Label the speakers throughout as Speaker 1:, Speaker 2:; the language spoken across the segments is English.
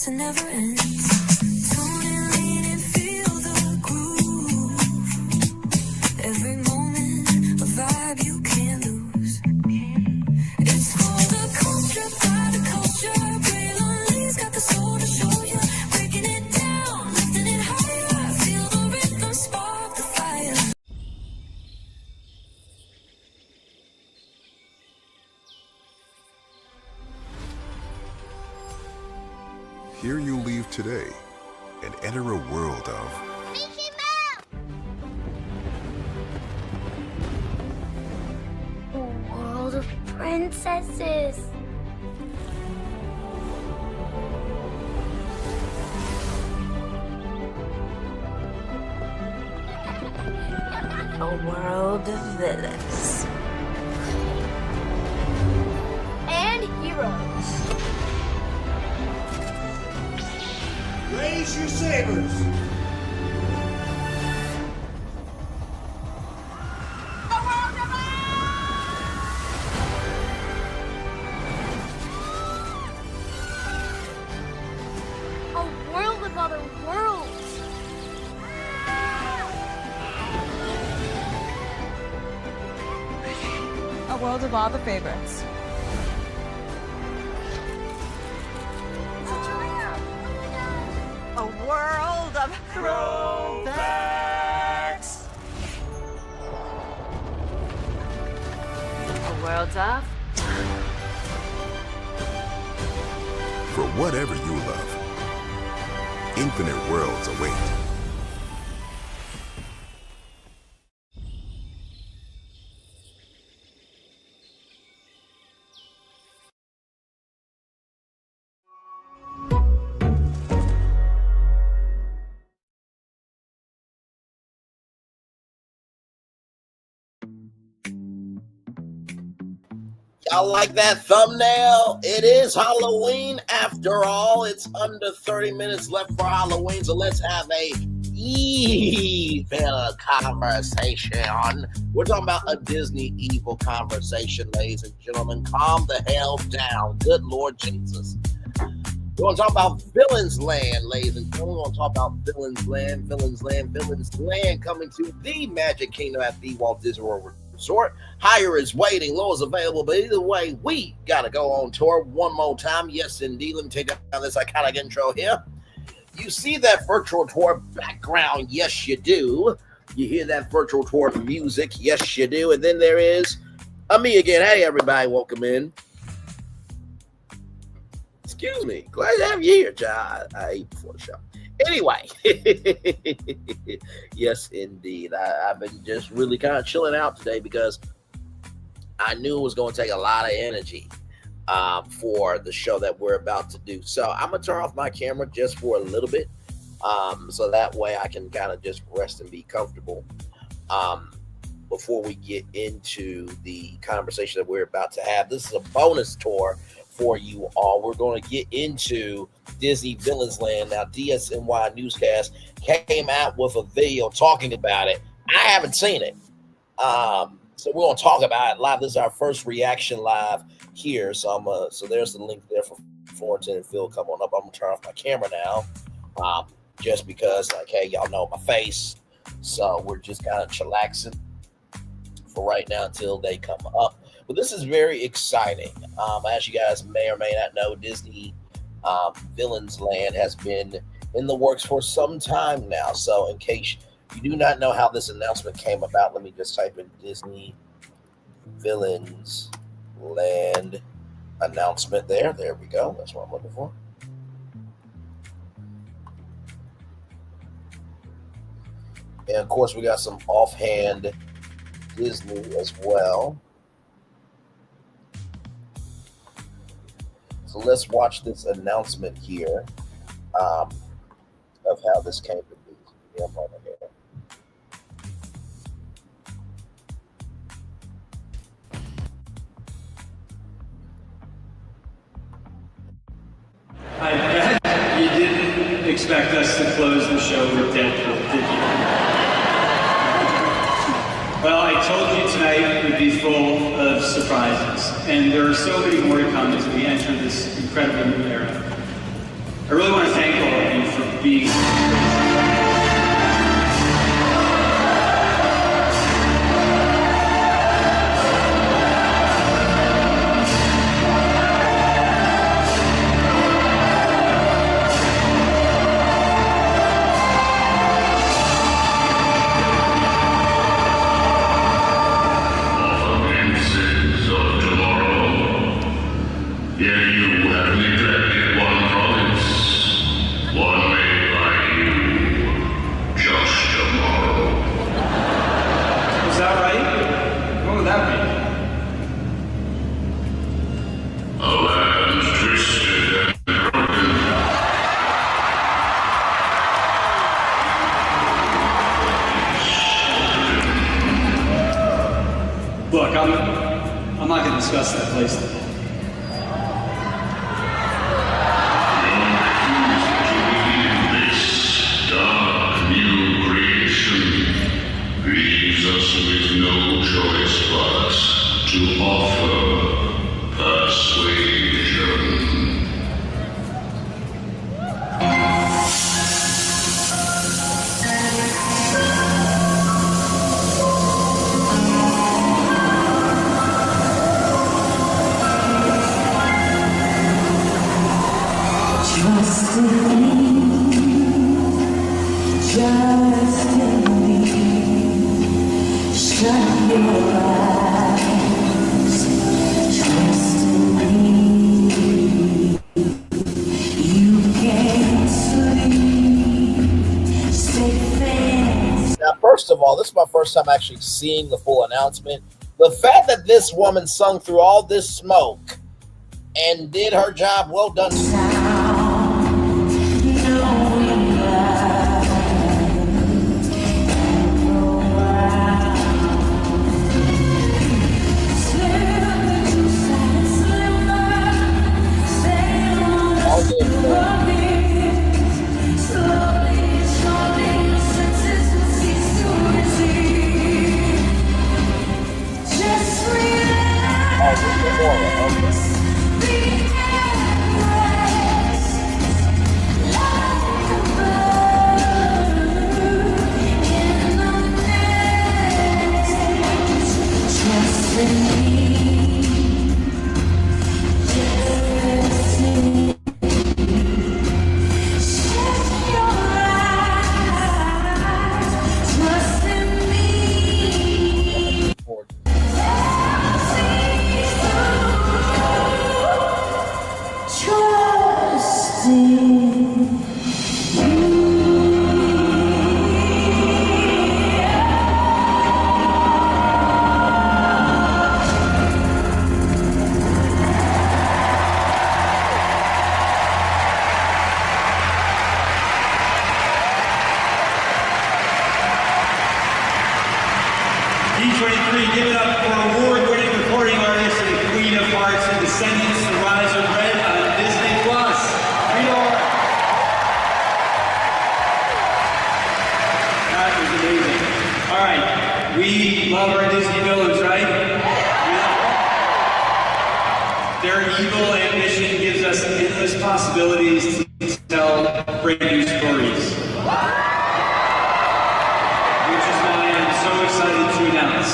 Speaker 1: so it never ends. Tone and lean and feel the groove. Every moment, a vibe you can't lose. It's for the culture, by the culture. Braylon's got the soul to show you. Breaking it down, lifting it higher. Feel the rhythm, spark the fire.
Speaker 2: Here you leave today and enter a world of
Speaker 3: Mickey Mouse! A world of princesses.
Speaker 1: A world of villains.
Speaker 3: And heroes.
Speaker 4: Raise your sabers!
Speaker 3: A world of other worlds.
Speaker 5: A world of all the favorites. A world of throwbacks.
Speaker 1: A world of
Speaker 2: for whatever you love. Infinite worlds await.
Speaker 6: Y'all like that thumbnail? It is Halloween after all. It's under 30 minutes left for Halloween, so let's have a evil conversation. We're talking about a Disney evil conversation, ladies and gentlemen. Calm the hell down. Good Lord Jesus. We're going to talk about Villains Land, ladies and gentlemen. We're going to talk about Villains Land coming to the Magic Kingdom at the Walt Disney World Resort. Higher is waiting, low is available, but either way, we got to go on tour one more time. Yes, indeed. Let me take down this iconic intro here. You see that virtual tour background? Yes, you do. You hear that virtual tour music? Yes, you do. And then there is me again. Hey, everybody, welcome in. Excuse me. Glad to have you here, John. I ate before the show. Anyway, yes, indeed. I've been just really kind of chilling out today because I knew it was going to take a lot of energy for the show that we're about to do. So I'm going to turn off my camera just for a little bit so that way I can kind of just rest and be comfortable before we get into the conversation that we're about to have. This is a bonus tour for you all. We're going to get into Disney Villains Land. Now, DSNY Newscast came out with a video talking about it. I haven't seen it. So we're going to talk about it live. This is our first reaction live here. So so there's the link there for Florentine and Phil. Come on up. I'm going to turn off my camera now. Just because, like, hey, y'all know my face. So we're just kind of chillaxing for right now until they come up. But this is very exciting. As you guys may or may not know, Disney Villains Land has been in the works for some time now. So in case you do not know how this announcement came about, let me just type in Disney Villains Land announcement there. There we go. That's what I'm looking for. And of course, we got some offhand Disney as well. So let's watch this announcement here of how this came to be. Yeah, I'm right here.
Speaker 7: I bet you didn't expect us to close the show with Deadpool, did you? Well, I told you tonight would be full of surprises, and there are so many more to come as we enter this incredible new era. I really want to thank all of you for being. Look, I'm not going to discuss that place today.
Speaker 8: This dark new creation leaves us with no choice but to offer persuasion.
Speaker 1: Trust in me, trust in me, shut your eyes, trust in me, you can't sleep, stay fast.
Speaker 6: Now, first of all, this is my first time actually seeing the full announcement. The fact that this woman sung through all this smoke and did her job well done.
Speaker 7: D23, give it up for award-winning recording artist and queen of hearts and descendants to Rise of Red on Disney+. That was amazing. All right, we love our Disney villains, right? Their evil ambition gives us endless possibilities to tell great new stories. So excited to announce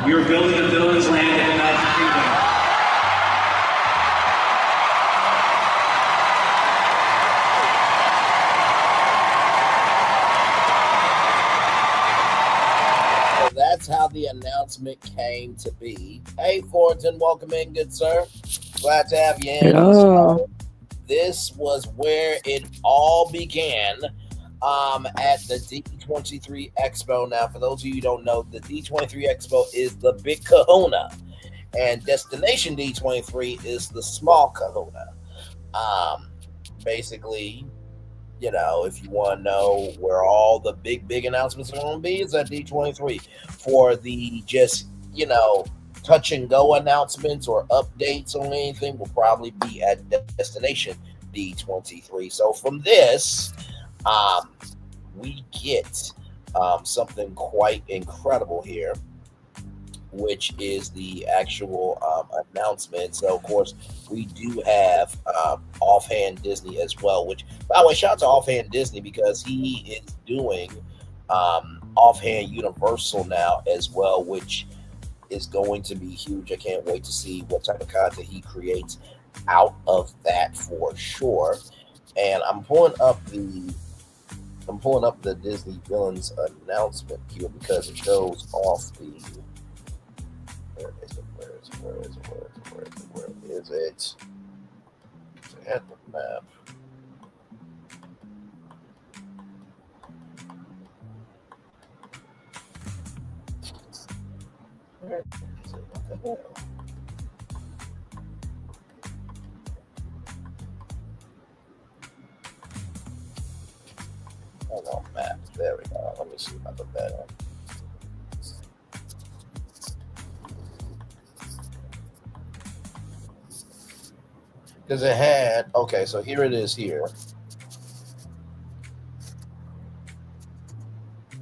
Speaker 7: we are building a villain's land in the Magic Kingdom.
Speaker 6: So that's how the announcement came to be. Hey, Fortin, welcome in, good sir. Glad to have you in.
Speaker 9: Hello.
Speaker 6: So this was where it all began. At the D23 Expo. Now, for those of you who don't know, the D23 Expo is the big kahuna, and Destination D23 is the small kahuna. Basically, you know, if you want to know where all the big announcements are going to be, it's at D23. For the just, you know, touch and go announcements or updates on anything will probably be at Destination D23. So from this, we get something quite incredible here which is the actual announcement. So, of course, we do have Offhand Disney as well, which, by the way, shout out to Offhand Disney because he is doing Offhand Universal now as well, which is going to be huge. I can't wait to see what type of content he creates out of that for sure. And I'm pulling up the Disney Villains announcement here because it shows off the where is it? It's at the map. Where is it? What the hell? Hold on, map. There we go. Let me see if I put that in. Because it had, okay, so here it is here.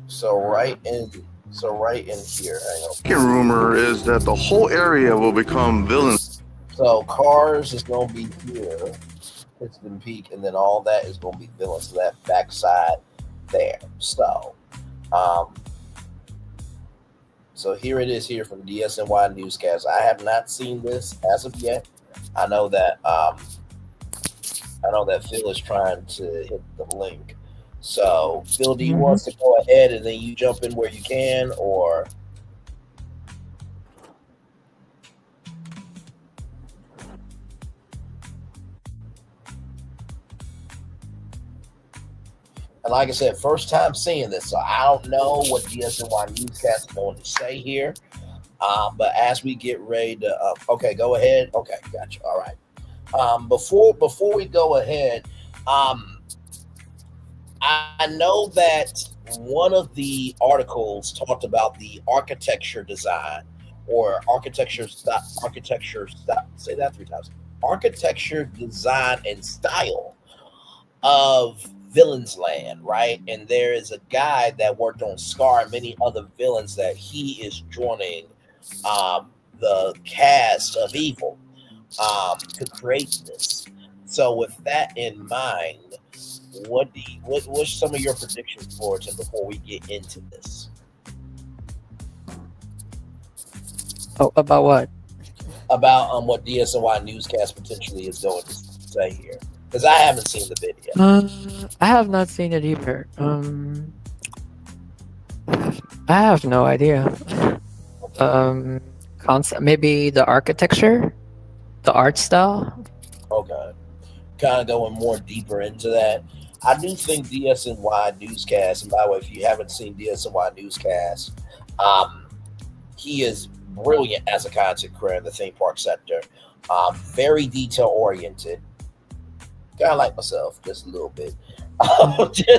Speaker 6: So right in here, hang on.
Speaker 9: Second rumor is that the whole area will become villains.
Speaker 6: So Cars is going to be here, Pittston Peak, and then all that is going to be villains. So that backside there. So here it is here from DSNY Newscast. I have not seen this as of yet. I know that Phil is trying to hit the link. So Phil, do you want to go ahead and then you jump in where you can, or? And like I said, first time seeing this, so I don't know what DSNY Newscast is going to say here. But as we get ready to, okay, go ahead. Okay, gotcha. All right. Before we go ahead, I know that one of the articles talked about the architecture design or architecture say that 3 times. Architecture, design, and style of Villains Land, right? And there is a guy that worked on Scar and many other villains that he is joining the cast of Evil to create this. So with that in mind, what's some of your predictions for it before we get into this?
Speaker 10: Oh, about what?
Speaker 6: About what DSNY Newscast potentially is going to say here. Because I haven't seen the video.
Speaker 10: I have not seen it either. I have no idea. Concept, maybe the architecture, the art style.
Speaker 6: Okay, kind of going more deeper into that. I do think DSNY Newscast, and by the way, if you haven't seen DSNY Newscast, he is brilliant as a content creator in the theme park sector. Very detail oriented. Kind of like myself, just a little bit.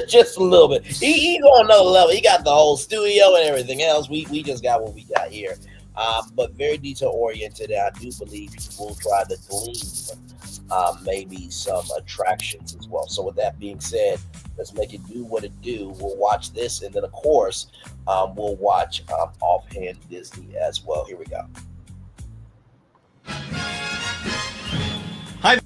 Speaker 6: just a little bit. He's on another level. He got the whole studio and everything else. We just got what we got here. But very detail oriented. And I do believe he will try to glean maybe some attractions as well. So with that being said, let's make it do what it do. We'll watch this, and then of course we'll watch Offhand Disney as well. Here we go.
Speaker 7: Hi.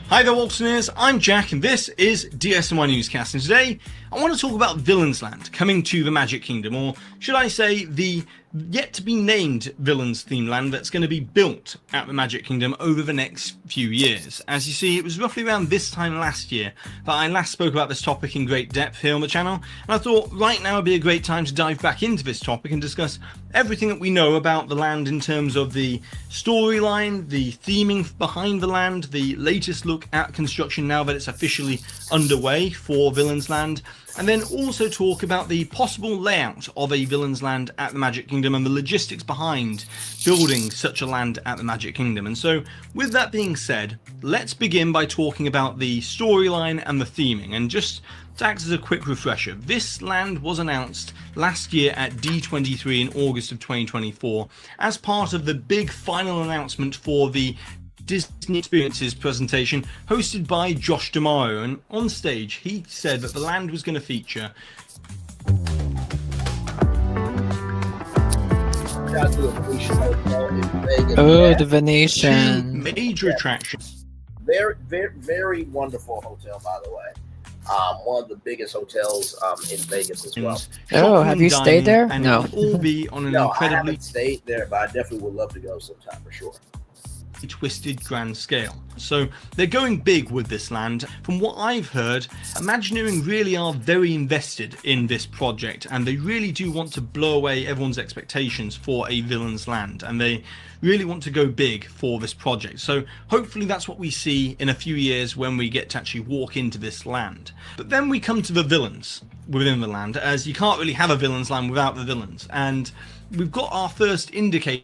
Speaker 7: Hi there, Walters. I'm Jack, and this is DSNY Newscast. And today, I want to talk about Villains Land coming to the Magic Kingdom, or should I say, the yet-to-be-named Villains theme land that's going to be built at the Magic Kingdom over the next few years. As you see, it was roughly around this time last year that I last spoke about this topic in great depth here on the channel, and I thought right now would be a great time to dive back into this topic and discuss everything that we know about the land in terms of the storyline, the theming behind the land, the latest look at construction now that it's officially underway for Villains Land, and then also talk about the possible layout of a Villains Land at the Magic Kingdom and the logistics behind building such a land at the Magic Kingdom. And so, with that being said, let's begin by talking about the storyline and the theming. And just to act as a quick refresher, this land was announced last year at D23 in August of 2024 as part of the big final announcement for the Disney Experiences presentation hosted by Josh D'Amaro, and on stage he said that the land was going to feature
Speaker 6: out to the Venetian Hotel in Vegas.
Speaker 10: Oh,
Speaker 6: Yeah.
Speaker 10: the
Speaker 7: Two
Speaker 10: Venetian.
Speaker 7: major attractions.
Speaker 6: Very, very, very wonderful hotel, by the way. One of the biggest hotels in Vegas as well.
Speaker 10: Oh, have you
Speaker 7: Shopping,
Speaker 10: stayed there?
Speaker 7: dining,
Speaker 10: No.
Speaker 7: and it will all be on an
Speaker 6: No, I
Speaker 7: incredibly
Speaker 6: haven't stayed there, but I definitely would love to go sometime for sure.
Speaker 7: twisted grand scale. So they're going big with this land. From what I've heard, Imagineering really are very invested in this project, and they really do want to blow away everyone's expectations for a Villains Land, and they really want to go big for this project. So hopefully that's what we see in a few years when we get to actually walk into this land. But then we come to the villains within the land, as you can't really have a Villains Land without the villains, and we've got our first indicator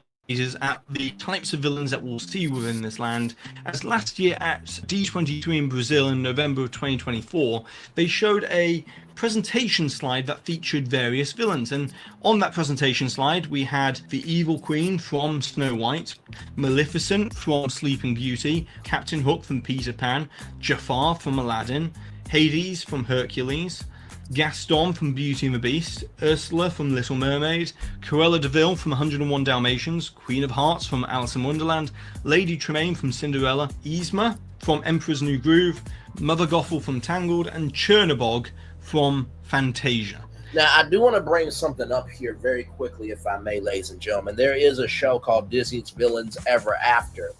Speaker 7: at the types of villains that we'll see within this land, as last year at D23 in Brazil in November of 2024 they showed a presentation slide that featured various villains, and on that presentation slide we had the Evil Queen from Snow White, Maleficent from Sleeping Beauty, Captain Hook from Peter Pan, Jafar from Aladdin, Hades from Hercules, Gaston from Beauty and the Beast, Ursula from Little Mermaid, Cruella de Vil from 101 Dalmatians, Queen of Hearts from Alice in Wonderland, Lady Tremaine from Cinderella, Yzma from Emperor's New Groove, Mother Gothel from Tangled, and Chernabog from Fantasia.
Speaker 6: Now, I do want to bring something up here very quickly, if I may, ladies and gentlemen. There is a show called Disney's Villains Ever After.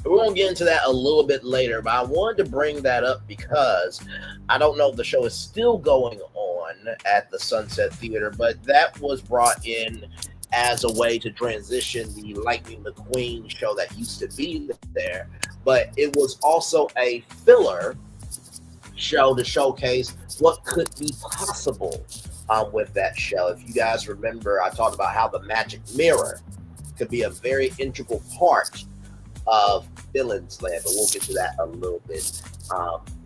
Speaker 6: We're going to get into that a little bit later, but I wanted to bring that up because I don't know if the show is still going on at the Sunset Theater, but that was brought in as a way to transition the Lightning McQueen show that used to be there. But it was also a filler show to showcase what could be possible with that show. If you guys remember, I talked about how the magic mirror could be a very integral part of Villains Land, but we'll get to that a little bit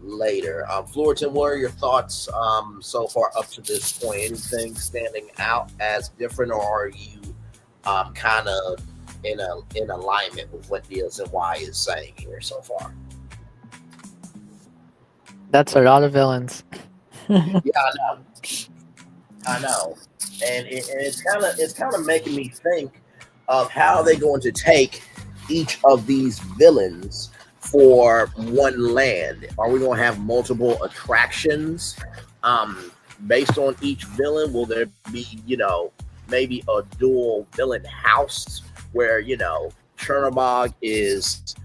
Speaker 6: later. Fullerton, what are your thoughts so far up to this point? Anything standing out as different, or are you kind of in alignment with what DSNY is saying here so far?
Speaker 10: That's a lot of villains.
Speaker 6: Yeah, I know, and it's kind of making me think of how they're going to take each of these villains for one land. Are we going to have multiple attractions based on each villain? Will there be, maybe a dual villain house where, Chernabog is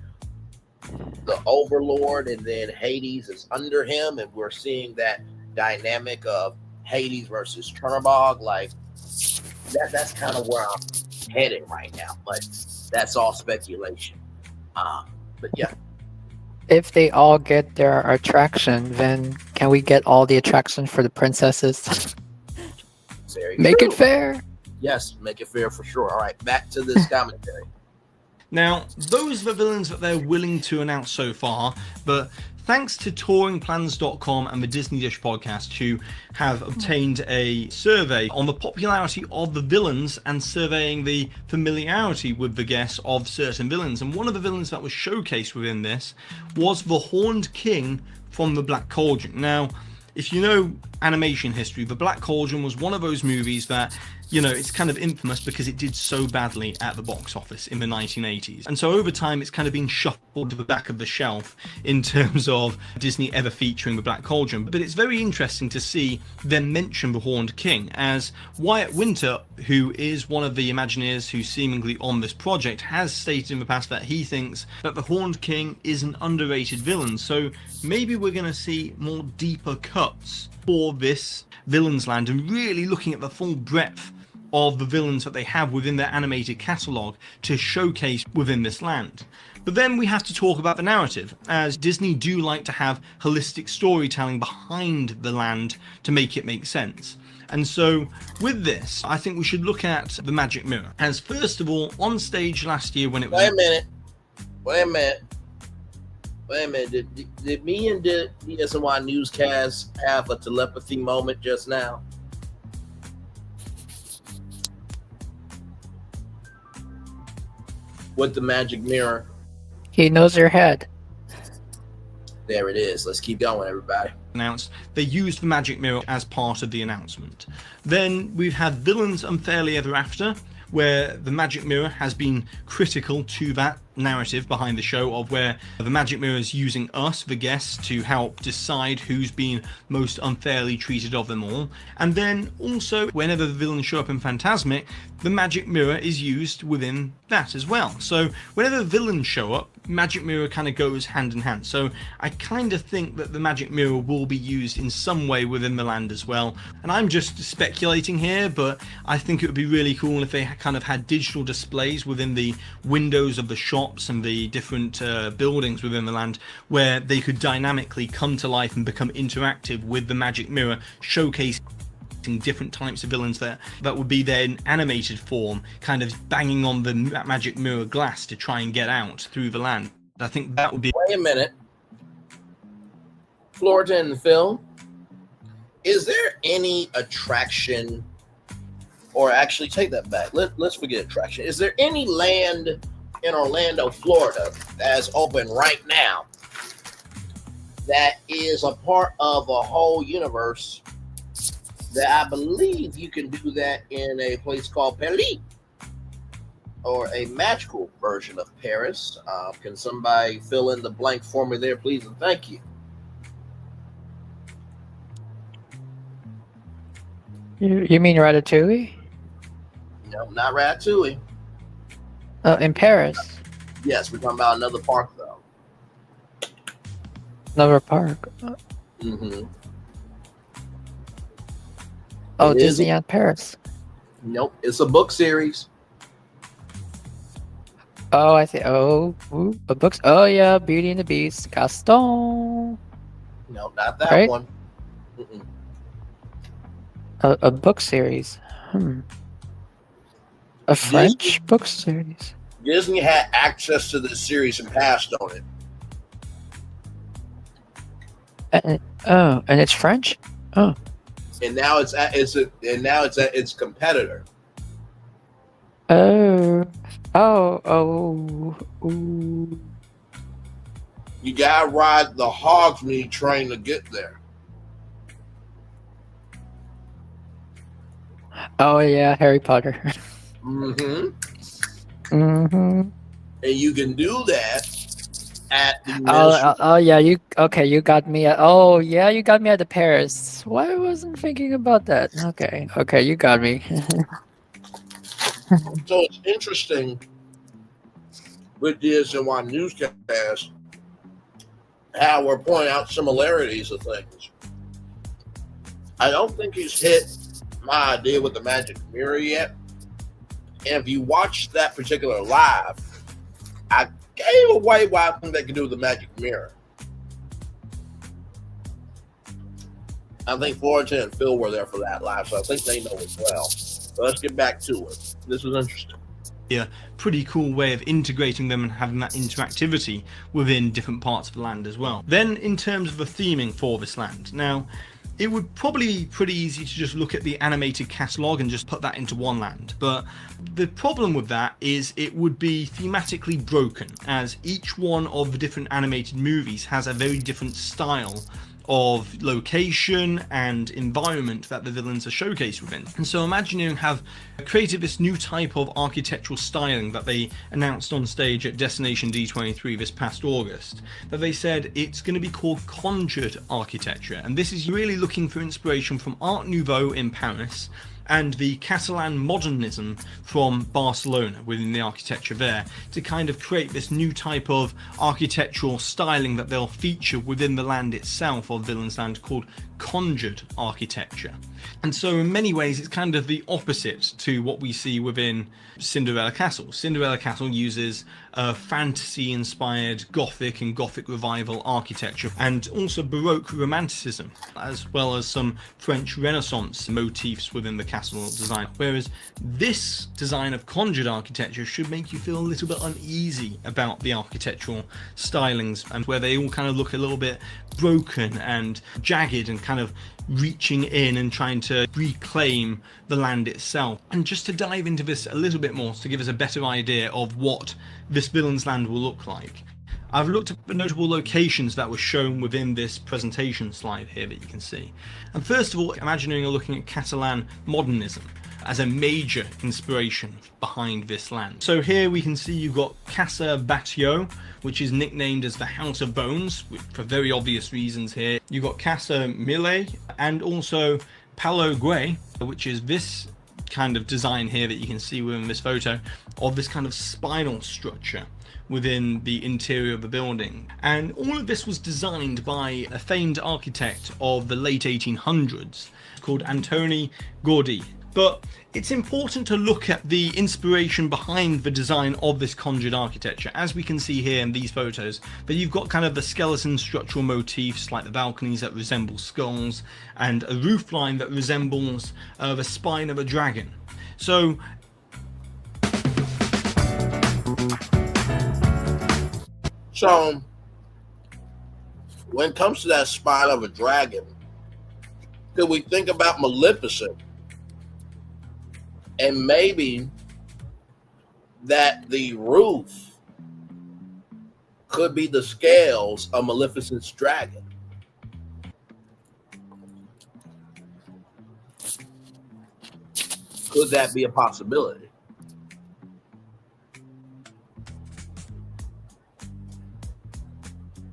Speaker 6: the overlord and then Hades is under him, and we're seeing that dynamic of Hades versus Chernabog? Like, that's kind of where I'm headed right now, but that's all speculation. But yeah.
Speaker 10: If they all get their attraction, then can we get all the attraction for the princesses? Make it fair.
Speaker 6: Yes, make it fair for sure. All right, back to this commentary.
Speaker 7: Now, those are the villains that they're willing to announce so far, but thanks to touringplans.com and the Disney Dish podcast, who have obtained a survey on the popularity of the villains and surveying the familiarity with the guests of certain villains. And one of the villains that was showcased within this was the Horned King from the Black Cauldron. Now, if you know animation history, the Black Cauldron was one of those movies that, it's kind of infamous because it did so badly at the box office in the 1980s. And so over time, it's kind of been shuffled to the back of the shelf in terms of Disney ever featuring the Black Cauldron. But it's very interesting to see them mention the Horned King, as Wyatt Winter, who is one of the Imagineers who's seemingly on this project, has stated in the past that he thinks that the Horned King is an underrated villain. So maybe we're going to see more deeper cuts for this Villains Land and really looking at the full breadth of the villains that they have within their animated catalogue to showcase within this land. But then we have to talk about the narrative, as Disney do like to have holistic storytelling behind the land to make it make sense. And so with this, I think we should look at the Magic Mirror. As first of all, on stage last year when it was...
Speaker 6: Wait a minute. Did me and the DSNY Newscast have a telepathy moment just now? With the Magic Mirror.
Speaker 10: He knows your head.
Speaker 6: There it is. Let's keep going, everybody.
Speaker 7: Announced, they used the Magic Mirror as part of the announcement. Then we've had Villains Unfairly Ever After, where the magic mirror has been critical to that narrative behind the show of where the magic mirror is using us, the guests, to help decide who's been most unfairly treated of them all. And then also, whenever the villains show up in Phantasmic, the magic mirror is used within that as well. So whenever villains show up, magic mirror kind of goes hand in hand. So I kind of think that the magic mirror will be used in some way within the land as well. And I'm just speculating here, but I think it would be really cool if they kind of had digital displays within the windows of the shops and the different buildings within the land, where they could dynamically come to life and become interactive with the magic mirror, showcasing different types of villains that would be there in animated form, kind of banging on the magic mirror glass to try and get out through the land. I think that would be...
Speaker 6: Wait a minute. Florida and Phil, is there any attraction, or actually take that back, let's forget attraction. Is there any land in Orlando, Florida that's open right now that is a part of a whole universe that I believe you can do that in a place called Paris, or a magical version of Paris? Can somebody fill in the blank for me there, please, and thank you.
Speaker 10: You mean Ratatouille?
Speaker 6: No, not Ratatouille.
Speaker 10: In Paris.
Speaker 6: Yes, we're talking about another park, though.
Speaker 10: Another park.
Speaker 6: Mm-hmm.
Speaker 10: Oh, Disneyland Paris.
Speaker 6: Nope, it's a book series.
Speaker 10: Oh, I see. Oh, a books. Oh, yeah, Beauty and the Beast, Gaston.
Speaker 6: No, not that
Speaker 10: Right?
Speaker 6: one. Mm-mm.
Speaker 10: A book series. A French book series.
Speaker 6: Disney had access to this series and passed on it.
Speaker 10: And it's French. Oh,
Speaker 6: And now it's at its competitor.
Speaker 10: oh.
Speaker 6: You gotta ride the Hogsmeade train to get there.
Speaker 10: Oh yeah, Harry Potter.
Speaker 6: Mm-hmm.
Speaker 10: Mm-hmm.
Speaker 6: And you can do that at the
Speaker 10: Oh yeah, you got me at, oh yeah, you got me at the Paris. Why I wasn't thinking about that? Okay, you got me.
Speaker 6: So it's interesting with DSNY Newscast how we're pointing out similarities of things. I don't think he's hit my idea with the magic mirror yet. And if you watch that particular live, I gave away what I think they could do with the magic mirror. I think Florida and Phil were there for that live, so I think they know as well. So let's get back to it. This was interesting.
Speaker 7: Yeah, pretty cool way of integrating them and having that interactivity within different parts of the land as well. Then in terms of the theming for this land, now it would probably be pretty easy to just look at the animated catalog and just put that into one land, but the problem with that is it would be thematically broken, as each one of the different animated movies has a very different style of location and environment that the villains are showcased within. And so Imagineering have created this new type of architectural styling that they announced on stage at Destination D23 this past August, that they said it's going to be called conjured architecture. And this is really looking for inspiration from Art Nouveau in Paris and the Catalan modernism from Barcelona within the architecture there, to kind of create this new type of architectural styling that they'll feature within the land itself of Villains Land, called conjured architecture. And so in many ways it's kind of the opposite to what we see within Cinderella Castle. Cinderella Castle uses fantasy inspired Gothic and Gothic revival architecture, and also Baroque romanticism, as well as some French Renaissance motifs within the castle design. Whereas this design of conjured architecture should make you feel a little bit uneasy about the architectural stylings, and where they all kind of look a little bit broken and jagged and kind of reaching in and trying to reclaim the land itself. And just to dive into this a little bit more, to give us a better idea of what this Villains Land will look like, I've looked at the notable locations that were shown within this presentation slide here that you can see. And first of all, Imagineering are looking at Catalan modernism. as a major inspiration behind this land. So here we can see you've got Casa Batlló, which is nicknamed as the House of Bones, for very obvious reasons here. You've got Casa Mille and also Palo Guay, which is this kind of design here that you can see within this photo of this kind of spinal structure within the interior of the building. And all of this was designed by a famed architect of the late 1800s called Antoni Gaudí. But it's important to look at the inspiration behind the design of this conjured architecture. As we can see here in these photos, that you've got kind of the skeleton structural motifs like the balconies that resemble skulls and a roofline that resembles the spine of a dragon. So
Speaker 6: when it comes to that spine of a dragon, could we think about Maleficent? And maybe that the roof could be the scales of Maleficent's dragon. Could that be a possibility?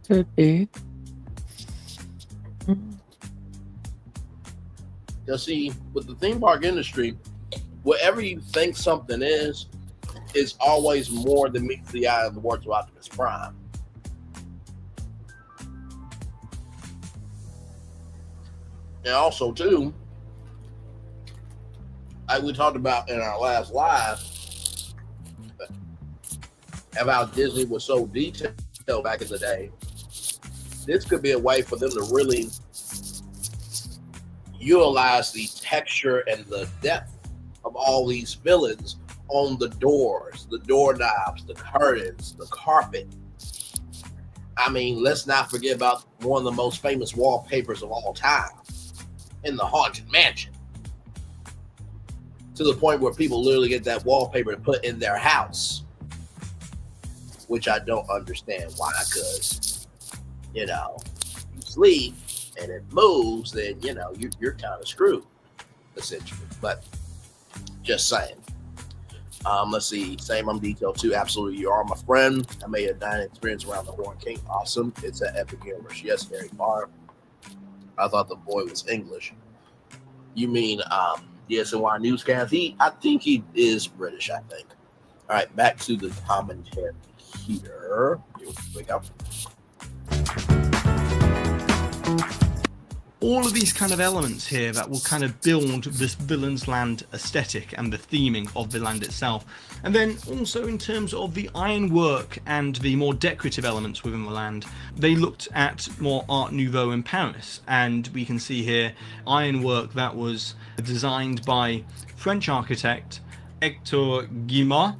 Speaker 10: Could be.
Speaker 6: You see, with the theme park industry, whatever you think something is always more than meets the eye of the words of Optimus Prime. And also, too, like we talked about in our last live, about Disney was so detailed back in the day, this could be a way for them to really utilize the texture and the depth of all these villains on the doors, the doorknobs, the curtains, the carpet. I mean, let's not forget about one of the most famous wallpapers of all time in the Haunted Mansion. To the point where people literally get that wallpaper to put in their house, which I don't understand why, because, you sleep and it moves, then, you're kind of screwed, essentially. But just saying. Let's see. Same on detail too. Absolutely, you are my friend. I made a dining experience around the Horn King. Awesome. It's an epic universe. Yes, very far. I thought the boy was English. You mean DSNY Newscast? I think he is British. I think. All right, back to the commentary here. Here we go.
Speaker 7: all of these kind of elements here that will kind of build this Villains Land aesthetic and the theming of the land itself. And then also in terms of the ironwork and the more decorative elements within the land, they looked at more Art Nouveau in Paris, and we can see here ironwork that was designed by French architect Hector Guimard,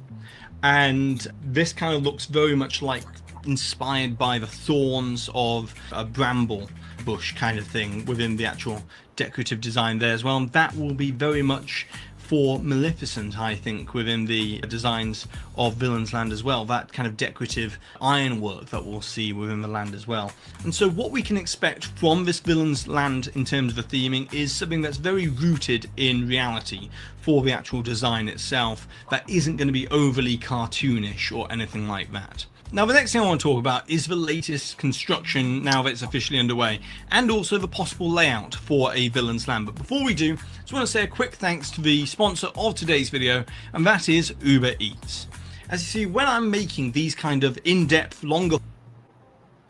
Speaker 7: and this kind of looks very much like inspired by the thorns of a bramble bush kind of thing within the actual decorative design there as well, and that will be very much for Maleficent, I think, within the designs of Villains Land as well, that kind of decorative ironwork that we'll see within the land as well. And so what we can expect from this Villains Land in terms of the theming is something that's very rooted in reality for the actual design itself, that isn't going to be overly cartoonish or anything like that. Now, the next thing I want to talk about is the latest construction now that it's officially underway, and also the possible layout for a Villains Land. But before we do, I just want to say a quick thanks to the sponsor of today's video, and that is Uber Eats. As you see, when I'm making these kind of in-depth, longer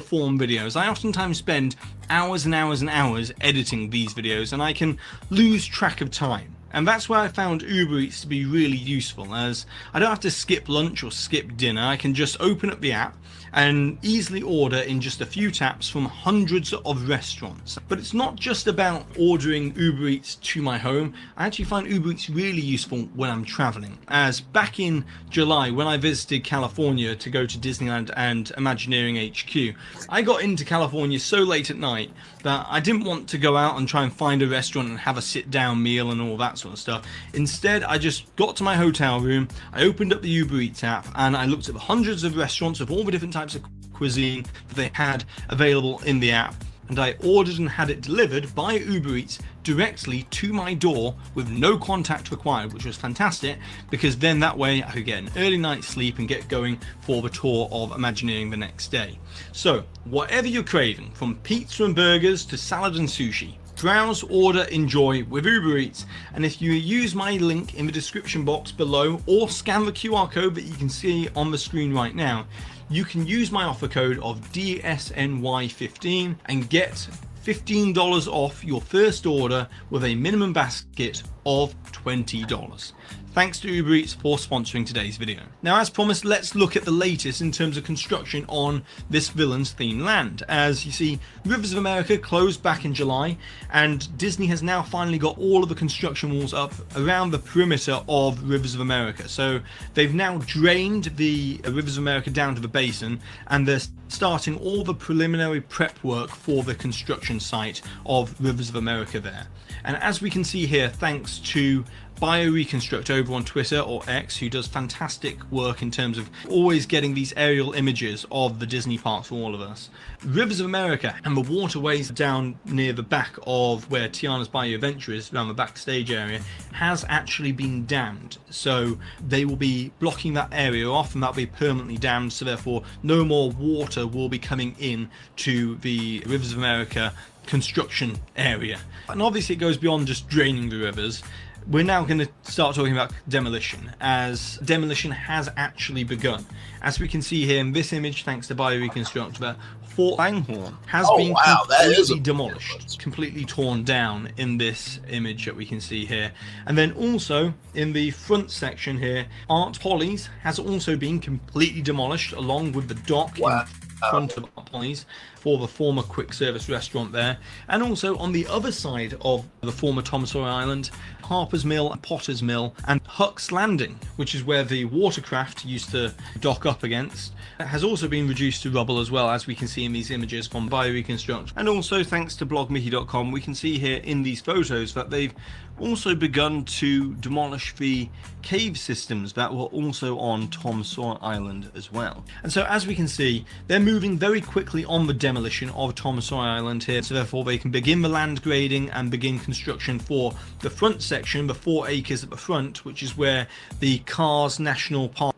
Speaker 7: form videos, I oftentimes spend hours and hours and hours editing these videos, and I can lose track of time. And that's where I found Uber Eats to be really useful, as I don't have to skip lunch or skip dinner. I can just open up the app and easily order in just a few taps from hundreds of restaurants. But it's not just about ordering Uber Eats to my home. I actually find Uber Eats really useful when I'm traveling, as back in July when I visited California to go to Disneyland and Imagineering HQ, I got into California so late at night that I didn't want to go out and try and find a restaurant and have a sit down meal and all that sort of stuff. Instead, I just got to my hotel room, I opened up the Uber Eats app, and I looked at the hundreds of restaurants of all the different types of cuisine that they had available in the app. and I ordered and had it delivered by Uber Eats directly to my door with no contact required, which was fantastic, because then that way I could get an early night's sleep and get going for the tour of Imagineering the next day. So whatever you're craving, from pizza and burgers to salad and sushi, browse, order, enjoy with Uber Eats. And if you use my link in the description box below or scan the QR code that you can see on the screen right now, you can use my offer code of DSNY15 and get $15 off your first order with a minimum basket of $20. Thanks to Uber Eats for sponsoring today's video. Now, as promised, let's look at the latest in terms of construction on this Villains themed land. As you see, Rivers of America closed back in July, and Disney has now finally got all of the construction walls up around the perimeter of Rivers of America. So they've now drained the Rivers of America down to the basin, and they're starting all the preliminary prep work for the construction site of Rivers of America there. And as we can see here, thanks to BioReconstruct over on Twitter, or X, who does fantastic work in terms of always getting these aerial images of the Disney parks for all of us. Rivers of America and the waterways down near the back of where Tiana's Bayou Adventure is, around the backstage area, has actually been dammed. So they will be blocking that area off, and that'll be permanently dammed, so therefore no more water will be coming in to the Rivers of America construction area. And obviously it goes beyond just draining the rivers. We're now going to start talking about demolition, as demolition has actually begun. As we can see here in this image, thanks to BioReconstruct, that Fort Langhorne has been completely demolished, completely torn down in this image that we can see here. And then also in the front section here, Art Polly's has also been completely demolished, along with the dock in front of Art Polly's for the former quick service restaurant there. And also on the other side of the former Tom Sawyer Island, Harper's Mill, Potter's Mill, and Huck's Landing, which is where the watercraft used to dock up against, has also been reduced to rubble as well, as we can see in these images from BioReconstruct. And also thanks to blogmickey.com, we can see here in these photos that they've also begun to demolish the cave systems that were also on Tom Sawyer Island as well. And so as we can see, they're moving very quickly on the demolition of Tom Sawyer Island here, so therefore they can begin the land grading and begin construction for the front section, the 4 acres at the front, which is where the Cars National Park.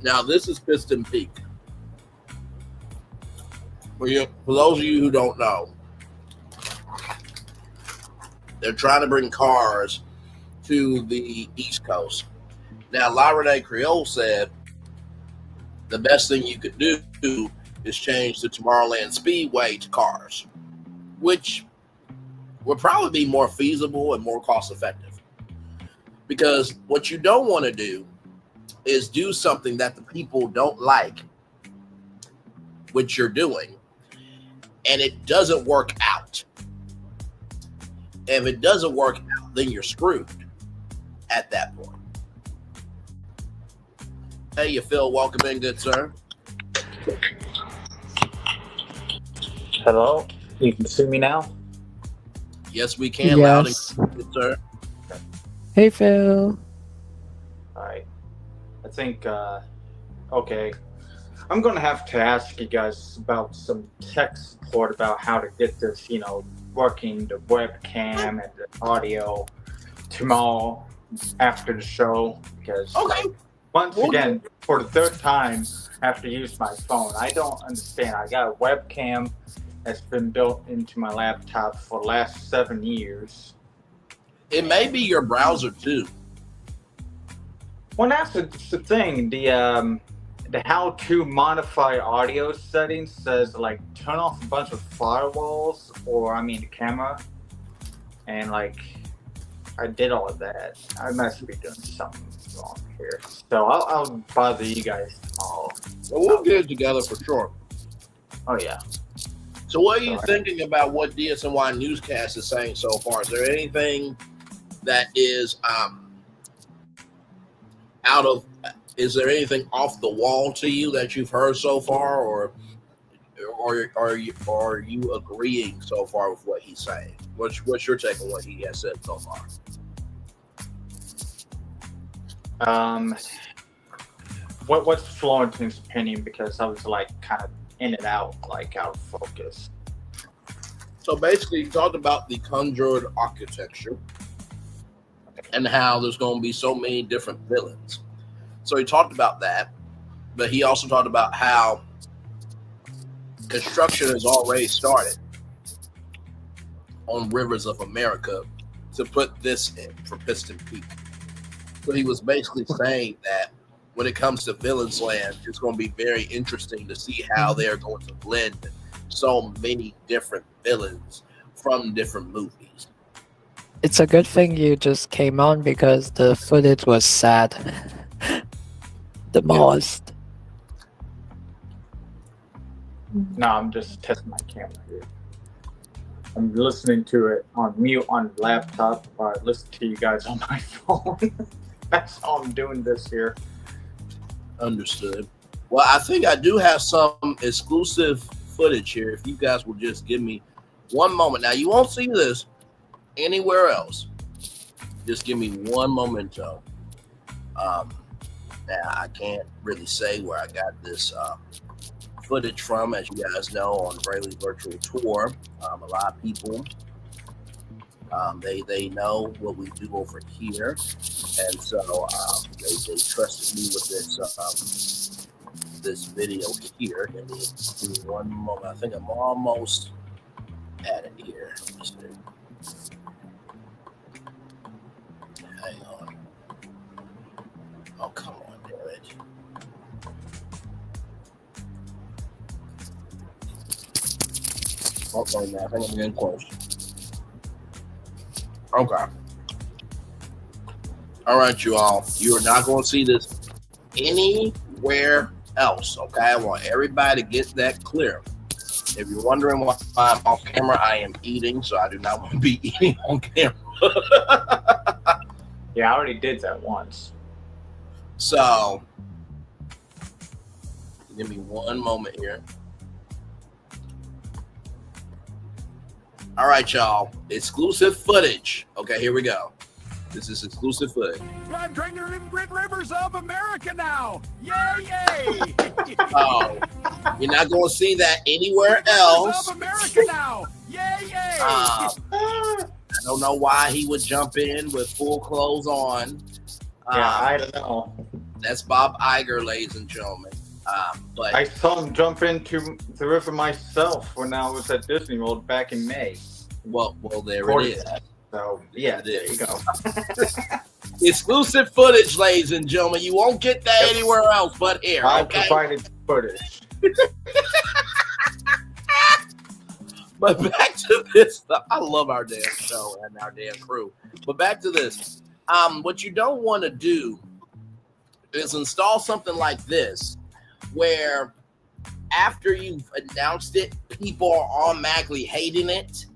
Speaker 6: Now this is Piston Peak. For those of you who don't know, they're trying to bring cars to the East Coast. Now, La Renee Creole said the best thing you could do is change the Tomorrowland Speedway to cars, which would probably be more feasible and more cost effective. Because what you don't want to do is do something that the people don't like, which you're doing, and it doesn't work out. If it doesn't work out, then you're screwed at that point. Hey, you Phil, welcome in, good sir.
Speaker 11: Hello, you can see me now?
Speaker 6: Yes, we can. Loud and clear, good sir.
Speaker 10: Hey, Phil.
Speaker 11: Alright. I think, okay. I'm going to have to ask you guys about some tech support about how to get this, working, the webcam and the audio tomorrow after the show, because once again, for the third time, I have to use my phone. I don't understand. I got a webcam that's been built into my laptop for the last 7 years.
Speaker 6: It may be your browser too.
Speaker 11: Well, that's the thing. The how to modify audio settings says like turn off a bunch of firewalls, or the camera, and I did all of that. I must be doing something wrong here, so I'll bother you guys tomorrow.
Speaker 6: Well, we'll get it together for sure.
Speaker 11: Oh yeah.
Speaker 6: So what are you thinking about what DSNY Newscast is saying so far? Is there anything that is is there anything off the wall to you that you've heard so far, or are you agreeing so far with what he's saying? What's your take on what he has said so far?
Speaker 11: What's Florentine's opinion? Because I was kind of in and out, out of focus.
Speaker 6: So basically, he talked about the conjured architecture and how there's going to be so many different villains. So he talked about that, but he also talked about how construction has already started on Rivers of America to put this in for Piston Peak. So he was basically saying that when it comes to Villains Land, it's going to be very interesting to see how they're going to blend so many different villains from different movies.
Speaker 10: It's a good thing you just came on because the footage was sad. Demolished.
Speaker 11: No, I'm just testing my camera here. I'm listening to it on mute on laptop, or I listen to you guys on my phone. That's how I'm doing this here.
Speaker 6: Understood. Well, I think I do have some exclusive footage here. If you guys will just give me one moment. Now, you won't see this anywhere else. Just give me one momento. Now, I can't really say where I got this footage from. As you guys know, on Brayley Virtual Tour, a lot of people, they know what we do over here. And so they trusted me with this video here. Give me one moment. I think I'm almost at it here. Hang on. Oh, come on, damn it. Okay, now I think I'm getting close. Okay. All right, you all. You are not going to see this anywhere else, okay? I want everybody to get that clear. If you're wondering why I'm off camera, I am eating, so I do not want to be eating on camera.
Speaker 11: Yeah, I already did that once.
Speaker 6: So, give me one moment here. All right, y'all. Exclusive footage. Okay, here we go. This is exclusive footage.
Speaker 4: I'm drinking in Great Rivers of America now. Yay, yay.
Speaker 6: Oh, you're not going to see that anywhere else.
Speaker 4: Of America now. Yay, yay.
Speaker 6: I don't know why he would jump in with full clothes on.
Speaker 11: Yeah, I don't know.
Speaker 6: That's Bob Iger, ladies and gentlemen. But
Speaker 11: I saw him jump into the river myself when I was at Disney World back in May.
Speaker 6: Well, there it is.
Speaker 11: So, yeah, there you go.
Speaker 6: Exclusive footage, ladies and gentlemen. You won't get that anywhere else but here.
Speaker 11: I
Speaker 6: Okay?
Speaker 11: provided footage.
Speaker 6: But back to this. I love our damn show and our damn crew. But back to this. What you don't want to do is install something like this where after you've announced it, people are automatically hating it.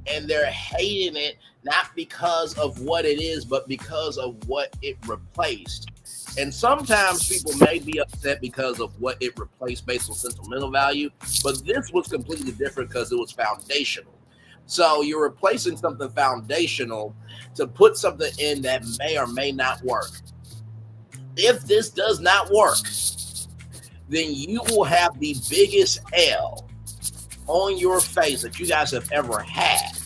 Speaker 6: And they're hating it not because of what it is, but because of what it replaced. And sometimes people may be upset because of what it replaced based on sentimental value, but this was completely different because it was foundational. So you're replacing something foundational to put something in that may or may not work. If this does not work, then you will have the biggest L on your face that you guys have ever had.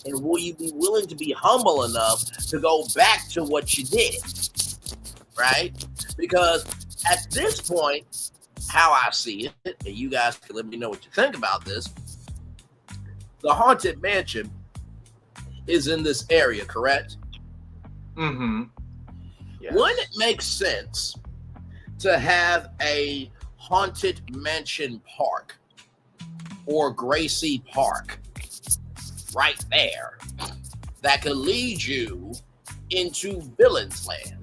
Speaker 6: And will you be willing to be humble enough to go back to what you did? Right? Because at this point, how I see it, and you guys can let me know what you think about this, the Haunted Mansion is in this area, correct?
Speaker 11: Mm-hmm. Yes.
Speaker 6: Wouldn't it make sense to have a Haunted Mansion Park or Gracie Park right there that could lead you into Villains Land?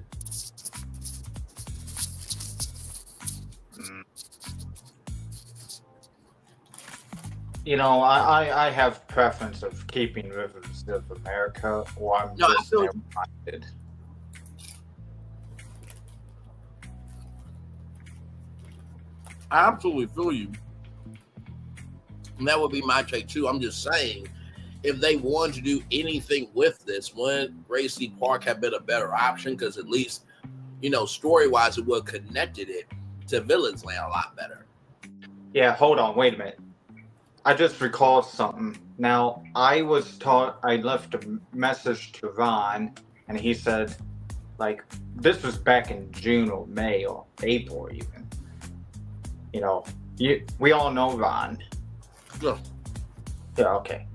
Speaker 11: You know, I have preference of keeping Rivers of America, or I'm just narrow-minded.
Speaker 6: I absolutely feel you. And that would be my take too. I'm just saying, if they wanted to do anything with this, wouldn't Gracie Park have been a better option? Because at least, you know, story-wise, it would have connected it to Villains Land a lot better.
Speaker 11: Yeah, hold on, wait a minute. I just recalled something Now, I left a message to Ron, and he said, like, this was back in June or May or April even. You know, we all know Ron.
Speaker 6: Yeah.
Speaker 11: Yeah, okay.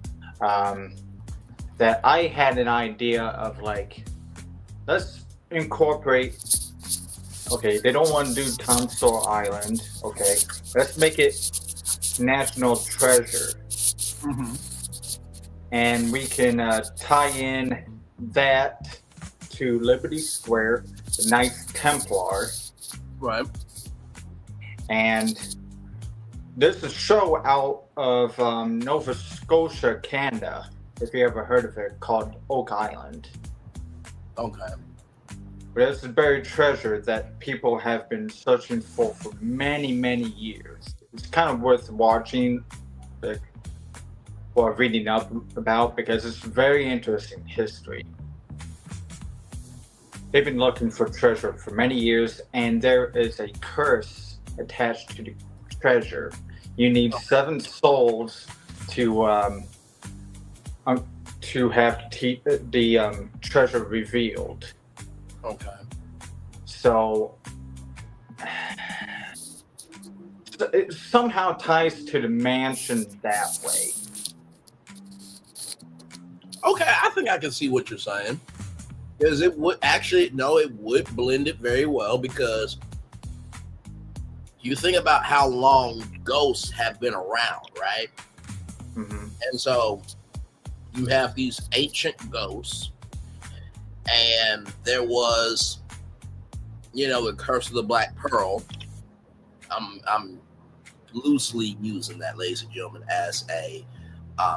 Speaker 11: That I had an idea of, like, let's incorporate, okay, they don't want to do Tom Sawyer Island, okay, let's make it National Treasure.
Speaker 12: Mm-hmm.
Speaker 11: And we can tie in that to Liberty Square, the Knights Templar.
Speaker 12: Right.
Speaker 11: And there's a show out of Nova Scotia, Canada, if you ever heard of it, called Oak Island.
Speaker 12: Okay.
Speaker 11: But it's a buried treasure that people have been searching for many, many years. It's kind of worth watching, like, or reading up about, because it's very interesting history. They've been looking for treasure for many years, and there is a curse attached to the treasure. You need 7 souls to have the treasure revealed.
Speaker 12: Okay.
Speaker 11: So it somehow ties to the mansion that way.
Speaker 12: Okay, I think I can see what you're saying. Because it would it would blend it very well, because you think about how long ghosts have been around, right?
Speaker 11: Mm-hmm.
Speaker 12: And so you have these ancient ghosts, and there was, the Curse of the Black Pearl. I'm loosely using that, ladies and gentlemen, as a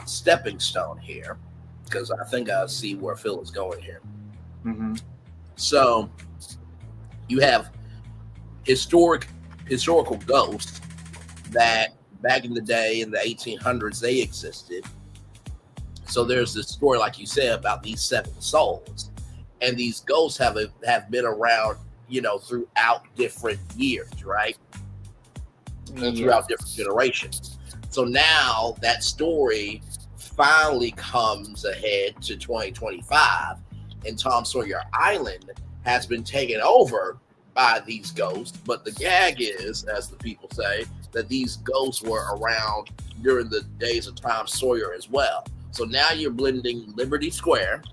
Speaker 12: stepping stone here, because I think I see where Phil is going here.
Speaker 11: Mm-hmm.
Speaker 12: So you have historical ghosts that back in the day in the 1800s they existed. So there's this story, like you said, about these 7 souls, and these ghosts have been around, throughout different years, right? And throughout different generations. So now that story finally comes ahead to 2025, and Tom Sawyer Island has been taken over by these ghosts. But the gag is, as the people say, that these ghosts were around during the days of Tom Sawyer as well. So now you're blending Liberty Square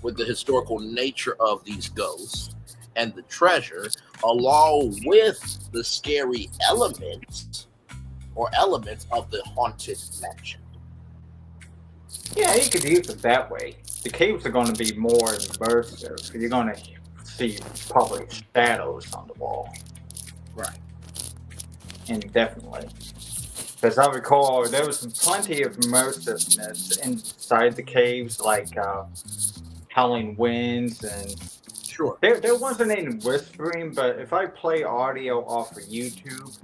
Speaker 12: with the historical nature of these ghosts and the treasure, along with the scary elements of the haunted mansion.
Speaker 11: Yeah, you could use it that way. The caves are going to be more immersive. You're going to see probably shadows on the wall.
Speaker 12: Right.
Speaker 11: And definitely. Because I recall there was plenty of immersiveness inside the caves, like howling winds and...
Speaker 12: Sure.
Speaker 11: There wasn't any whispering, but if I play audio off of YouTube,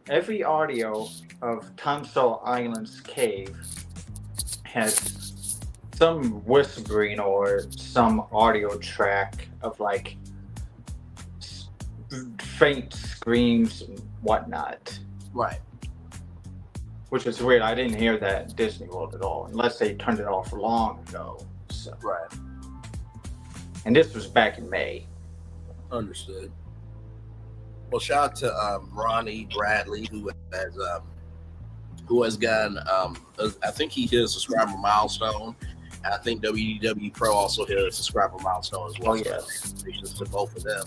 Speaker 11: every audio of Tom Sawyer Island's cave has some whispering or some audio track of, like, faint screams and whatnot.
Speaker 12: Right.
Speaker 11: Which is weird. I didn't hear that at Disney World at all, unless they turned it off long ago. So.
Speaker 12: Right.
Speaker 11: And this was back in May.
Speaker 12: Understood. Well, shout out to Ronnie Bradley, who has gotten, I think he hit a subscriber milestone. And I think WDW Pro also hit a subscriber milestone as well.
Speaker 11: Oh, yeah.
Speaker 12: So congratulations to both of them.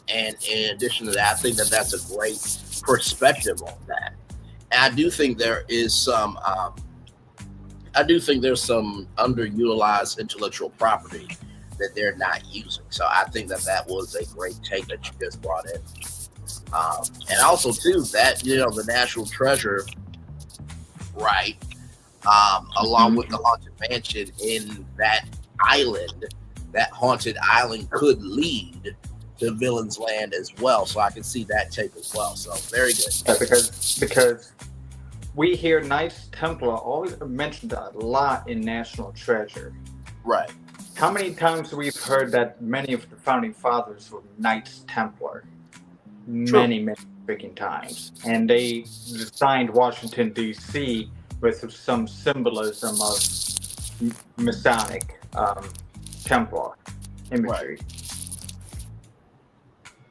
Speaker 12: And in addition to that, I think that that's a great perspective on that. And I do think there's some underutilized intellectual property that they're not using. So I think that was a great take that you just brought in. And also too, that, the National Treasure, right, along with the Haunted Mansion in that island, that haunted island could lead to Villains Land as well. So I can see that take as well. So very good.
Speaker 11: Yeah, because we hear Knights Templar always mentioned a lot in National Treasure.
Speaker 12: Right.
Speaker 11: How many times we've heard that many of the founding fathers were Knights Templar? True. Many freaking times. And they designed Washington, D.C. with some symbolism of Masonic Templar imagery.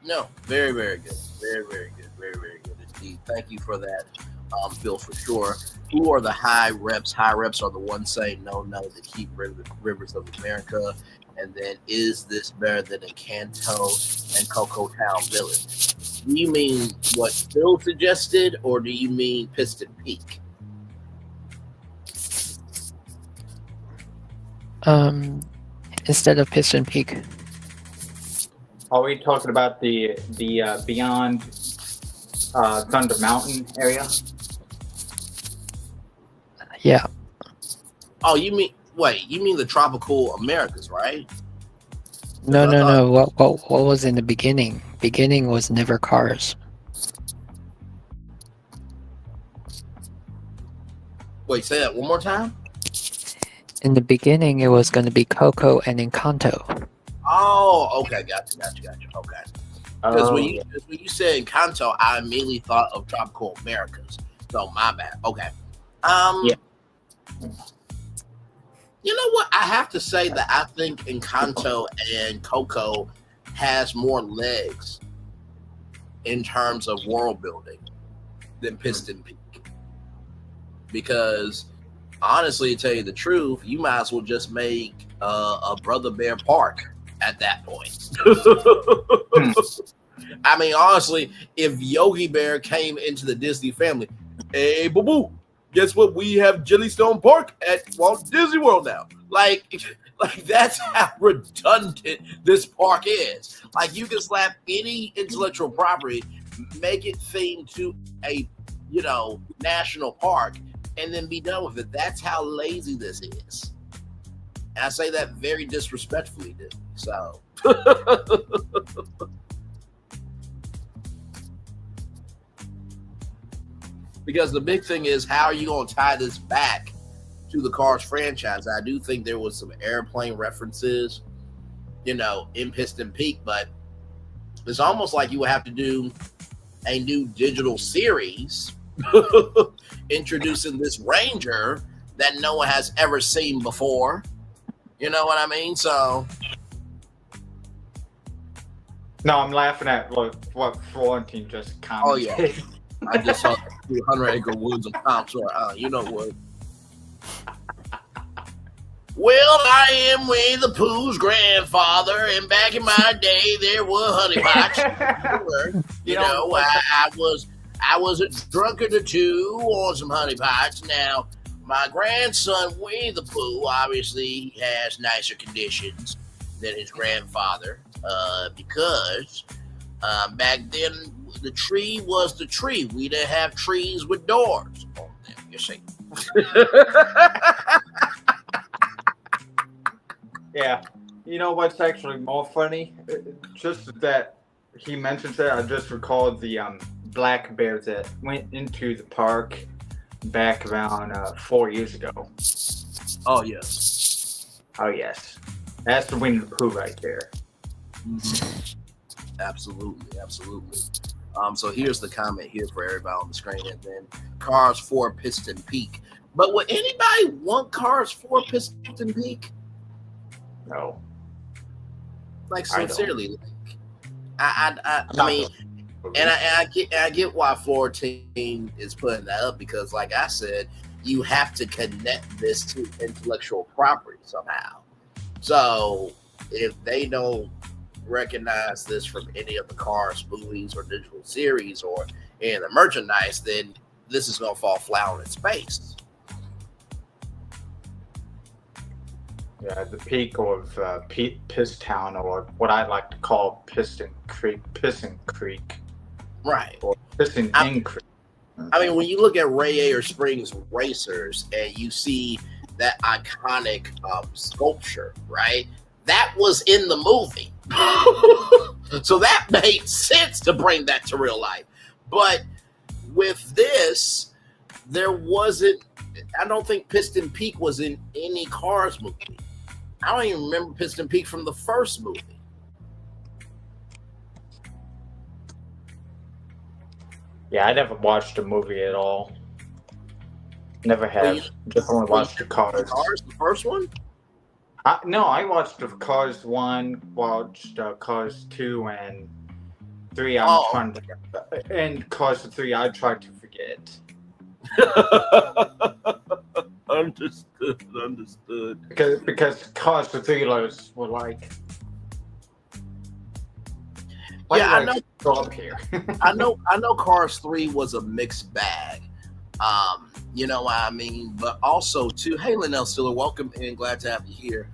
Speaker 12: No, very, very good. Very, very good. Very, very good indeed. Thank you for that, Phil, for sure. Who are the high reps? High reps are the ones saying no, to keep Rivers of America. And then, is this better than Encanto and Coco Town Village? Do you mean what Phil suggested, or do you mean Piston Peak?
Speaker 10: Instead of Piston Peak.
Speaker 11: Are we talking about the beyond Thunder Mountain area?
Speaker 10: Yeah.
Speaker 12: Oh, you mean the Tropical Americas, right?
Speaker 10: No. What was in the beginning? Beginning was never cars.
Speaker 12: Wait, say that one more time.
Speaker 10: In the beginning, it was going to be Coco and Encanto.
Speaker 12: Oh, okay, gotcha. Okay. Because when you said Encanto, I immediately thought of Tropical Americas. So my bad. Okay.
Speaker 11: Yeah.
Speaker 12: You know what? I have to say that I think Encanto and Coco has more legs in terms of world building than Piston Peak. Because honestly, to tell you the truth, you might as well just make a Brother Bear Park at that point. I mean, honestly, if Yogi Bear came into the Disney family, hey, boo-boo, guess what? We have Jellystone Park at Walt Disney World now. Like that's how redundant this park is. Like, you can slap any intellectual property, make it themed to a, national park, and then be done with it. That's how lazy this is. And I say that very disrespectfully, dude. So. Because the big thing is, how are you going to tie this back to the Cars franchise? I do think there was some airplane references, in Piston Peak, but it's almost like you would have to do a new digital series introducing this Ranger that no one has ever seen before. You know what I mean? So.
Speaker 11: No, I'm laughing at what Florentine just commented.
Speaker 12: Oh, yeah. I just saw 200 Acre Woods of Tom Sawyer. You know what? Well, I am Winnie the Pooh's grandfather, and back in my day, there were honeypots. I was a drunkard or two on some honeypots. Now, my grandson Winnie the Pooh obviously has nicer conditions than his grandfather, because back then the tree was the tree. We didn't have trees with doors on them. You see.
Speaker 11: Yeah. You know what's actually more funny? Just that he mentions that, I just recalled the black bears that went into the park back around 4 years ago.
Speaker 12: Oh, yes.
Speaker 11: Oh, yes. That's the Winnie the Pooh right there.
Speaker 12: Mm-hmm. Absolutely. So here's the comment here for everybody on the screen, and then Cars 4 Piston Peak. But would anybody want Cars 4 Piston Peak?
Speaker 11: No.
Speaker 12: Like, sincerely, I mean, and I get why Florentine is putting that up, because, like I said, you have to connect this to intellectual property somehow. So if they don't recognize this from any of the Cars movies or digital series or in the merchandise, then this is gonna fall flat on its face.
Speaker 11: Yeah, the peak of Piss Town, or what I like to call Pissing Creek.
Speaker 12: Right.
Speaker 11: Or Pissing In Creek.
Speaker 12: I mean, when you look at Ray Ayer Springs Racers and you see that iconic sculpture, right? That was in the movie. So that made sense to bring that to real life. But with this, there wasn't, I don't think Piston Peak was in any Cars movie. I don't even remember Piston Peak from the first movie.
Speaker 11: Yeah, I never watched the movie at all. Never have. Just only watched the Cars.
Speaker 12: Cars, the first one?
Speaker 11: No, I watched the Cars 1, watched Cars 2 and 3. And Cars 3, I tried to forget.
Speaker 12: Understood.
Speaker 11: Because Cars 3 were like...
Speaker 12: Yeah, I know.
Speaker 11: Go up here.
Speaker 12: I know Cars 3 was a mixed bag. You know what I mean? But also, too, hey, Linnell Stiller, welcome and glad to have you here.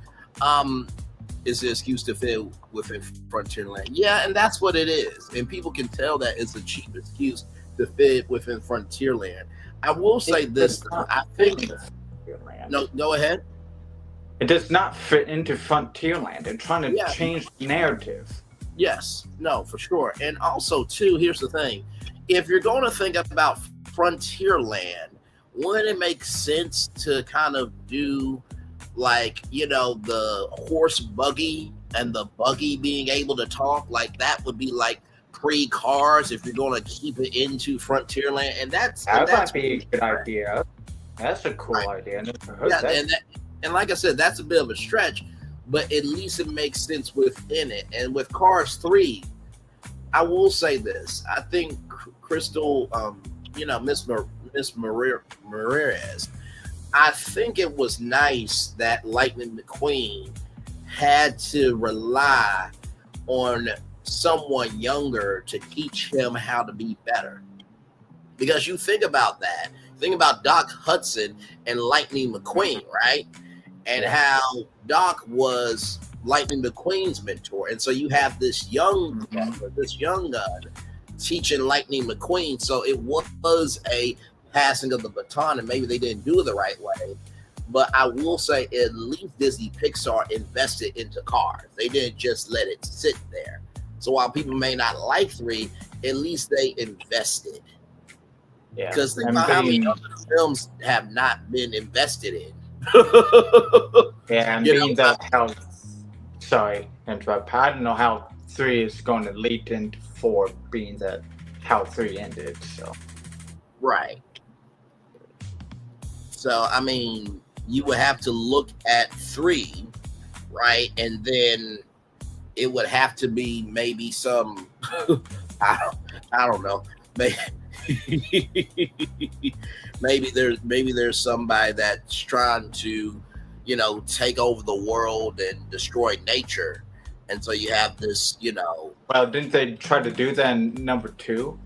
Speaker 12: Is the excuse to fit within Frontierland? Yeah, and that's what it is. And people can tell that it's a cheap excuse to fit within Frontierland. I will say this. I think... No, go ahead.
Speaker 11: It does not fit into Frontierland. They're trying to change the narrative.
Speaker 12: Yes, no, for sure. And also, too, here's the thing. If you're going to think about Frontierland, wouldn't it make sense to kind of do, like, you know, the horse buggy and the buggy being able to talk? Like, that would be like pre-Cars if you're going to keep it into Frontierland. And that
Speaker 11: might be a good idea. That's a cool idea.
Speaker 12: And like I said, that's a bit of a stretch, but at least it makes sense within it. And with Cars 3, I will say this. I think Crystal, Miss Ramirez, I think it was nice that Lightning McQueen had to rely on someone younger to teach him how to be better. Because you think about that. Think about Doc Hudson and Lightning McQueen, right? And how Doc was Lightning McQueen's mentor. And so you have this young gun teaching Lightning McQueen. So it was a passing of the baton, and maybe they didn't do it the right way. But I will say at least Disney Pixar invested into Cars. They didn't just let it sit there. So while people may not like 3, at least they invested.
Speaker 11: Yeah.
Speaker 12: Because think about how many other films have not been invested in.
Speaker 11: Yeah, and being that how... Sorry, interrupt. I don't know how 3 is going to lead into 4, being that how 3 ended, so...
Speaker 12: Right. So, I mean, you would have to look at 3, right? And then it would have to be maybe some, I don't know. Maybe there's somebody that's trying to, you know, take over the world and destroy nature. And so you have this, you know.
Speaker 11: Well, didn't they try to do that in number 2?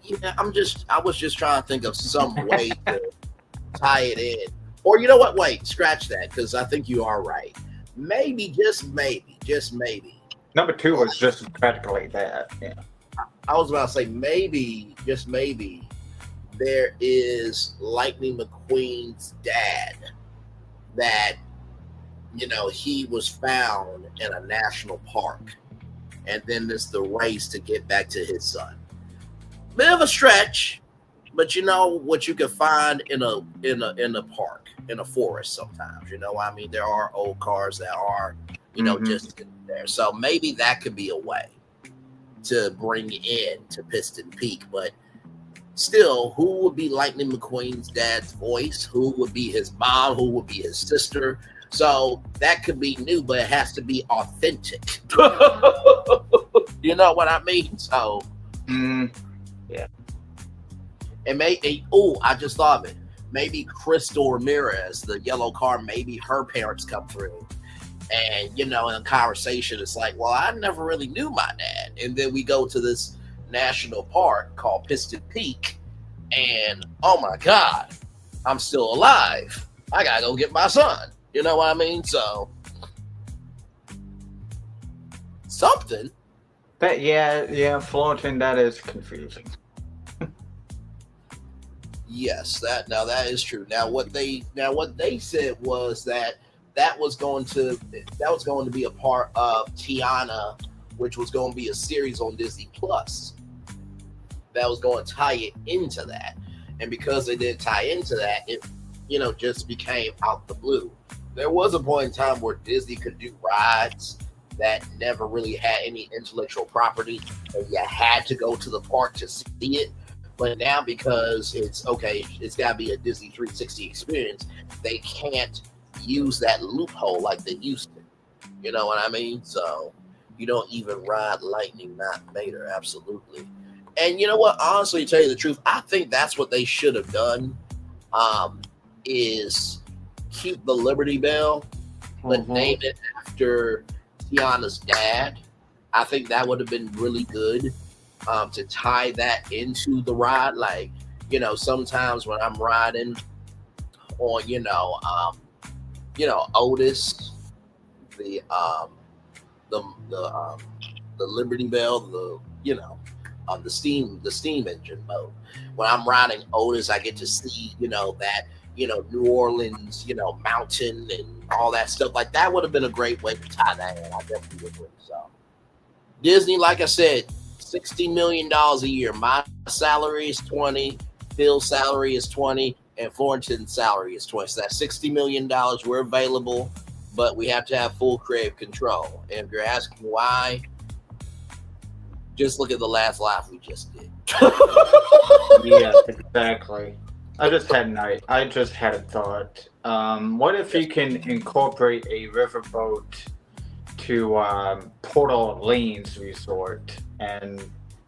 Speaker 12: Yeah, I was just trying to think of some way to tie it in. Or you know what? Wait, scratch that, because I think you are right. Maybe, just maybe.
Speaker 11: Number 2 was just practically that. Yeah.
Speaker 12: I was about to say maybe, just maybe, there is Lightning McQueen's dad that, you know, he was found in a national park, and then there's the race to get back to his son. Bit of a stretch, but you know what you can find in a park, in a forest sometimes. You know, I mean, there are old cars that are, you know, just there. So maybe that could be a way to bring in to Piston Peak. But still, who would be Lightning McQueen's dad's voice? Who would be his mom? Who would be his sister? So that could be new, but it has to be authentic. You know what I mean? So,
Speaker 11: yeah.
Speaker 12: And I just thought of it. Maybe Crystal Ramirez, the yellow car, maybe her parents come through. And, you know, in a conversation, it's like, well, I never really knew my dad. And then we go to this national park called Piston Peak. And, oh, my God, I'm still alive. I got to go get my son. You know what I mean? So, something.
Speaker 11: But yeah, floating, that is confusing.
Speaker 12: Yes, that is true. Now what they said was that was going to be a part of Tiana, which was going to be a series on Disney Plus. That was going to tie it into that. And because they didn't tie into that, it, you know, just became out the blue. There was a point in time where Disney could do rides that never really had any intellectual property, and you had to go to the park to see it. But now because it's okay, it's got to be a Disney 360 experience. They can't use that loophole like they used to. You know what I mean? So you don't even ride Lightning, not Vader. Absolutely. And you know what? Honestly, to tell you the truth, I think that's what they should have done. Is keep the Liberty Bell, but name it after Tiana's dad. I think that would have been really good to tie that into the ride. Like, you know, sometimes when I'm riding on, Otis, the Liberty Bell, the steam engine mode. When I'm riding Otis, I get to see, that, New Orleans, mountain and all that stuff. Like that would have been a great way to tie that in. I definitely would agree. So Disney, like I said, $60 million a year. My salary is 20, Phil's salary is 20, and Florentin's salary is 20. So that's $60 million. We're available, but we have to have full creative control. And if you're asking why, just look at the last live we just did.
Speaker 11: Yeah, exactly. I just had a thought. What if you can incorporate a riverboat to Port Orleans Resort and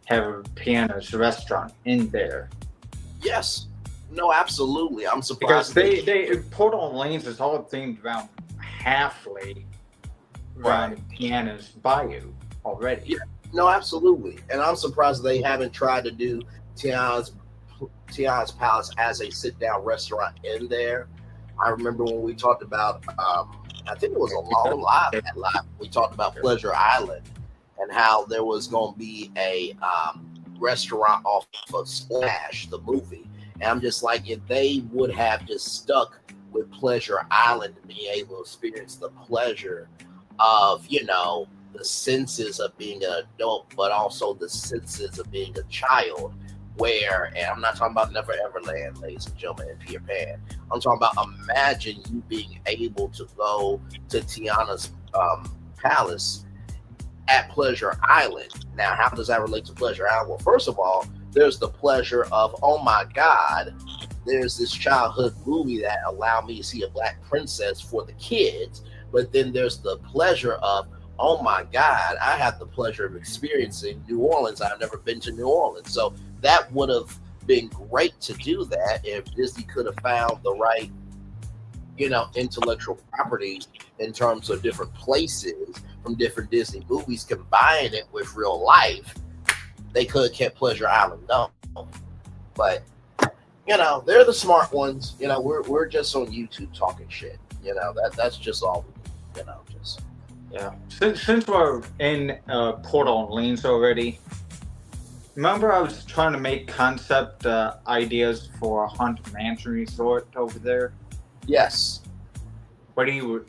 Speaker 11: have a piano's restaurant in there?
Speaker 12: Yes. No, absolutely. I'm surprised
Speaker 11: because they Port Orleans is all themed around halfway around Piano's Bayou already.
Speaker 12: Yeah. No, absolutely. And I'm surprised they haven't tried to do Tiana's Palace as a sit-down restaurant in there. I remember when we talked about, I think it was a long live. We talked about Pleasure Island and how there was going to be a restaurant off of Splash, the movie. And I'm just like, if they would have just stuck with Pleasure Island and being able to experience the pleasure of, the senses of being an adult, but also the senses of being a child. And I'm not talking about Never Everland, ladies and gentlemen, and Peter Pan. I'm talking about imagine you being able to go to Tiana's Palace at Pleasure Island. Now, how does that relate to Pleasure Island? Well, first of all, there's the pleasure of, oh my God, there's this childhood movie that allowed me to see a Black princess for the kids. But then there's the pleasure of, oh my God, I have the pleasure of experiencing New Orleans. I've never been to New Orleans. So that would have been great to do that if Disney could have found the right, intellectual properties in terms of different places from different Disney movies, combine it with real life. They could have kept Pleasure Island known. But, they're the smart ones. We're just on YouTube talking shit. That's just all we do, just.
Speaker 11: Yeah. Since we're in Port Orleans already, remember I was trying to make concept ideas for a Haunted Mansion Resort over there?
Speaker 12: Yes.
Speaker 11: What do you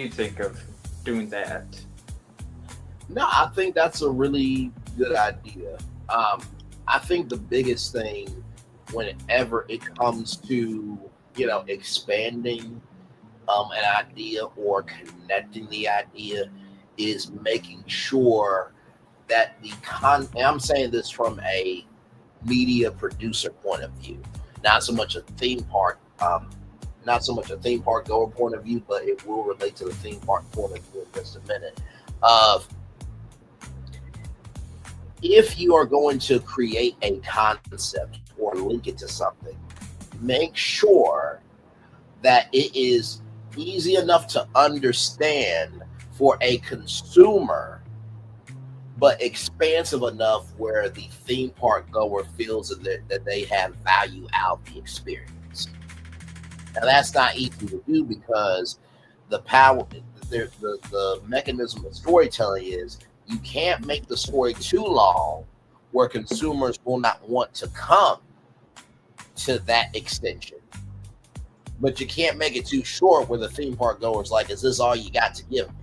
Speaker 11: think of doing that?
Speaker 12: No, I think that's a really good idea. I think the biggest thing whenever it comes to, expanding an idea or connecting the idea is making sure that and I'm saying this from a media producer point of view, not so much a theme park goer point of view, but it will relate to the theme park point of view in just a minute. If you are going to create a concept or link it to something, make sure that it is easy enough to understand for a consumer, but expansive enough where the theme park goer feels that they have value out of the experience. Now that's not easy to do because the mechanism of storytelling is you can't make the story too long where consumers will not want to come to that extension. But you can't make it too short where the theme park goer's like, is this all you got to give me?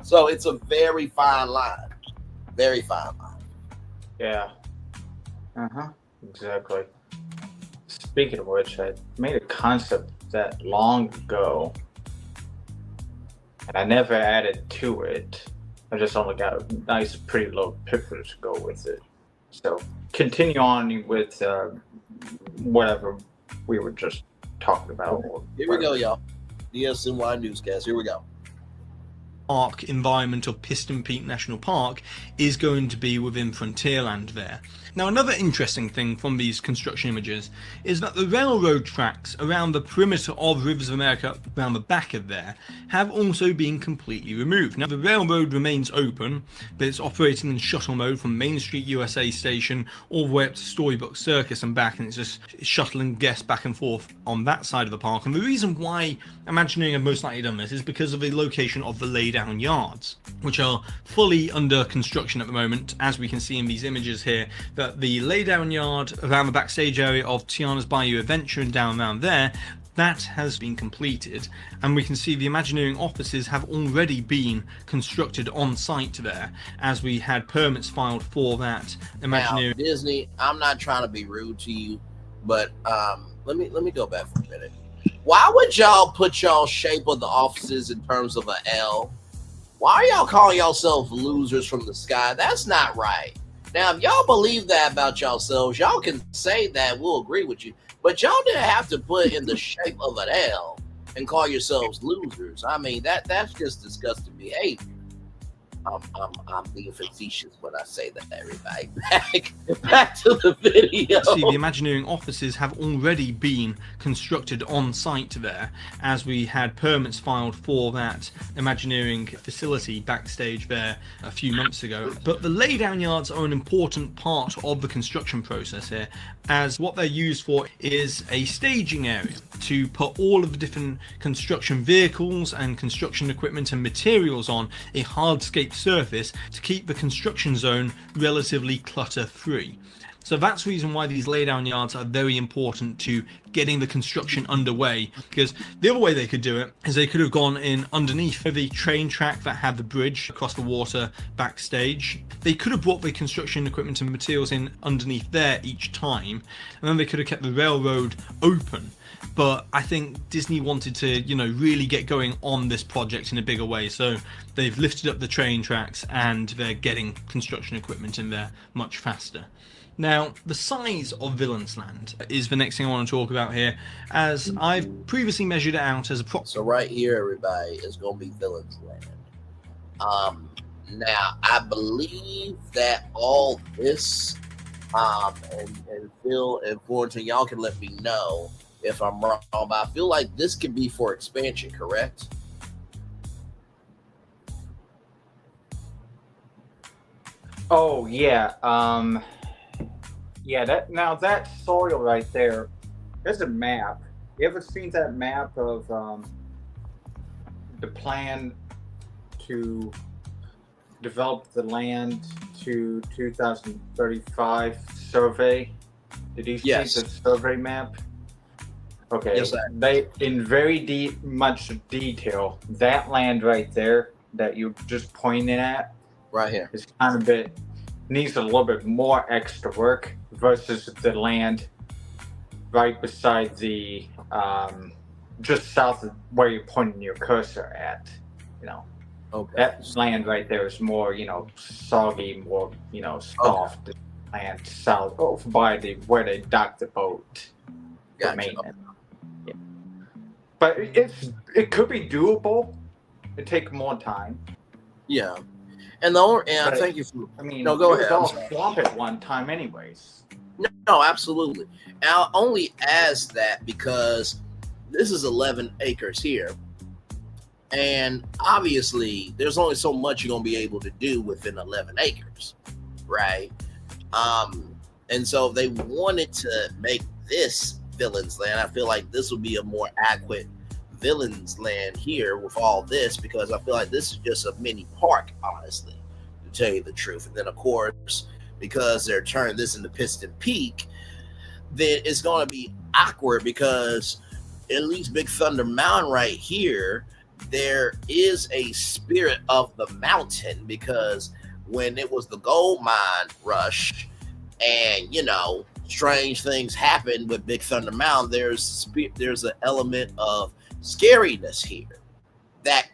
Speaker 12: So it's a very fine line. Very fine line.
Speaker 11: Yeah. Exactly. Speaking of which, I made a concept that long ago, and I never added to it. I just only got a nice, pretty little picture to go with it. So continue on with whatever we were just talking about.
Speaker 12: Here we go, y'all. DSNY Newscast. Here we go.
Speaker 7: Park environment of Piston Peak National Park is going to be within Frontierland there. Now, another interesting thing from these construction images is that the railroad tracks around the perimeter of Rivers of America, around the back of there, have also been completely removed. Now, the railroad remains open, but it's operating in shuttle mode from Main Street USA Station all the way up to Storybook Circus and back, and it's just shuttling guests back and forth on that side of the park. And the reason why Imagineering have most likely done this is because of the location of the laydown yards, which are fully under construction at the moment, as we can see in these images here. That the laydown yard around the backstage area of Tiana's Bayou Adventure and down around there, that has been completed, and we can see the Imagineering offices have already been constructed on site there, as we had permits filed for that. Imagineering.
Speaker 12: Now, Disney, I'm not trying to be rude to you, but let me go back for a minute. Why would y'all put y'all shape of the offices in terms of an L? Why are y'all calling yourself losers from the sky? That's not right. Now, if y'all believe that about yourselves, y'all can say that. We'll agree with you. But y'all didn't have to put in the shape of an L and call yourselves losers. I mean, that's just disgusting behavior. I'm being facetious when I say that, everybody. Back to the video.
Speaker 7: See, the Imagineering offices have already been constructed on site there, as we had permits filed for that Imagineering facility backstage there a few months ago. But the laydown yards are an important part of the construction process here, as what they're used for is a staging area to put all of the different construction vehicles and construction equipment and materials on a hardscape surface to keep the construction zone relatively clutter free. So that's the reason why these laydown yards are very important to getting the construction underway, because the other way they could do it is they could have gone in underneath the train track that had the bridge across the water backstage. They could have brought the construction equipment and materials in underneath there each time, and then they could have kept the railroad open. But I think Disney wanted to, really get going on this project in a bigger way. So they've lifted up the train tracks and they're getting construction equipment in there much faster. Now, the size of Villians Land is the next thing I want to talk about here, as I've previously measured it out as a
Speaker 12: So right here, everybody, is going to be Villians Land. Now, I believe that all this, and Phil and Fullerton, y'all can let me know if I'm wrong, but I feel like this could be for expansion, correct?
Speaker 11: Oh, yeah. Yeah, that soil right there, there's a map. You ever seen that map of the plan to develop the land to 2035 survey? Did you see the survey map? Okay,
Speaker 12: yes,
Speaker 11: they in very much detail, that land right there that you just pointed at,
Speaker 12: right here,
Speaker 11: is kind of needs a little bit more extra work versus the land right beside the just south of where you're pointing your cursor at.
Speaker 12: Okay.
Speaker 11: That land right there is more, soggy, more, soft land south over by where they dock the boat.
Speaker 12: Gotcha.
Speaker 11: Yeah. But it could be doable. It'd take more time.
Speaker 12: Yeah. And thank you for.
Speaker 11: I mean,
Speaker 12: no, go ahead.
Speaker 11: It was all swamp at one time, anyways.
Speaker 12: No, absolutely. And I'll only ask that because this is 11 acres here, and obviously, there's only so much you're gonna be able to do within 11 acres, right? And so if they wanted to make this Villians Land, I feel like this would be a more adequate Villians Land here with all this, because I feel like this is just a mini park, honestly, to tell you the truth. And then of course, because they're turning this into Piston Peak, then it's going to be awkward, because at least Big Thunder Mountain right here, there is a spirit of the mountain, because when it was the gold mine rush and strange things happened with Big Thunder Mountain, there's an element of scariness here that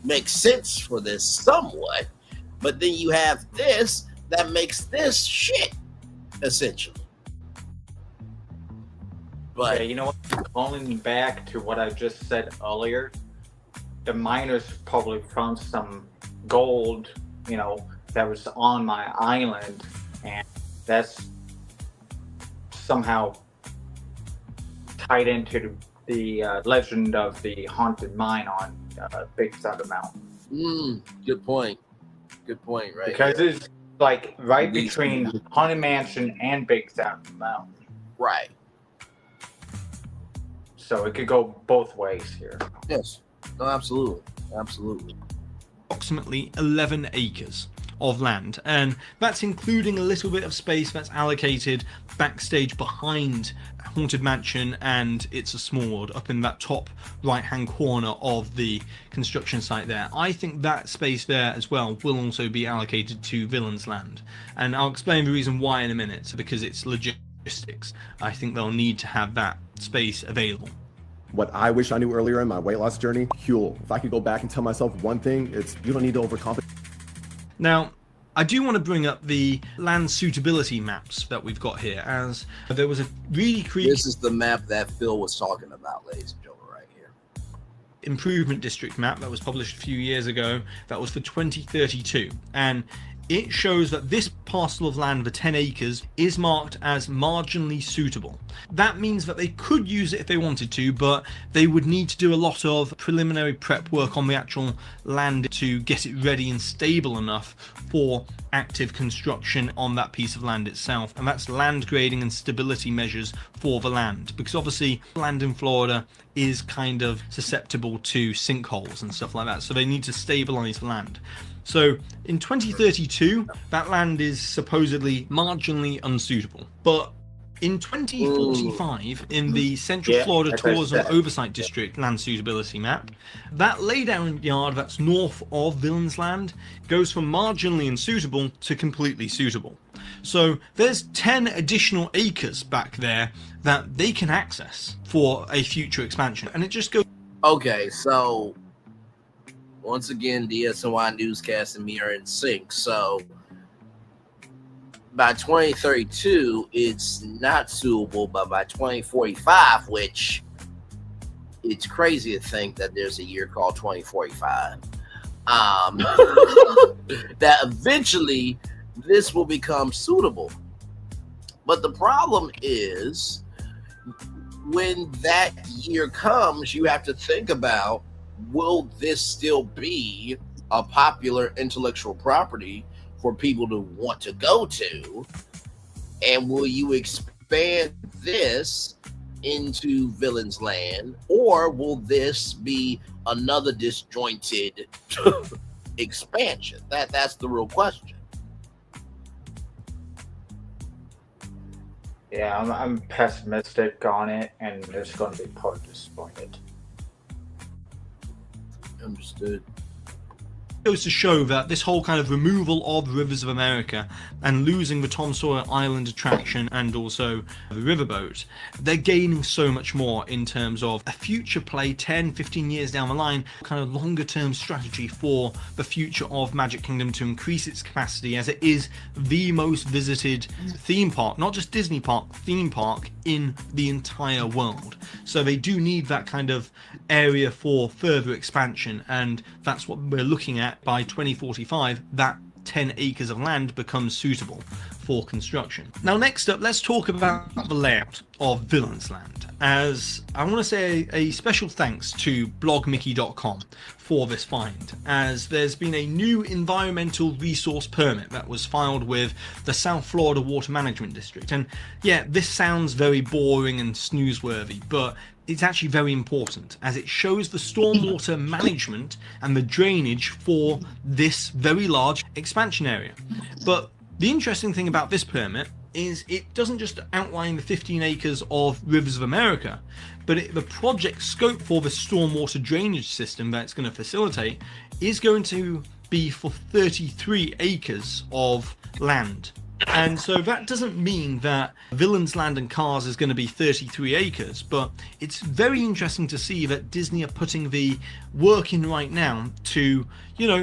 Speaker 12: makes sense for this somewhat, but then you have this that makes this shit. essentially. But
Speaker 11: yeah, you know what? Calling back to what I just said earlier, the miners probably found some gold, you know, that was on my island, and that's somehow tied into the legend of the haunted mine on Big Thunder Mountain.
Speaker 12: Good point. Good point, right?
Speaker 11: Because it's like right between Haunted Mansion and Big Thunder Mountain.
Speaker 12: Right.
Speaker 11: So it could go both ways here.
Speaker 12: Yes. No, absolutely. Absolutely.
Speaker 7: Approximately 11 acres of land, and that's including a little bit of space that's allocated backstage behind Haunted Mansion and It's a Small World up in that top right hand corner of the construction site there. I think that space there as well will also be allocated to Villains Land, and I'll explain the reason why in a minute. Because it's logistics, I think they'll need to have that space available.
Speaker 13: What I wish I knew earlier in my weight loss journey, Huel. If I could go back and tell myself one thing, it's you don't need to overcomplicate.
Speaker 7: Now, I do want to bring up the land suitability maps that we've got here, as there was a really creepy...
Speaker 12: This is the map that Phil was talking about, ladies and gentlemen, right here.
Speaker 7: Improvement District map that was published a few years ago. That was for 2032, and it shows that this parcel of land for 10 acres is marked as marginally suitable. That means that they could use it if they wanted to, but they would need to do a lot of preliminary prep work on the actual land to get it ready and stable enough for active construction on that piece of land itself. And that's land grading and stability measures for the land, because obviously land in Florida is kind of susceptible to sinkholes and stuff like that, so they need to stabilize the land. So in 2032, that land is supposedly marginally unsuitable. But in 2045, in the Central Florida Tourism Oversight District land suitability map, that laydown yard that's north of Villains Land goes from marginally unsuitable to completely suitable. So there's 10 additional acres back there that they can access for a future expansion. And it just goes...
Speaker 12: Okay, so... once again, DSNY Newscast and me are in sync. So by 2032, it's not suitable, but by 2045, which it's crazy to think that there's a year called 2045, that eventually this will become suitable. But the problem is, when that year comes, you have to think about, will this still be a popular intellectual property for people to want to go to? And will you expand this into Villains Land, or will this be another disjointed expansion? That's the real question.
Speaker 11: Yeah, I'm pessimistic on it, and it's going to be part disappointed.
Speaker 12: Understood.
Speaker 7: Goes to show that this whole kind of removal of Rivers of America and losing the Tom Sawyer Island attraction and also the riverboat, they're gaining so much more in terms of a future play 10, 15 years down the line, kind of longer term strategy for the future of Magic Kingdom to increase its capacity, as it is the most visited theme park, not just Disney park, theme park in the entire world. So they do need that kind of area for further expansion, and that's what we're looking at. By 2045, that 10 acres of land becomes suitable for construction. Now, next up, let's talk about the layout of Villains Land, as I want to say a special thanks to blogmickey.com for this find, as there's been a new environmental resource permit that was filed with the South Florida Water Management District. And yeah, this sounds very boring and snoozeworthy, but it's actually very important, as it shows the stormwater management and the drainage for this very large expansion area. But the interesting thing about this permit is it doesn't just outline the 15 acres of Rivers of America, but the project scope for the stormwater drainage system that it's going to facilitate is going to be for 33 acres of land And so that doesn't mean that Villains Land and Cars is going to be 33 acres, but it's very interesting to see that Disney are putting the work in right now to,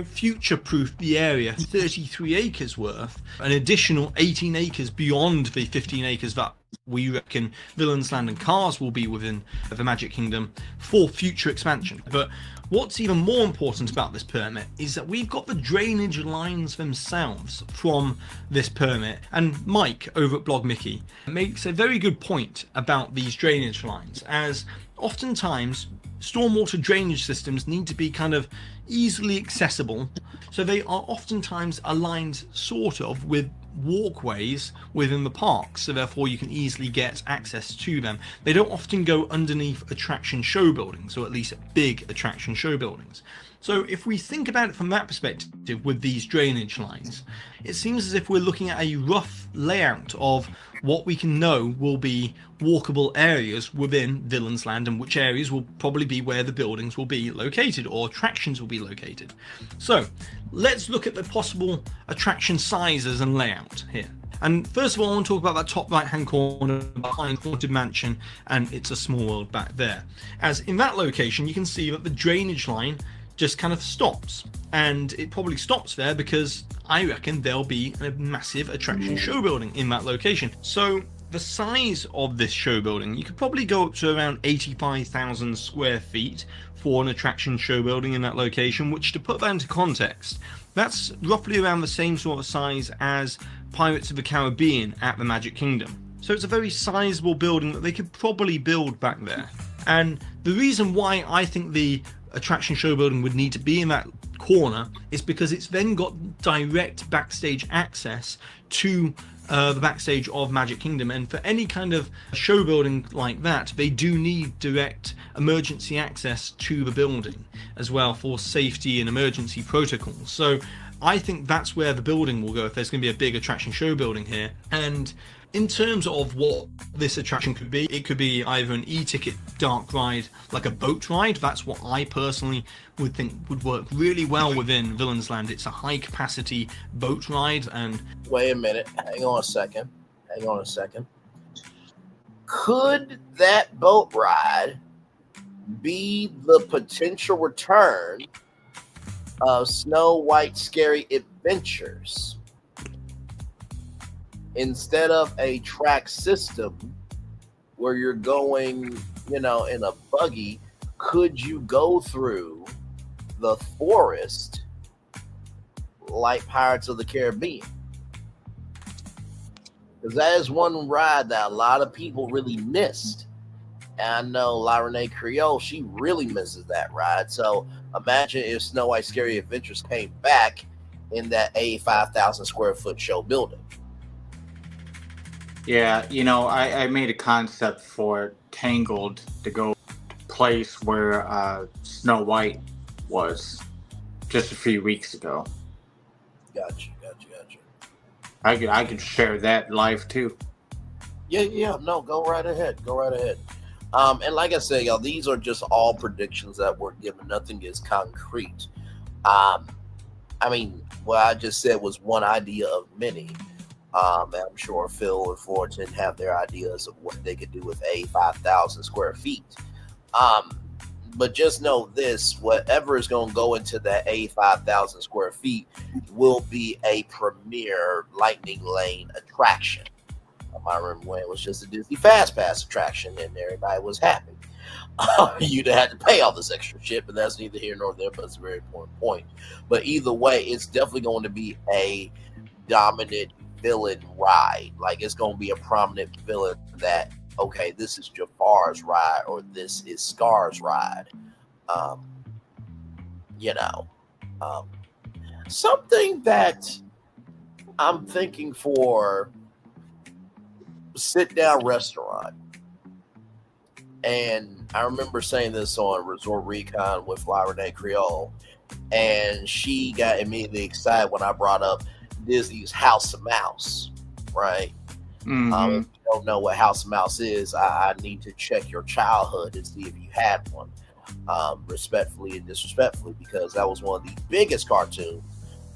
Speaker 7: future-proof the area 33 acres worth, an additional 18 acres beyond the 15 acres that we reckon Villains Land and Cars will be within the Magic Kingdom for future expansion. But what's even more important about this permit is that we've got the drainage lines themselves from this permit. And Mike over at Blog Mickey makes a very good point about these drainage lines, as oftentimes stormwater drainage systems need to be kind of easily accessible. So they are oftentimes aligned sort of with walkways within the park, so therefore you can easily get access to them. They don't often go underneath attraction show buildings, or at least big attraction show buildings. So if we think about it from that perspective with these drainage lines, it seems as if we're looking at a rough layout of what we can know will be walkable areas within Villains Land, and which areas will probably be where the buildings will be located or attractions will be located. So let's look at the possible attraction sizes and layout here. And first of all, I want to talk about that top right hand corner behind Haunted Mansion and It's a Small World back there. As in that location, you can see that the drainage line just kind of stops, and it probably stops there because I reckon there'll be a massive attraction show building in that location. So the size of this show building, you could probably go up to around 85,000 square feet for an attraction show building in that location, which, to put that into context, that's roughly around the same sort of size as Pirates of the Caribbean at the Magic Kingdom. So it's a very sizable building that they could probably build back there. And the reason why I think the attraction show building would need to be in that corner is because it's then got direct backstage access to the backstage of Magic Kingdom, and for any kind of show building like that, they do need direct emergency access to the building as well for safety and emergency protocols. So I think that's where the building will go if there's going to be a big attraction show building here. And in terms of what this attraction could be, it could be either an e-ticket dark ride, like a boat ride. That's what I personally would think would work really well within Villains Land. It's a high capacity boat ride. And
Speaker 12: wait a minute, hang on a second. Could that boat ride be the potential return of Snow White Scary Adventures? Instead of a track system where you're going, in a buggy, could you go through the forest like Pirates of the Caribbean? Because that is one ride that a lot of people really missed. And I know La Renee Creole, she really misses that ride. So imagine if Snow White Scary Adventures came back in that 85,000 square foot show building.
Speaker 11: Yeah, I made a concept for Tangled to go to a place where Snow White was just a few weeks ago.
Speaker 12: Gotcha.
Speaker 11: I could share that live too.
Speaker 12: Yeah, no, go right ahead. And like I said, y'all, these are just all predictions that we're given. Nothing is concrete. What I just said was one idea of many. I'm sure Phil and Fullerton have their ideas of what they could do with 85,000 square feet. But just know this, whatever is going to go into that 85,000 square feet will be a premier Lightning Lane attraction. I remember when it was just a Disney Fast Pass attraction and everybody was happy. You'd have had to pay all this extra shit, but that's neither here nor there, but it's a very important point. But either way, it's definitely going to be a dominant villain ride. Like, it's going to be a prominent villain that, okay, this is Jafar's ride or this is Scar's ride. Something that I'm thinking for sit-down restaurant, and I remember saying this on Resort Recon with La Renee Creole, and she got immediately excited when I brought up Disney's House of Mouse, right?
Speaker 11: Mm-hmm.
Speaker 12: If you don't know what House of Mouse is, I need to check your childhood and see if you had one, respectfully and disrespectfully, because that was one of the biggest cartoons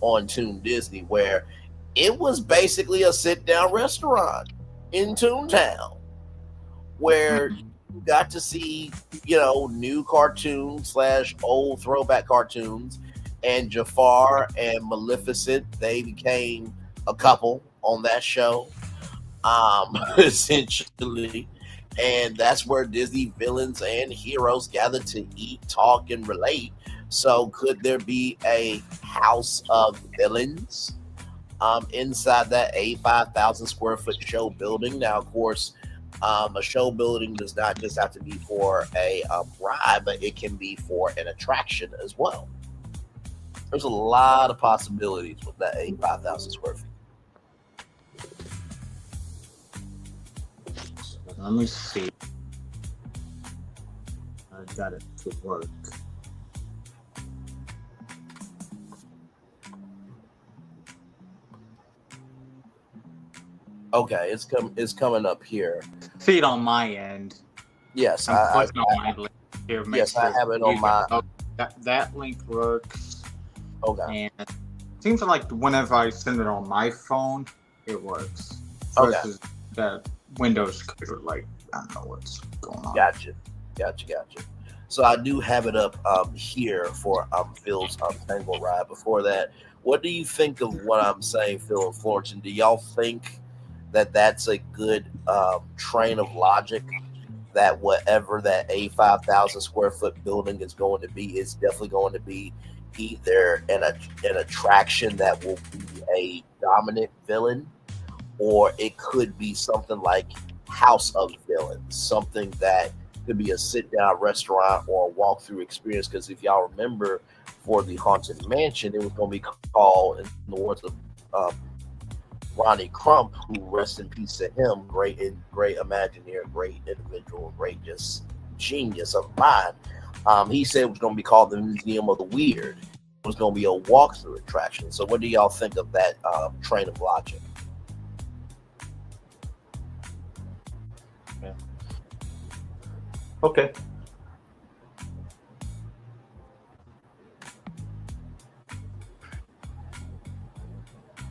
Speaker 12: on Toon Disney, where it was basically a sit-down restaurant in Toontown where you got to see, new cartoons / old throwback cartoons, and Jafar and Maleficent, they became a couple on that show, essentially. And that's where Disney villains and heroes gather to eat, talk, and relate. So could there be a house of villains inside that 5,000 square foot show building? Now, of course, a show building does not just have to be for a ride, but it can be for an attraction as well. There's a lot of possibilities with that 5,000 square feet.
Speaker 11: Let me see. I got it to work.
Speaker 12: Okay, it's coming up here.
Speaker 11: See it on my end.
Speaker 12: Yes,
Speaker 11: I'm clicking on my link here.
Speaker 12: Yes, I have it on my.
Speaker 11: That link works.
Speaker 12: Okay.
Speaker 11: And it seems like whenever I send it on my phone, it works.
Speaker 12: Okay.
Speaker 11: Versus the Windows computer, I don't know what's going on.
Speaker 12: Gotcha. So I do have it up here for Phil's Tangle Ride. Before that, what do you think of what I'm saying, Phil and Florence? Do y'all think that that's a good train of logic, that whatever that 5,000 square foot building is going to be is definitely going to be either an attraction that will be a dominant villain, or it could be something like House of Villains, something that could be a sit-down restaurant or a walk-through experience? Because if y'all remember, for the Haunted Mansion, it was going to be called, in the words of Ronnie Crump, who rest in peace to him, great Imagineer, great individual, great just genius of mind. He said it was going to be called the Museum of the Weird. It was going to be a walkthrough attraction. So what do y'all think of that train of logic?
Speaker 11: Yeah. Okay.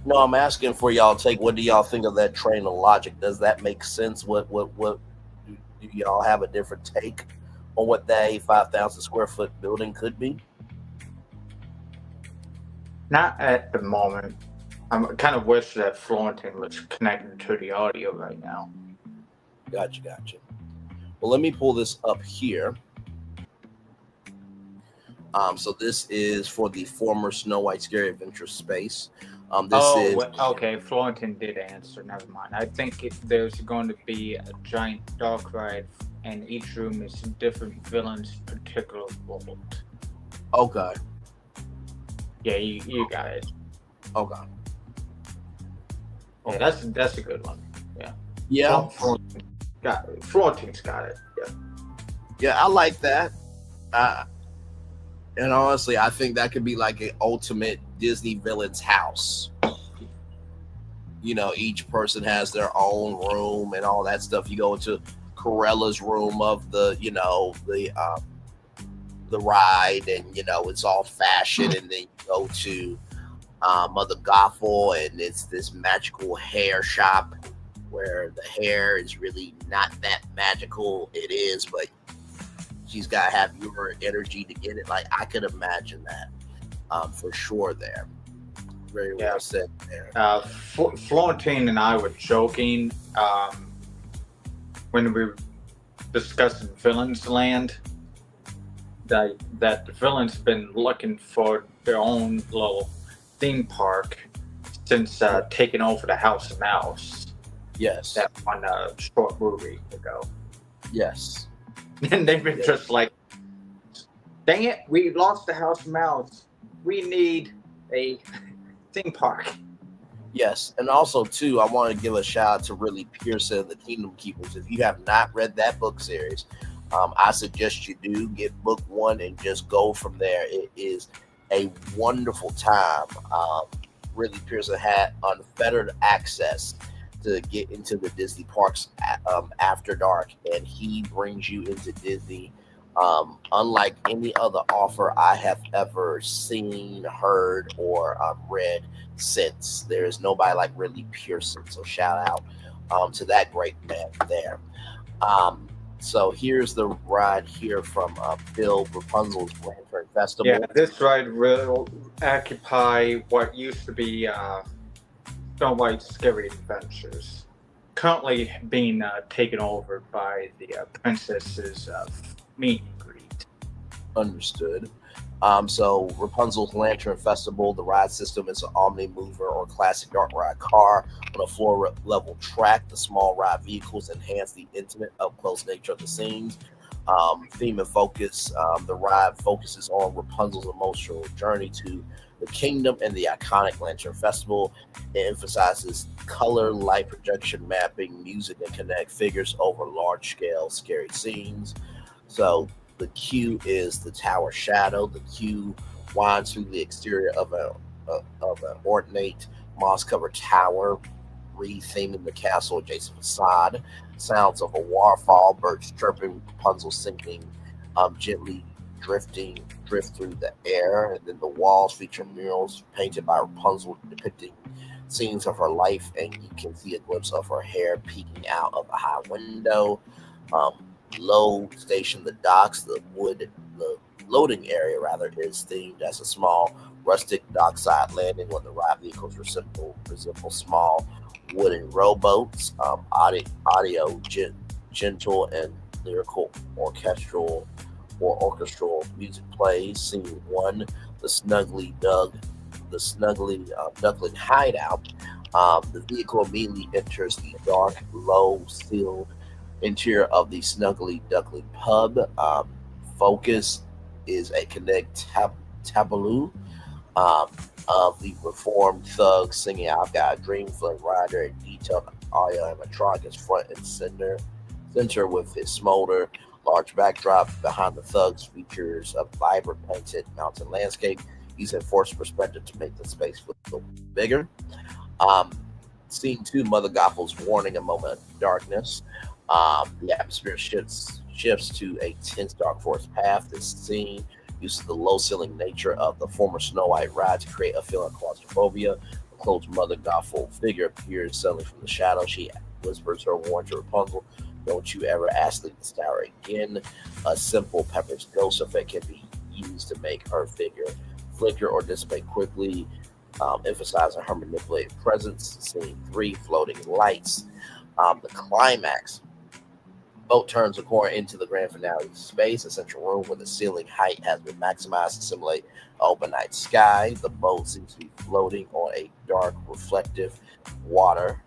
Speaker 12: No, I'm asking for y'all take. What do y'all think of that train of logic? Does that make sense? What do y'all have a different take on what that 5,000 square foot building could be?
Speaker 11: Not at the moment. I kind of wish that Florentine was connected to the audio right now.
Speaker 12: Gotcha. Well, let me pull this up here. So this is for the former Snow White Scary Adventure space.
Speaker 11: Okay. Florentine did answer. Never mind. I think there's going to be a giant dark ride, and each room is a different villain's particular world.
Speaker 12: Okay.
Speaker 11: Yeah, you got it.
Speaker 12: Okay.
Speaker 11: Yeah, that's a good one. Yeah.
Speaker 12: Yeah.
Speaker 11: Florentine's got it. Yeah.
Speaker 12: Yeah, I like that. And honestly, I think that could be like an ultimate Disney villain's house. Each person has their own room and all that stuff. You go into Corella's room of the ride, and it's all fashion, and then you go to Mother Gothel, and it's this magical hair shop where the hair is really not that magical. It is, but she's got to have your energy to get it. Like, I could imagine that for sure there. Very well said there.
Speaker 11: Florentine and I were joking when we were discussing Villains Land that the villains have been looking for their own little theme park since taking over the House of Mouse.
Speaker 12: Yes.
Speaker 11: That one short movie ago.
Speaker 12: Yes.
Speaker 11: And they've been just like, dang it, we lost the House of Mouse. We need a theme park.
Speaker 12: Yes. And also, too, I want to give a shout out to Ridley Pearson and the Kingdom Keepers. If you have not read that book series, I suggest you do get book one and just go from there. It is a wonderful time. Ridley Pearson had unfettered access to get into the Disney parks after dark, and he brings you into Disney Unlike any other offer I have ever seen, heard, or read since. There is nobody like Ridley Pearson. So shout out to that great man there. So here's the ride here from Phil Rapunzel's Lantern Festival.
Speaker 11: Yeah, this ride will occupy what used to be Snow White's Scary Adventures, currently being taken over by the princesses of Meet and Greet.
Speaker 12: Understood. So Rapunzel's Lantern Festival, the ride system is an Omni Mover or classic dark ride car on a floor level track. The small ride vehicles enhance the intimate, up close nature of the scenes. Theme and focus, the ride focuses on Rapunzel's emotional journey to the kingdom and the iconic Lantern Festival. It emphasizes color, light projection, mapping, music, and connect figures over large scale scary scenes. So the queue is the Tower Shadow. The queue winds through the exterior of an ornate moss-covered tower, re-theming the castle adjacent facade. Sounds of a waterfall, birds chirping, Rapunzel singing, gently drift through the air. And then the walls feature murals painted by Rapunzel depicting scenes of her life, and you can see a glimpse of her hair peeking out of a high window. Load station, the docks, the loading area rather, is themed as a small rustic dockside landing where the ride vehicles resemble small wooden rowboats. Audio gentle and lyrical orchestral music plays. Scene 1, the Snuggly Duckling hideout. The vehicle immediately enters the dark, low-ceiled interior of the Snuggly Duckling pub. Focus is a tableau of the reformed thugs singing "I've Got a Dream" for the rider, and detailed audio animatronic is front and center with his smolder. Large backdrop behind the thugs features a vibrant painted mountain landscape using forced perspective to make the space feel bigger. Scene 2, Mother Gothel's warning: a moment of darkness. The atmosphere shifts to a tense dark forest path. This scene uses the low ceiling nature of the former Snow White ride to create a feeling of claustrophobia. A closed Mother Gothel figure appears suddenly from the shadow. She whispers her warning to Rapunzel: "Don't you ever ask to this tower again." A simple Pepper's ghost effect can be used to make her figure flicker or dissipate quickly, emphasizing her manipulative presence. Scene 3, Floating Lights. The climax. Boat turns a corner into the grand finale space, a central room where the ceiling height has been maximized to simulate an open night sky. The boat seems to be floating on a dark, reflective water,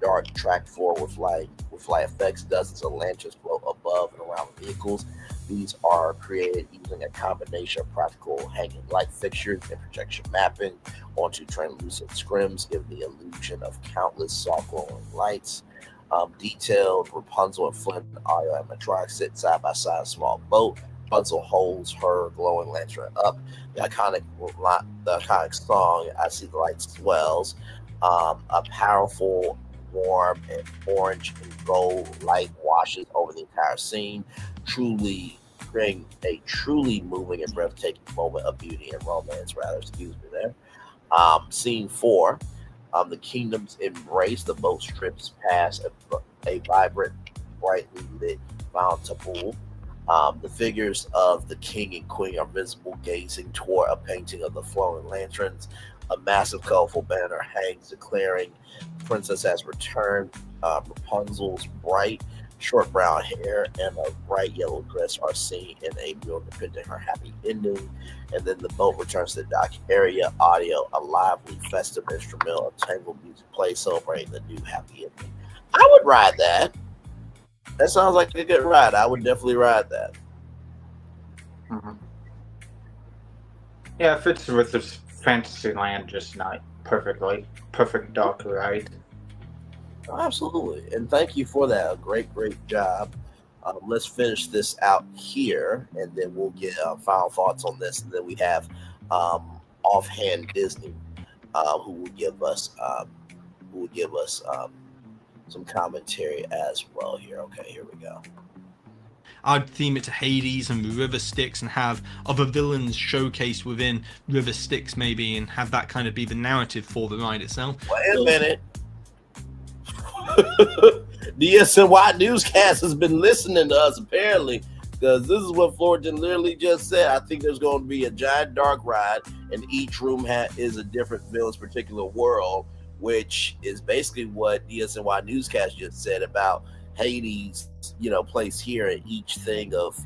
Speaker 12: dark track floor with light effects. Dozens of lanterns float above and around the vehicles. These are created using a combination of practical hanging light fixtures and projection mapping onto translucent scrims, giving the illusion of countless soft glowing lights. Detailed Rapunzel and Flynn audio animatronics sit side by side in a small boat. Rapunzel holds her glowing lantern up. The iconic song, "I See the Light Swells." A powerful, warm, and orange and gold light washes over the entire scene, creating a truly moving and breathtaking moment of beauty and romance. Scene 4. The kingdom's embrace. The boat strips past a vibrant, brightly lit fountain. The figures of the king and queen are visible, gazing toward a painting of the flowing lanterns. A massive, colorful banner hangs declaring the princess has returned. Rapunzel's bright, short brown hair and a bright yellow dress are seen in a mural depicting her happy ending. And then the boat returns to the dock area. Audio, a lively, festive instrumental of tangled music plays, celebrating the new happy ending. I would ride that. That sounds like a good ride. I would definitely ride that.
Speaker 11: Mm-hmm. Yeah, it fits with this Fantasyland just not perfectly. Perfect dark ride.
Speaker 12: Absolutely. And thank you for that. A great job. Let's finish this out here, and then we'll get final thoughts on this. And then we have Offhand Disney, who will give us some commentary as well here. Okay, here we go.
Speaker 7: I'd theme it to Hades and the River Styx and have other villains showcased within River Styx maybe, and have that kind of be the narrative for the ride itself.
Speaker 12: Wait a minute. DSNY Newscast has been listening to us apparently, because this is what Florian literally just said. I think there's going to be a giant dark ride, and each room is a different villain's particular world, which is basically what DSNY Newscast just said about Hades, place here, and each thing of,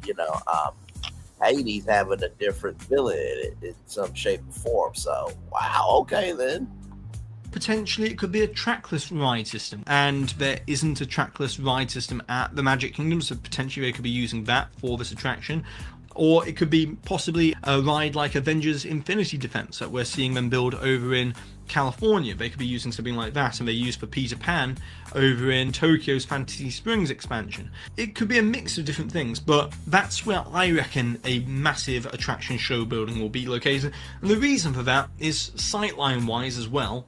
Speaker 12: Hades having a different villain in some shape or form. So, wow, okay then.
Speaker 7: Potentially it could be a trackless ride system, and there isn't a trackless ride system at the Magic Kingdom, so potentially they could be using that for this attraction. Or it could be possibly a ride like Avengers Infinity Defense that we're seeing them build over in California. They could be using something like that, and they use for Peter Pan over in Tokyo's Fantasy Springs expansion. It could be a mix of different things, but that's where I reckon a massive attraction show building will be located. And the reason for that is sightline wise as well.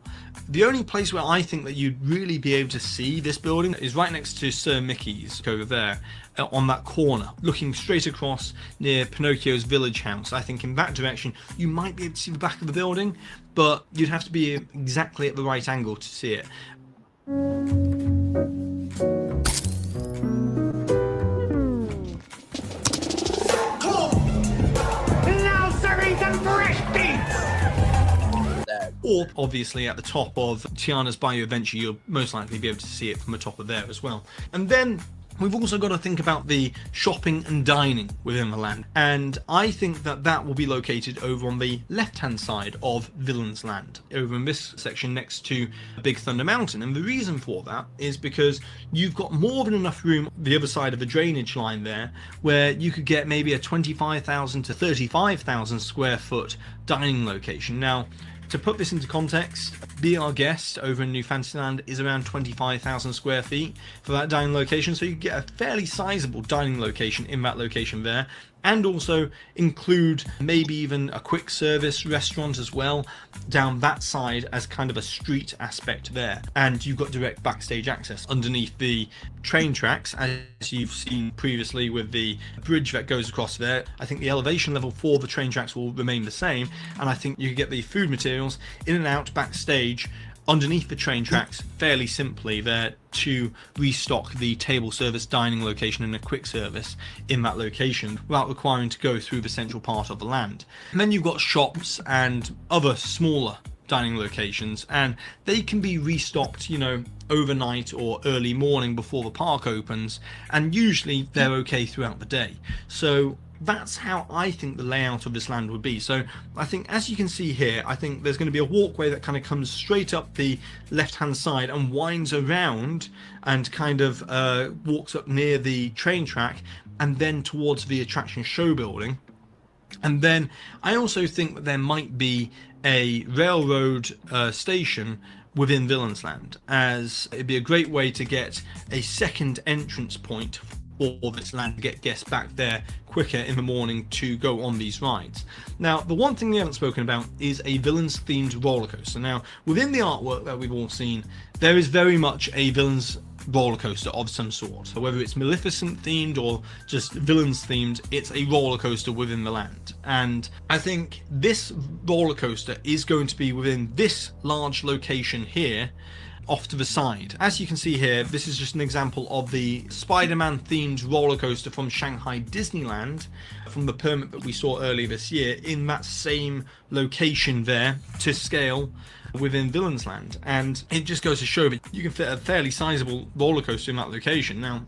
Speaker 7: The only place where I think that you'd really be able to see this building is right next to Sir Mickey's over there, on that corner, looking straight across near Pinocchio's village house. I think in that direction you might be able to see the back of the building, but you'd have to be exactly at the right angle to see it.
Speaker 4: Now serving some fresh beats!
Speaker 7: Or obviously at the top of Tiana's Bayou Adventure, you'll most likely be able to see it from the top of there as well. And then we've also got to think about the shopping and dining within the land, and I think that that will be located over on the left hand side of Villains Land, over in this section next to Big Thunder Mountain. And the reason for that is because you've got more than enough room the other side of the drainage line there, where you could get maybe a 25,000 to 35,000 square foot dining location. Now, to put this into context, Be Our Guest over in New Fantasyland is around 25,000 square feet for that dining location, so you get a fairly sizable dining location in that location there, and also include maybe even a quick service restaurant as well down that side as kind of a street aspect there. And you've got direct backstage access underneath the train tracks, as you've seen previously with the bridge that goes across there. I think the elevation level for the train tracks will remain the same, and I think you can get the food materials in and out backstage underneath the train tracks fairly simply there to restock the table service dining location and a quick service in that location without requiring to go through the central part of the land. And then you've got shops and other smaller dining locations, and they can be restocked, overnight or early morning before the park opens, and usually they're okay throughout the day. So that's how I think the layout of this land would be. So I think, as you can see here, I think there's going to be a walkway that kind of comes straight up the left hand side and winds around and kind of walks up near the train track and then towards the attraction show building. And then I also think that there might be a railroad station within Villains Land, as it'd be a great way to get a second entrance point for this land to get guests back there quicker in the morning to go on these rides. Now, the one thing we haven't spoken about is a villains themed roller coaster. Now, within the artwork that we've all seen, there is very much a villains roller coaster of some sort. So whether it's Maleficent themed or just villains themed, it's a roller coaster within the land. And I think this roller coaster is going to be within this large location here, off to the side. As you can see here, this is just an example of the Spider-Man themed roller coaster from Shanghai Disneyland, from the permit that we saw earlier this year, in that same location there to scale within Villains Land. And it just goes to show that you can fit a fairly sizable roller coaster in that location. Now,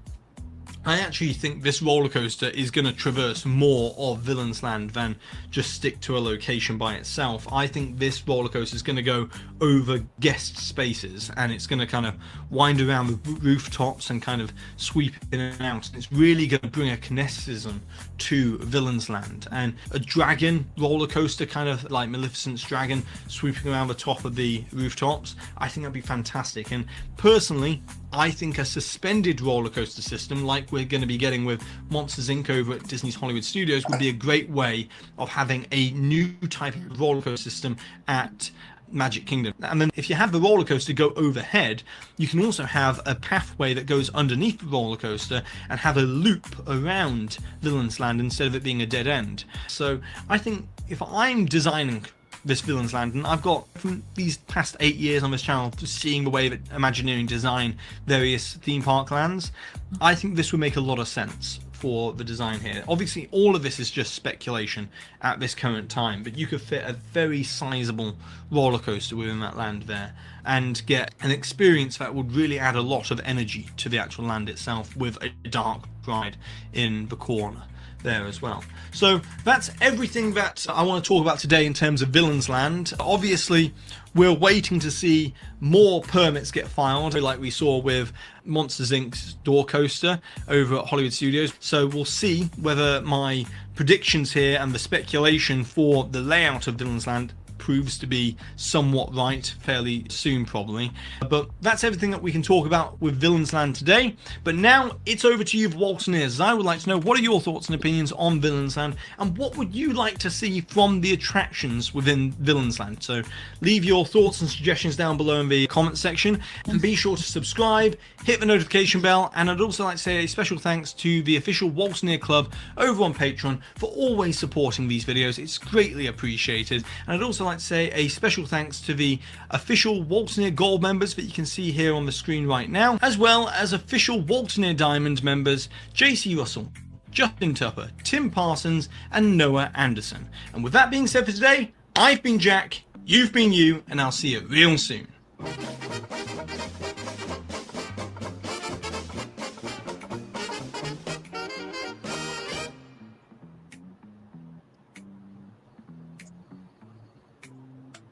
Speaker 7: I actually think this roller coaster is going to traverse more of Villains Land than just stick to a location by itself. I think this roller coaster is going to go over guest spaces, and it's going to kind of wind around the rooftops and kind of sweep in and out. And it's really going to bring a kineticism to Villains Land. And a dragon roller coaster, kind of like Maleficent's dragon, sweeping around the top of the rooftops, I think that'd be fantastic. And personally, I think a suspended roller coaster system like we're going to be getting with Monsters Inc. over at Disney's Hollywood Studios would be a great way of having a new type of roller coaster system at Magic Kingdom. And then if you have the roller coaster go overhead, you can also have a pathway that goes underneath the roller coaster and have a loop around Villains Land instead of it being a dead end. So I think if I'm designing this Villains Land, and I've got from these past 8 years on this channel seeing the way that Imagineering design various theme park lands, I think this would make a lot of sense for the design here. Obviously all of this is just speculation at this current time, but you could fit a very sizable roller coaster within that land there and get an experience that would really add a lot of energy to the actual land itself, with a dark ride in the corner there as well. So that's everything that I want to talk about today in terms of Villains Land. Obviously we're waiting to see more permits get filed, like we saw with Monsters Inc.'s door coaster over at Hollywood Studios. So we'll see whether my predictions here and the speculation for the layout of Villains Land proves to be somewhat right fairly soon, probably. But that's everything that we can talk about with Villains Land today. But now it's over to you, Waltoneers. I would like to know, what are your thoughts and opinions on Villains Land, and what would you like to see from the attractions within Villains Land? So leave your thoughts and suggestions down below in the comment section, and be sure to subscribe, hit the notification bell. And I'd also like to say a special thanks to the official Waltoneer Club over on Patreon for always supporting these videos. It's greatly appreciated. And I'd also like to say a special thanks to the official Waltoneer Gold members that you can see here on the screen right now, as well as official Waltoneer Diamond members JC Russell, Justin Tupper, Tim Parsons, and Noah Anderson. And with that being said for today, I've been Jack, you've been you, and I'll see you real soon.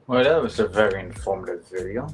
Speaker 11: Well, that was a very informative video.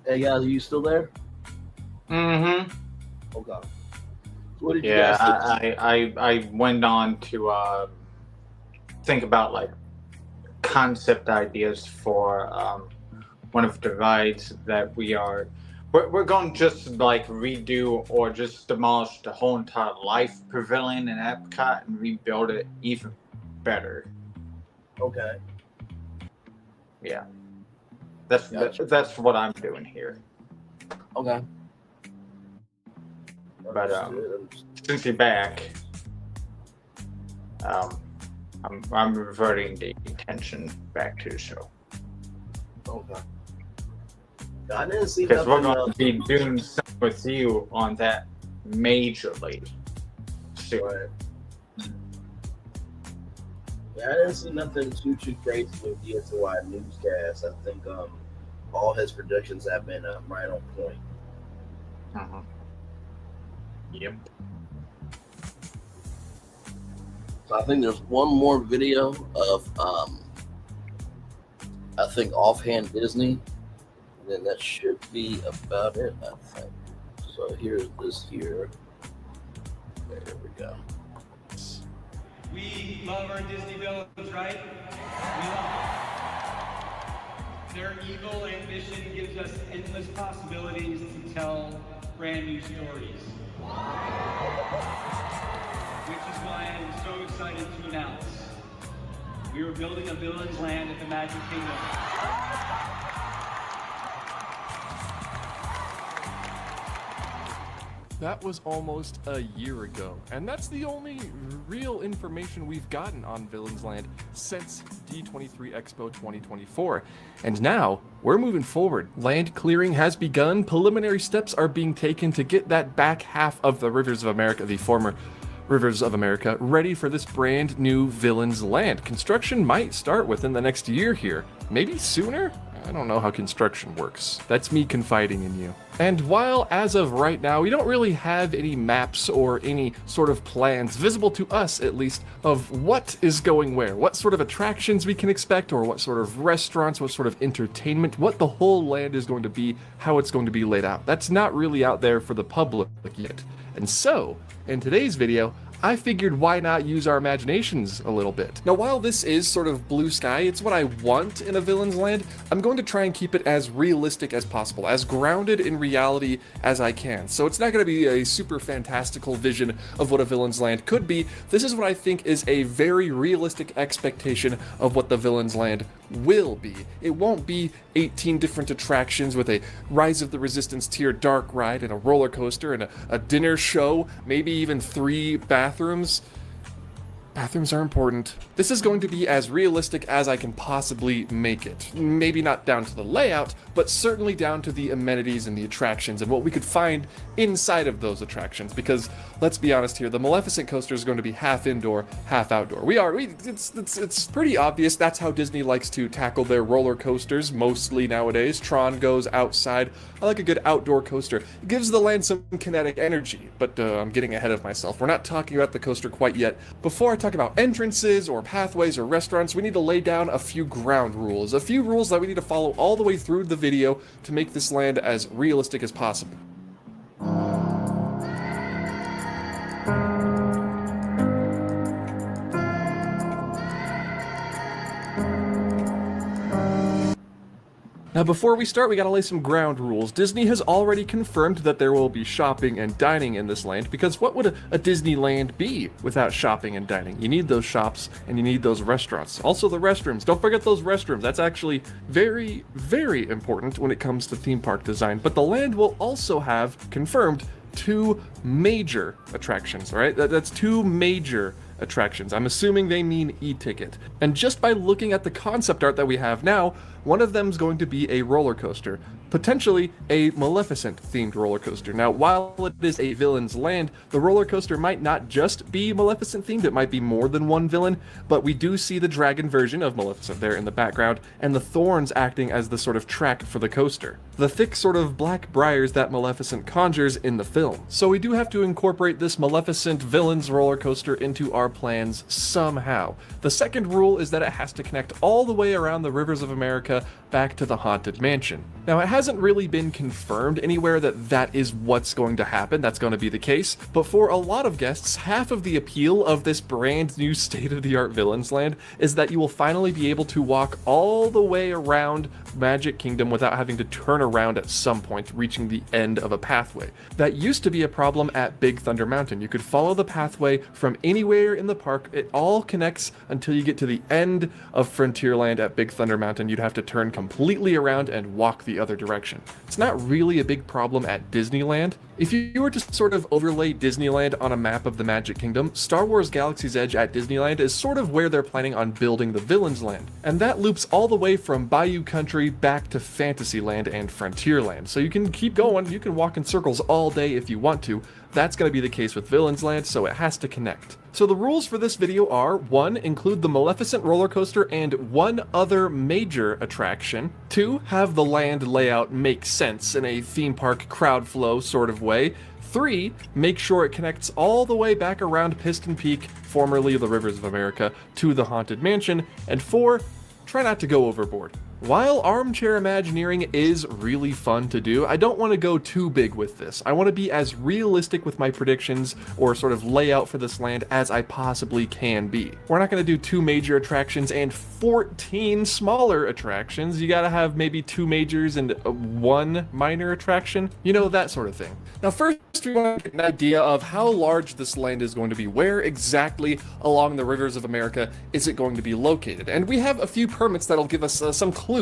Speaker 12: Hey guys, are you still there?
Speaker 11: Mm-hmm.
Speaker 12: Okay. What did you
Speaker 11: Yeah,
Speaker 12: guys think?
Speaker 11: I went on to think about like concept ideas for one of the rides that we're going to just like redo or just demolish the whole entire Life Pavilion in Epcot and rebuild it even better.
Speaker 12: Okay.
Speaker 11: Yeah,
Speaker 12: Gotcha.
Speaker 11: that's what I'm doing here.
Speaker 12: Okay.
Speaker 11: But since you're back, I'm reverting the attention back to the show.
Speaker 12: Okay. I didn't see
Speaker 11: Because
Speaker 12: nothing.
Speaker 11: we're going to be doing something with you on that majorly soon.
Speaker 12: Right. Yeah, I didn't see nothing too crazy with DSNY Newscast. I think all his predictions have been right on point.
Speaker 11: Uh-huh. Yep.
Speaker 12: So I think there's one more video of I think Offhand Disney, and then that should be about it, I think. So here's this here. There we go.
Speaker 14: We love our Disney villains, right? We love them. Their evil ambition gives us endless possibilities to tell brand new stories. Which is why I'm so excited to announce we are building a villain's land at the Magic Kingdom.
Speaker 15: That was almost a year ago, and that's the only real information we've gotten on Villains Land since D23 Expo 2024. And now, we're moving forward. Land clearing has begun, preliminary steps are being taken to get that back half of the Rivers of America, the former Rivers of America, ready for this brand new Villains Land. Construction might start within the next year here, maybe sooner? I don't know how construction works. That's me confiding in you. And while, as of right now, we don't really have any maps or any sort of plans, visible to us at least, of what is going where, what sort of attractions we can expect, or what sort of restaurants, what sort of entertainment, what the whole land is going to be, how it's going to be laid out. That's not really out there for the public yet. And so, in today's video, I figured why not use our imaginations a little bit. Now, while this is sort of blue sky, it's what I want in a Villain's Land, I'm going to try and keep it as realistic as possible, as grounded in reality as I can. So it's not going to be a super fantastical vision of what a Villain's Land could be. This is what I think is a very realistic expectation of what the Villain's Land will be. It won't be 18 different attractions with a Rise of the Resistance tier dark ride and a roller coaster and a dinner show, maybe even 3 bathrooms. Bathrooms are important. This is going to be as realistic as I can possibly make it. Maybe not down to the layout, but certainly down to the amenities and the attractions and what we could find inside of those attractions. Because let's be honest here, the Maleficent coaster is going to be half indoor, half outdoor. It's pretty obvious that's how Disney likes to tackle their roller coasters mostly nowadays. Tron goes outside. I like a good outdoor coaster. It gives the land some kinetic energy, but I'm getting ahead of myself. We're not talking about the coaster quite yet. Before I talk about entrances or pathways or restaurants, we need to lay down a few ground rules, a few rules that we need to follow all the way through the video to make this land as realistic as possible. Now before we start, we gotta lay some ground rules. Disney has already confirmed that there will be shopping and dining in this land, because what would a Disneyland be without shopping and dining? You need those shops and you need those restaurants. Also the restrooms. Don't forget those restrooms. That's actually very, very important when it comes to theme park design. But the land will also have confirmed 2 major attractions, all right? That's 2 major attractions. I'm assuming they mean e-ticket. And just by looking at the concept art that we have now, one of them is going to be a roller coaster, potentially a Maleficent themed roller coaster. Now, while it is a Villain's Land, the roller coaster might not just be Maleficent themed, it might be more than one villain, but we do see the dragon version of Maleficent there in the background, and the thorns acting as the sort of track for the coaster. The thick sort of black briars that Maleficent conjures in the film. So we do have to incorporate this Maleficent Villains roller coaster into our plans somehow. The second rule is that it has to connect all the way around the Rivers of America back to the Haunted Mansion. Now, it hasn't really been confirmed anywhere that that is what's going to happen, that's going to be the case, but for a lot of guests, half of the appeal of this brand new state-of-the-art Villains Land is that you will finally be able to walk all the way around Magic Kingdom without having to turn around at some point, reaching the end of a pathway. That used to be a problem at Big Thunder Mountain. You could follow the pathway from anywhere in the park. It all connects until you get to the end of Frontierland at Big Thunder Mountain. You'd have to turn completely around and walk the other direction. It's not really a big problem at Disneyland. If you were to sort of overlay Disneyland on a map of the Magic Kingdom, Star Wars Galaxy's Edge at Disneyland is sort of where they're planning on building the Villains Land. And that loops all the way from Bayou Country back to Fantasyland and Frontierland. So you can keep going, you can walk in circles all day if you want to. That's going to be the case with Villains Land, so it has to connect. So the rules for this video are: 1. Include the Maleficent roller coaster and one other major attraction. 2. Have the land layout make sense in a theme park crowd flow sort of way. 3. Make sure it connects all the way back around Piston Peak, formerly the Rivers of America, to the Haunted Mansion. And 4. Try not to go overboard. While Armchair Imagineering is really fun to do, I don't want to go too big with this. I want to be as realistic with my predictions or sort of layout for this land as I possibly can be. We're not going to do 2 major attractions and 14 smaller attractions. You gotta have maybe 2 majors and 1 minor attraction. You know, that sort of thing. Now first, we want to get an idea of how large this land is going to be. Where exactly along the Rivers of America is it going to be located? And we have a few permits that'll give us some clues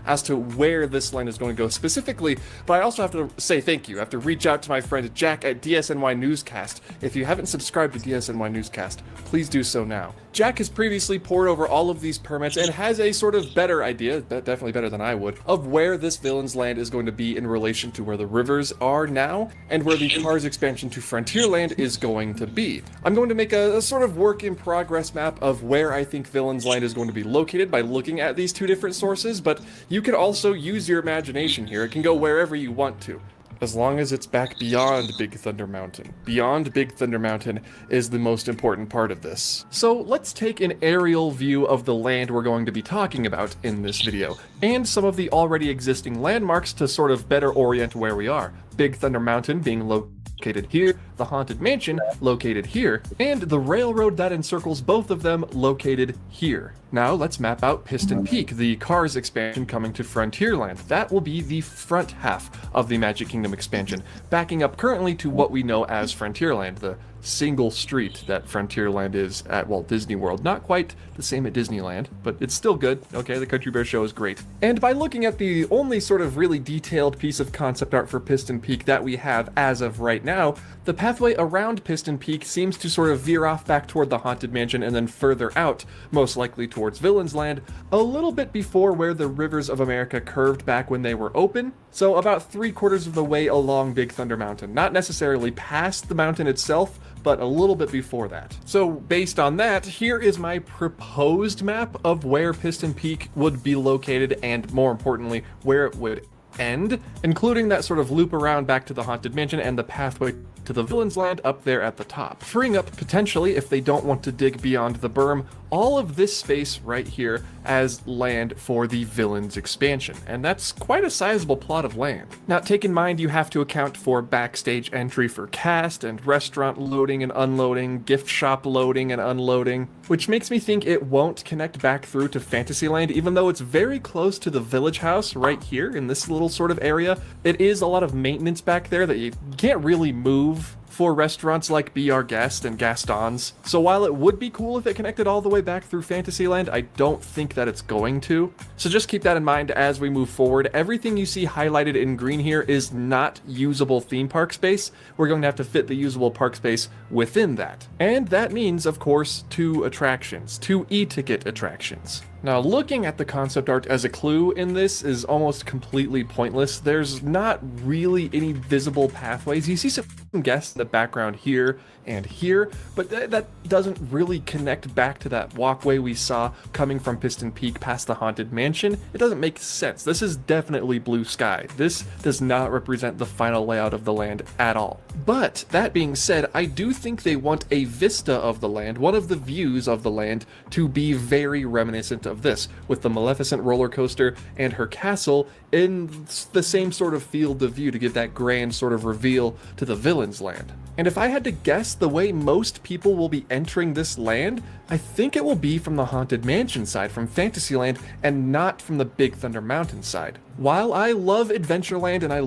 Speaker 15: as to where this land is going to go specifically, but I also have to say thank you. I have to reach out to my friend Jack at DSNY Newscast. If you haven't subscribed to DSNY Newscast, please do so now. Jack has previously pored over all of these permits and has a sort of better idea, definitely better than I would, of where this Villains Land is going to be in relation to where the rivers are now and where the Cars expansion to Frontierland is going to be. I'm going to make a sort of work in progress map of where I think Villains Land is going to be located by looking at these 2 different sources, but you can also use your imagination here. It can go wherever you want to, as long as it's back beyond Big Thunder Mountain. Beyond Big Thunder Mountain is the most important part of this. So let's take an aerial view of the land we're going to be talking about in this video, and some of the already existing landmarks to sort of better orient where we are. Big Thunder Mountain being located here, the Haunted Mansion located here, and the railroad that encircles both of them located here. Now let's map out Piston Peak, the Cars expansion coming to Frontierland. That will be the front half of the Magic Kingdom expansion, backing up currently to what we know as Frontierland, the single street that Frontierland is at Walt Disney World. Not quite the same at Disneyland, but it's still good. Okay, the Country Bear Show is great. And by looking at the only sort of really detailed piece of concept art for Piston Peak that we have as of right now, the pathway around Piston Peak seems to sort of veer off back toward the Haunted Mansion and then further out, most likely towards Villains Land, a little bit before where the Rivers of America curved back when they were open, so about 3/4 of the way along Big Thunder Mountain. Not necessarily past the mountain itself, but a little bit before that. So based on that, here is my proposed map of where Piston Peak would be located and, more importantly, where it would end, including that sort of loop around back to the Haunted Mansion and the pathway to the Villains Land up there at the top, freeing up potentially, if they don't want to dig beyond the berm, all of this space right here as land for the Villains expansion, and that's quite a sizable plot of land. Now take in mind you have to account for backstage entry for cast and restaurant loading and unloading, gift shop loading and unloading, which makes me think it won't connect back through to Fantasyland, even though it's very close to the Village House right here in this little sort of area. It is a lot of maintenance back there that you can't really move for restaurants like Be Our Guest and Gaston's. So while it would be cool if it connected all the way back through Fantasyland, I don't think that it's going to. So just keep that in mind as we move forward. Everything you see highlighted in green here is not usable theme park space. We're going to have to fit the usable park space within that. And that means, of course, 2 attractions, 2 e-ticket attractions. Now, looking at the concept art as a clue in this is almost completely pointless. There's not really any visible pathways. You see some guests in the background here and here, but that doesn't really connect back to that walkway we saw coming from Piston Peak past the Haunted Mansion. It doesn't make sense. This is definitely blue sky. This does not represent the final layout of the land at all. But that being said, I do think they want a vista of the land, one of the views of the land, to be very reminiscent of this, with the Maleficent roller coaster and her castle in the same sort of field of view to give that grand sort of reveal to the Villains Land. And if I had to guess the way most people will be entering this land, I think it will be from the Haunted Mansion side, from Fantasyland, and not from the Big Thunder Mountain side. While I love Adventureland and I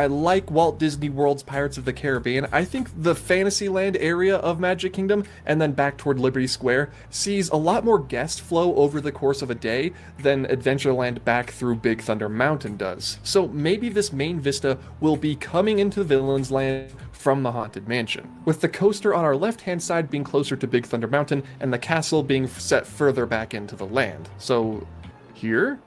Speaker 15: like Walt Disney World's Pirates of the Caribbean, I think the Fantasyland area of Magic Kingdom, and then back toward Liberty Square, sees a lot more guest flow over the course of a day than Adventureland back through Big Thunder Mountain does. So maybe this main vista will be coming into Villains Land from the Haunted Mansion, with the coaster on our left-hand side being closer to Big Thunder Mountain and the castle being set further back into the land. So here?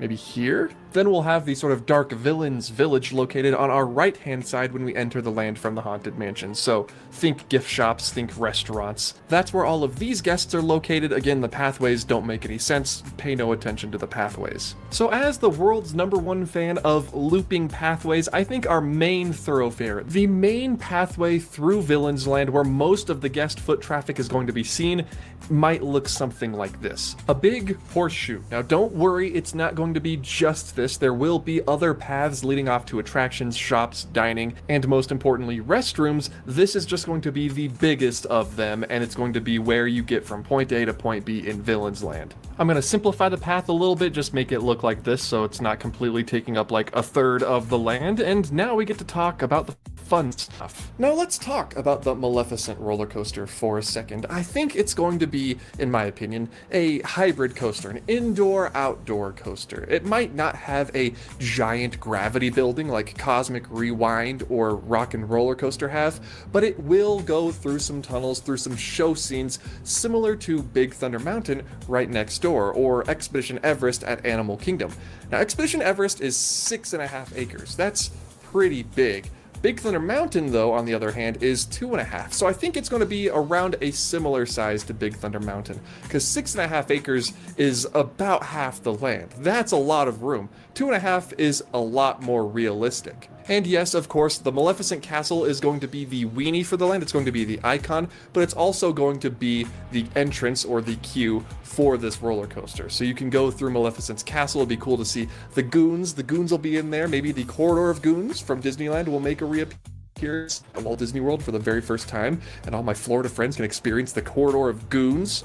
Speaker 15: Maybe here? Then we'll have the sort of dark villains village located on our right-hand side when we enter the land from the Haunted Mansion. So think gift shops, think restaurants. That's where all of these guests are located. Again, the pathways don't make any sense. Pay no attention to the pathways. So as the world's #1 fan of looping pathways, I think our main thoroughfare, the main pathway through Villains Land where most of the guest foot traffic is going to be seen, might look something like this. A big horseshoe. Now don't worry, it's not going to be just this. There will be other paths leading off to attractions, shops, dining, and most importantly, restrooms. This is just going to be the biggest of them, and it's going to be where you get from point A to point B in Villains Land. I'm going to simplify the path a little bit, just make it look like this so it's not completely taking up like a third of the land, and now we get to talk about the fun stuff. Now let's talk about the Maleficent roller coaster for a second. I think it's going to be, in my opinion, a hybrid coaster, an indoor-outdoor coaster. It might not have a giant gravity building like Cosmic Rewind or Rock and Roller Coaster have, but it will go through some tunnels, through some show scenes similar to Big Thunder Mountain right next door, or Expedition Everest at Animal Kingdom. Now Expedition Everest is 6.5 acres. That's pretty big. Big Thunder Mountain, though, on the other hand, is 2.5. So I think it's going to be around a similar size to Big Thunder Mountain, because 6.5 acres is about half the land. That's a lot of room. 2.5 is a lot more realistic. And yes, of course, the Maleficent Castle is going to be the weenie for the land. It's going to be the icon, but it's also going to be the entrance or the queue for this roller coaster. So you can go through Maleficent's castle. It'll be cool to see the goons. The goons will be in there. Maybe the Corridor of Goons from Disneyland will make a reappearance at Walt Disney World for the very first time, and all my Florida friends can experience the Corridor of Goons.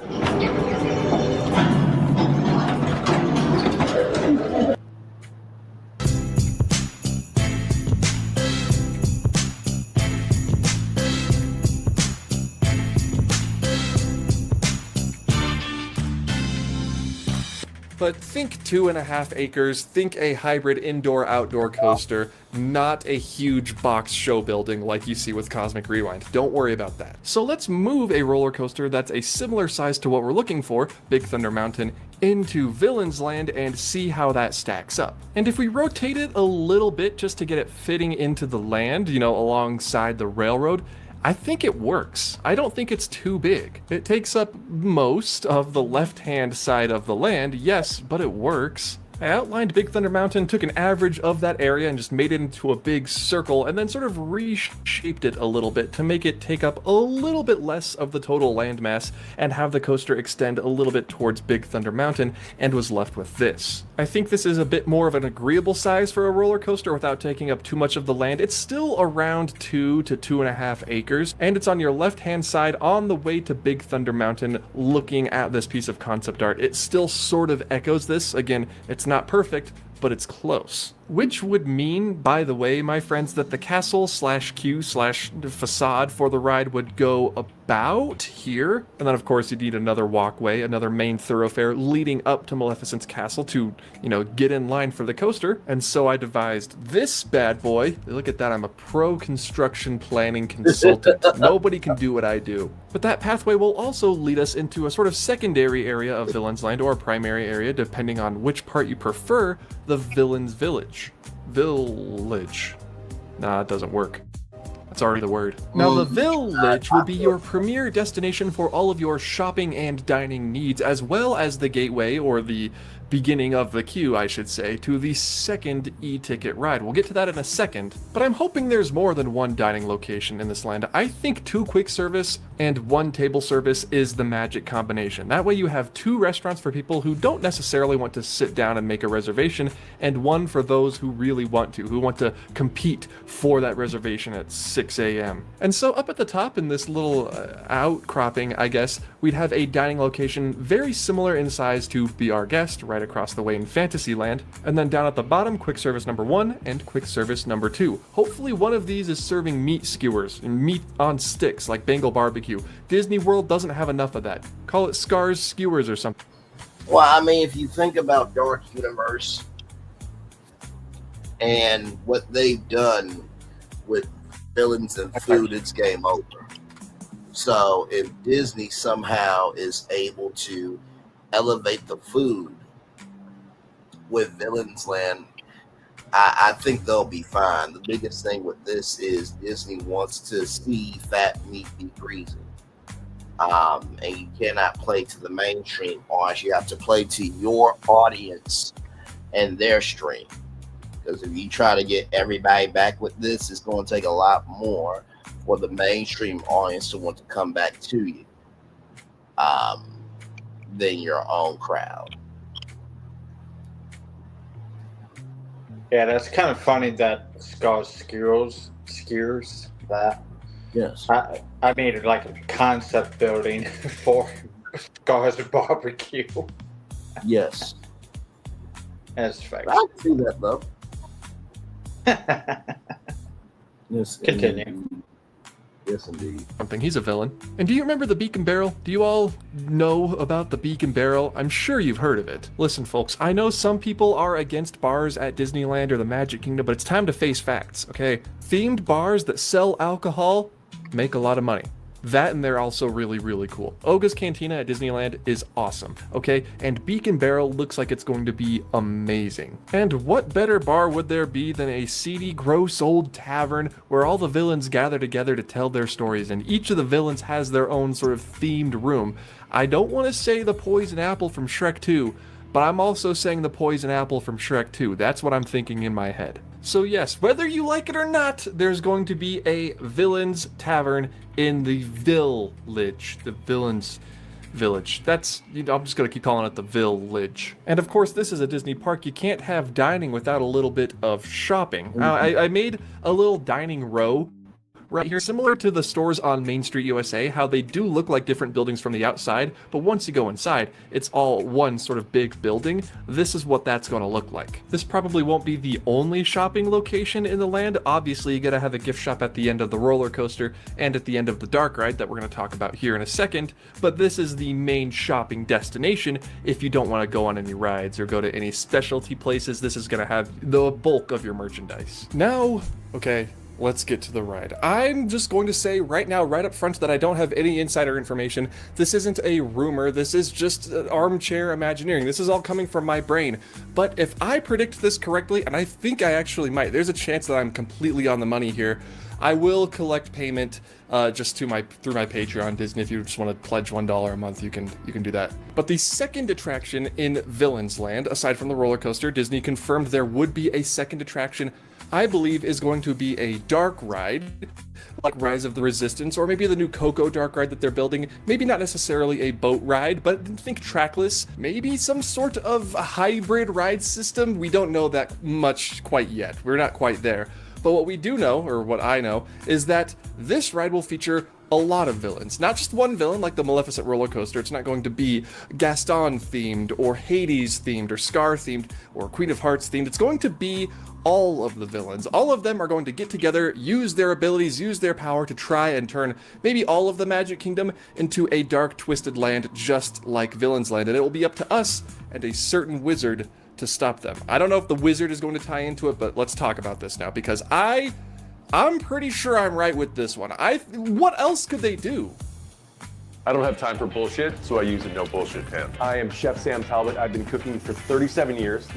Speaker 15: But think 2.5 acres, think a hybrid indoor-outdoor coaster, not a huge box show building like you see with Cosmic Rewind. Don't worry about that. So let's move a roller coaster that's a similar size to what we're looking for, Big Thunder Mountain, into Villains Land and see how that stacks up. And if we rotate it a little bit just to get it fitting into the land, you know, alongside the railroad, I think it works. I don't think it's too big. It takes up most of the left-hand side of the land, yes, but it works. I outlined Big Thunder Mountain, took an average of that area and just made it into a big circle and then sort of reshaped it a little bit to make it take up a little bit less of the total landmass and have the coaster extend a little bit towards Big Thunder Mountain, and was left with this. I think this is a bit more of an agreeable size for a roller coaster without taking up too much of the land. It's still around 2 to 2.5 acres, and it's on your left-hand side on the way to Big Thunder Mountain looking at this piece of concept art. It still sort of echoes this. Again, it's not perfect, but it's close. Which would mean, by the way, my friends, that the castle / queue / facade for the ride would go about here. And then, of course, you'd need another walkway, another main thoroughfare leading up to Maleficent's castle to, you know, get in line for the coaster. And so I devised this bad boy. Look at that, I'm a pro construction planning consultant. Nobody can do what I do. But that pathway will also lead us into a sort of secondary area of Villains Land, or a primary area, depending on which part you prefer, the Villains Village. Village. Nah, it doesn't work. That's already the word. Now, the Village will be your premier destination for all of your shopping and dining needs, as well as the gateway, or the beginning of the queue, I should say, to the second e-ticket ride. We'll get to that in a second, but I'm hoping there's more than one dining location in this land. I think 2 quick service and 1 table service is the magic combination. That way you have 2 restaurants for people who don't necessarily want to sit down and make a reservation, and 1 for those who really want to, who want to compete for that reservation at 6 a.m. And so up at the top in this little outcropping, I guess, we'd have a dining location very similar in size to Be Our Guest, right across the way in Fantasyland. And then down at the bottom, quick service number 1 and quick service number 2. Hopefully one of these is serving meat skewers and meat on sticks like Bengal barbecue. Disney World doesn't have enough of that. Call it Scars Skewers or something.
Speaker 12: Well, I mean, if you think about Dark Universe and what they've done with villains and food, it's game over. So if Disney somehow is able to elevate the food with Villains Land, I think they'll be fine. The biggest thing with this is Disney wants to see fat meat be greasy. And you cannot play to the mainstream audience. You have to play to your audience and their stream. Because if you try to get everybody back with this, it's going to take a lot more for the mainstream audience to want to come back to you than your own crowd.
Speaker 11: Yeah, that's kind of funny that Scars Skewers that.
Speaker 12: Yes.
Speaker 11: I made it like a concept building for Scars Barbecue.
Speaker 12: Yes.
Speaker 11: That's fact.
Speaker 12: I can see that though. Yes.
Speaker 11: Continue.
Speaker 12: Yes, indeed.
Speaker 15: Something. He's a villain. And do you remember the Beacon Barrel? Do you all know about the Beacon Barrel? I'm sure you've heard of it. Listen, folks, I know some people are against bars at Disneyland or the Magic Kingdom, but it's time to face facts, okay? Themed bars that sell alcohol make a lot of money. That, and they're also really, really cool. Oga's Cantina at Disneyland is awesome, okay? And Beacon Barrel looks like it's going to be amazing. And what better bar would there be than a seedy, gross old tavern where all the villains gather together to tell their stories, and each of the villains has their own sort of themed room. I don't want to say the Poison Apple from Shrek 2, but I'm also saying the Poison Apple from Shrek 2. That's what I'm thinking in my head. So yes, whether you like it or not, there's going to be a Villains Tavern in the Village. The Villains Village. That's, I'm just going to keep calling it the Village. And of course, this is a Disney park. You can't have dining without a little bit of shopping. I made a little dining row right here, similar to the stores on Main Street USA, how they do look like different buildings from the outside, but once you go inside, it's all one sort of big building. This is what that's going to look like. This probably won't be the only shopping location in the land. Obviously, you gotta have a gift shop at the end of the roller coaster and at the end of the dark ride that we're going to talk about here in a second, but this is the main shopping destination. If you don't want to go on any rides or go to any specialty places, this is going to have the bulk of your merchandise. Now, okay, let's get to the ride. I'm just going to say right now, right up front, that I don't have any insider information. This isn't a rumor. This is just armchair Imagineering. This is all coming from my brain. But if I predict this correctly, and I think I actually might, there's a chance that I'm completely on the money here, I will collect payment just through my Patreon. Disney, if you just want to pledge $1 a month, you can do that. But the second attraction in Villains Land, aside from the roller coaster, Disney confirmed there would be a second attraction. I believe is going to be a dark ride, like Rise of the Resistance, or maybe the new Coco dark ride that they're building. Maybe not necessarily a boat ride, but think trackless. Maybe some sort of hybrid ride system. We don't know that much quite yet. We're not quite there. But what we do know, or what I know, is that this ride will feature a lot of villains. Not just one villain like the Maleficent roller coaster. It's not going to be Gaston themed, or Hades themed, or Scar themed, or Queen of Hearts themed. It's going to be all of the villains. All of them are going to get together, use their abilities, use their power to try and turn maybe all of the Magic Kingdom into a dark, twisted land just like Villains Land. And it will be up to us and a certain wizard to stop them. I don't know if the wizard is going to tie into it, but let's talk about this now, because I'm pretty sure I'm right with this one. What else could they do?
Speaker 16: I don't have time for bullshit, so I use a no bullshit pan. I am Chef Sam Talbot. I've been cooking for 37 years.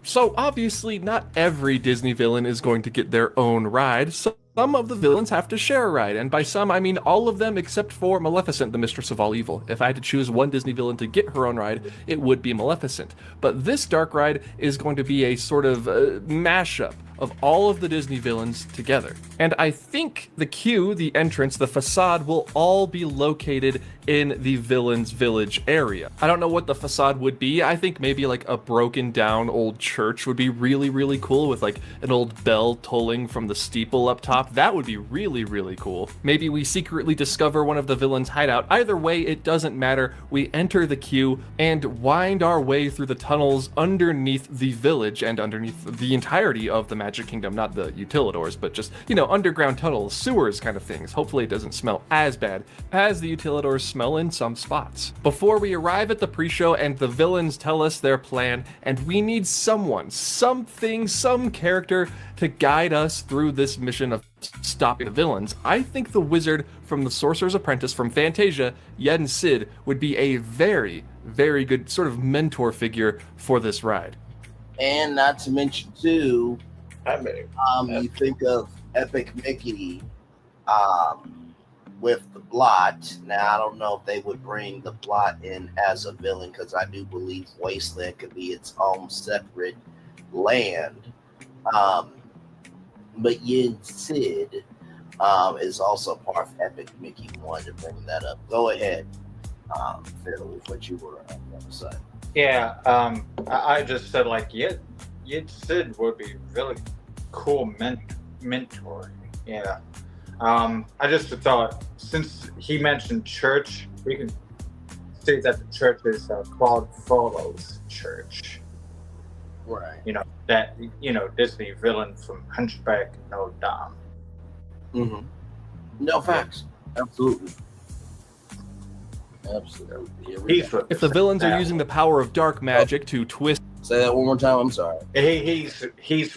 Speaker 15: So obviously not every Disney villain is going to get their own ride. Some some of the villains have to share a ride, and by some I mean all of them except for Maleficent, the mistress of all evil. If I had to choose one Disney villain to get her own ride, it would be Maleficent. But this dark ride is going to be a sort of mashup of all of the Disney villains together. And I think the queue, the entrance, the facade will all be located in the Villains Village area. I don't know what the facade would be. I think maybe like a broken down old church would be really, really cool with like an old bell tolling from the steeple up top. That would be really, really cool. Maybe we secretly discover one of the villains' hideout. Either way, it doesn't matter. We enter the queue and wind our way through the tunnels underneath the village and underneath the entirety of the Magic Kingdom, not the utilidors, but just, you know, underground tunnels, sewers kind of things. Hopefully it doesn't smell as bad as the utilidors smell in some spots. Before we arrive at the pre-show and the villains tell us their plan, and we need someone, something, some character to guide us through this mission of stopping the villains, I think the wizard from The Sorcerer's Apprentice from Fantasia, Yen Sid, would be a very, very good sort of mentor figure for this ride.
Speaker 12: And not to mention too, you think of Epic Mickey with the Blot. Now I don't know if they would bring the Blot in as a villain, because I do believe Wasteland could be its own separate land. But Yen Sid is also part of Epic Mickey. Wanted to bring that up. Go ahead, Phil, with what you were going to say.
Speaker 11: Yeah, I just said like Yen Sid would be really cool mentor. Yeah. I just thought, since he mentioned church, we can say that the church is Claude Frollo's church.
Speaker 12: Right.
Speaker 11: You know, that, you know, Disney villain from Hunchback of Notre Dame.
Speaker 12: Mm-hmm. No, facts. Absolutely. Absolutely.
Speaker 15: If the villains are using the power of dark magic to twist...
Speaker 12: Say that one more time, I'm sorry.
Speaker 11: He's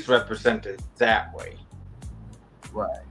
Speaker 11: represented that way.
Speaker 12: Right.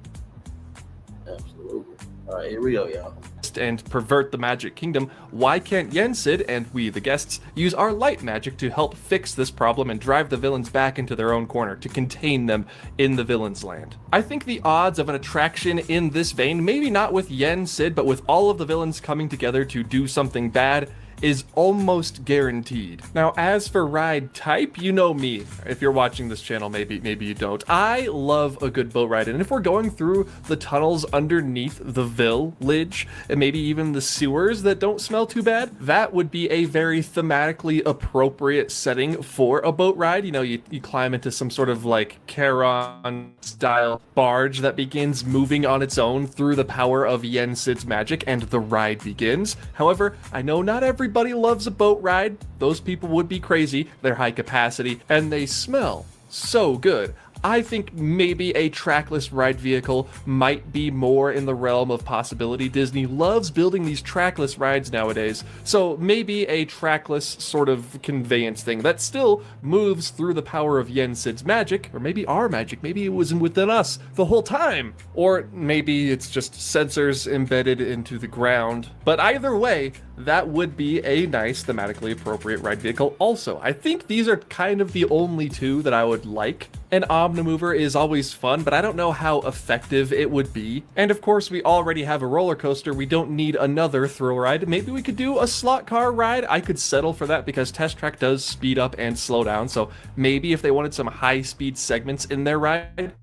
Speaker 12: Absolutely. All right, here we go, y'all.
Speaker 15: And pervert the Magic Kingdom, why can't Yen Sid and we, the guests, use our light magic to help fix this problem and drive the villains back into their own corner to contain them in the villains' land? I think the odds of an attraction in this vein, maybe not with Yen Sid, but with all of the villains coming together to do something bad, is almost guaranteed. Now, as for ride type, you know me. If you're watching this channel, maybe you don't. I love a good boat ride, and if we're going through the tunnels underneath the village, and maybe even the sewers that don't smell too bad, that would be a very thematically appropriate setting for a boat ride. You know, you climb into some sort of like Charon-style barge that begins moving on its own through the power of Yen Sid's magic, and the ride begins. However, I know not everybody loves a boat ride. Those people would be crazy. They're high capacity and they smell so good. I think maybe a trackless ride vehicle might be more in the realm of possibility. Disney loves building these trackless rides nowadays, so maybe a trackless sort of conveyance thing that still moves through the power of Yen Sid's magic, or maybe our magic, maybe it was within us the whole time, or maybe it's just sensors embedded into the ground. But either way, that would be a nice thematically appropriate ride vehicle also. I think these are kind of the only two that I would like. An Omnimover is always fun, but I don't know how effective it would be. And of course, we already have a roller coaster. We don't need another thrill ride. Maybe we could do a slot car ride. I could settle for that because Test Track does speed up and slow down. So maybe if they wanted some high speed segments in their ride,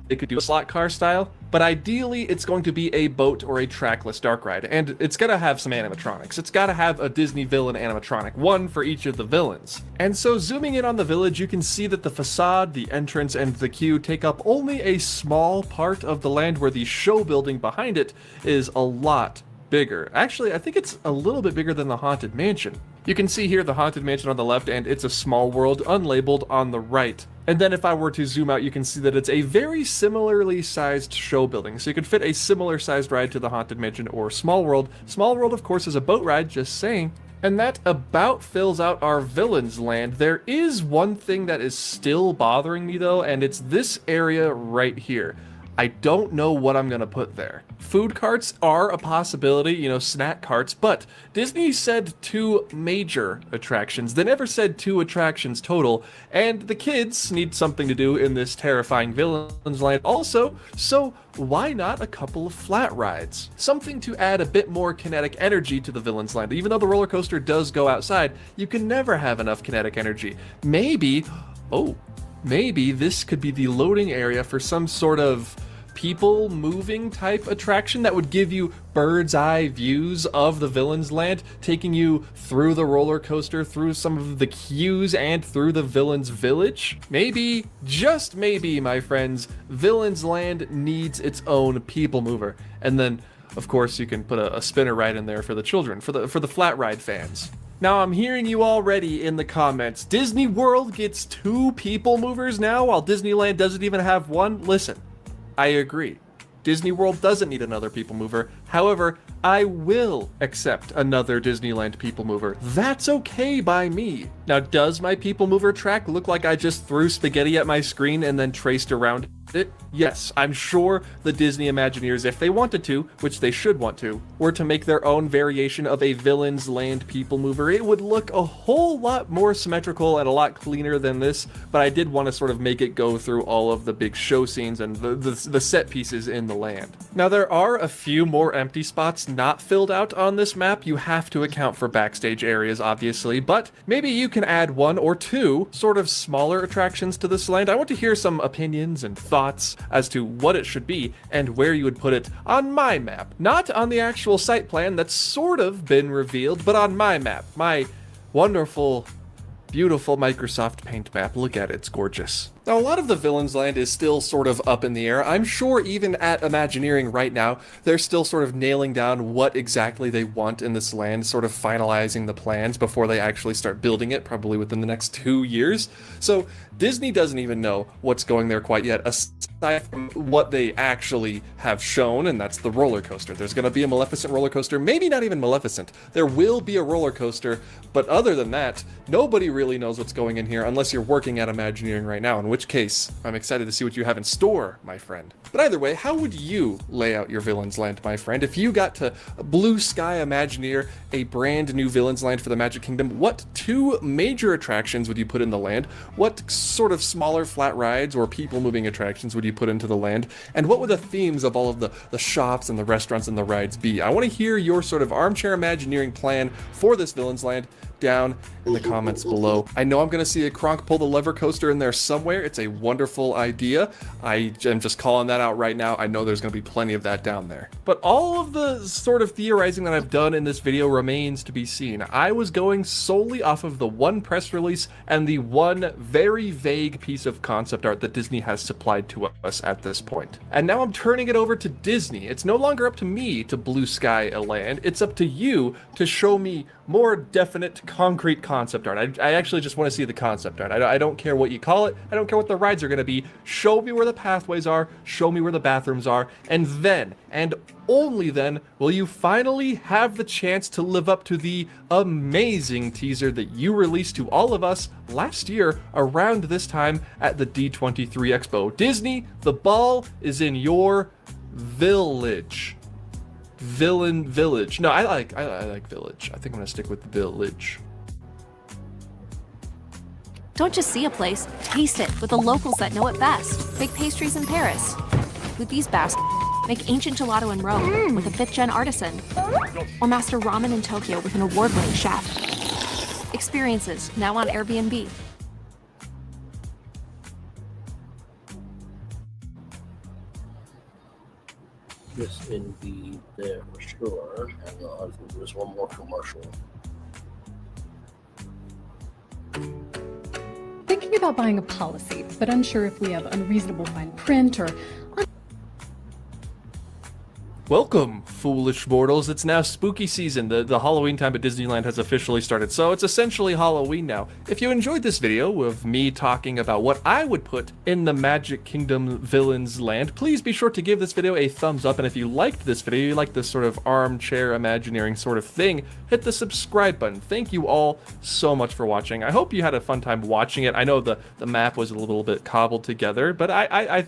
Speaker 15: they could do a slot car style, but ideally it's going to be a boat or a trackless dark ride, and it's gonna have some animatronics. It's gotta have a Disney villain animatronic, one for each of the villains. And so zooming in on the village, you can see that the facade, the entrance, and the queue take up only a small part of the land, where the show building behind it is a lot bigger. Actually, I think it's a little bit bigger than the Haunted Mansion. You can see here the Haunted Mansion on the left, and It's a Small World unlabeled on the right. And then if I were to zoom out, you can see that it's a very similarly sized show building. So you could fit a similar sized ride to the Haunted Mansion or Small World. Small World, of course, is a boat ride, just saying. And that about fills out our Villains Land. There is one thing that is still bothering me though, and it's this area right here. I don't know what I'm gonna put there. Food carts are a possibility, you know, snack carts, but Disney said 2 major attractions. They never said 2 attractions total, and the kids need something to do in this terrifying Villains Land also, so why not a couple of flat rides? Something to add a bit more kinetic energy to the Villains Land. Even though the roller coaster does go outside, you can never have enough kinetic energy. Maybe this could be the loading area for some sort of people moving type attraction that would give you bird's eye views of the Villains Land, taking you through the roller coaster, through some of the queues, and through the Villains Village. Maybe, just maybe, my friends, Villains Land needs its own people mover. And then, of course, you can put a spinner ride in there for the children, for the flat ride fans. Now, I'm hearing you already in the comments. Disney World gets 2 people movers now, while Disneyland doesn't even have one? Listen, I agree. Disney World doesn't need another people mover. However, I will accept another Disneyland people mover. That's okay by me. Now, does my people mover track look like I just threw spaghetti at my screen and then traced around it? Yes, I'm sure the Disney Imagineers, if they wanted to, which they should want to, were to make their own variation of a Villains Land people mover, it would look a whole lot more symmetrical and a lot cleaner than this, but I did want to sort of make it go through all of the big show scenes and the set pieces in the land. Now, there are a few more empty spots not filled out on this map. You have to account for backstage areas, obviously, but maybe you can add 1 or 2 sort of smaller attractions to this land. I want to hear some opinions and thoughts as to what it should be and where you would put it on my map. Not on the actual site plan that's sort of been revealed, but on my map. My wonderful, beautiful Microsoft Paint map. Look at it, it's gorgeous. Now, a lot of the Villains Land is still sort of up in the air. I'm sure even at Imagineering right now, they're still sort of nailing down what exactly they want in this land, sort of finalizing the plans before they actually start building it, probably within the next 2 years. So Disney doesn't even know what's going there quite yet, aside from what they actually have shown, and that's the roller coaster. There's going to be a Maleficent roller coaster, maybe not even Maleficent. There will be a roller coaster, but other than that, nobody really knows what's going in here unless you're working at Imagineering right now, in which case, I'm excited to see what you have in store, my friend. But either way, how would you lay out your Villains Land, my friend? If you got to Blue Sky Imagineer a brand new Villains Land for the Magic Kingdom, what 2 major attractions would you put in the land? What sort of smaller flat rides or people moving attractions would you put into the land? And what would the themes of all of the shops and the restaurants and the rides be? I want to hear your sort of armchair Imagineering plan for this Villains Land down in the comments below. I know I'm going to see a Kronk pull the lever coaster in there somewhere. It's a wonderful idea. I am just calling that out right now. I know there's going to be plenty of that down there. But all of the sort of theorizing that I've done in this video remains to be seen. I was going solely off of the 1 press release and the 1 very vague piece of concept art that Disney has supplied to us at this point. And now I'm turning it over to Disney. It's no longer up to me to blue sky a land. It's up to you to show me more definite, concrete concept art. I actually just want to see the concept art. I don't care what you call it. I don't care what the rides are going to be. Show me where the pathways are. Show me where the bathrooms are. And then, and only then, will you finally have the chance to live up to the amazing teaser that you released to all of us last year around this time at the D23 Expo. Disney, the ball is in your village. Village. No, I like village. I think I'm gonna stick with village.
Speaker 17: Don't just see a place, taste it with the locals that know it best. Bake pastries in Paris with these baskets. Make ancient gelato in Rome with a 5th-gen artisan. Or master ramen in Tokyo with an award-winning chef. Experiences now on Airbnb.
Speaker 12: Yes, indeed, there for sure. Hang on, there's one more commercial.
Speaker 18: Thinking about buying a policy, but unsure if we have unreasonable fine print or...
Speaker 15: Welcome, foolish mortals. It's now spooky season. The Halloween time at Disneyland has officially started, so it's essentially Halloween now. If you enjoyed this video of me talking about what I would put in the Magic Kingdom Villains Land, please be sure to give this video a thumbs up, and if you liked this video, you like this sort of armchair Imagineering sort of thing, hit the subscribe button. Thank you all so much for watching. I hope you had a fun time watching it. I know the map was a little bit cobbled together, but I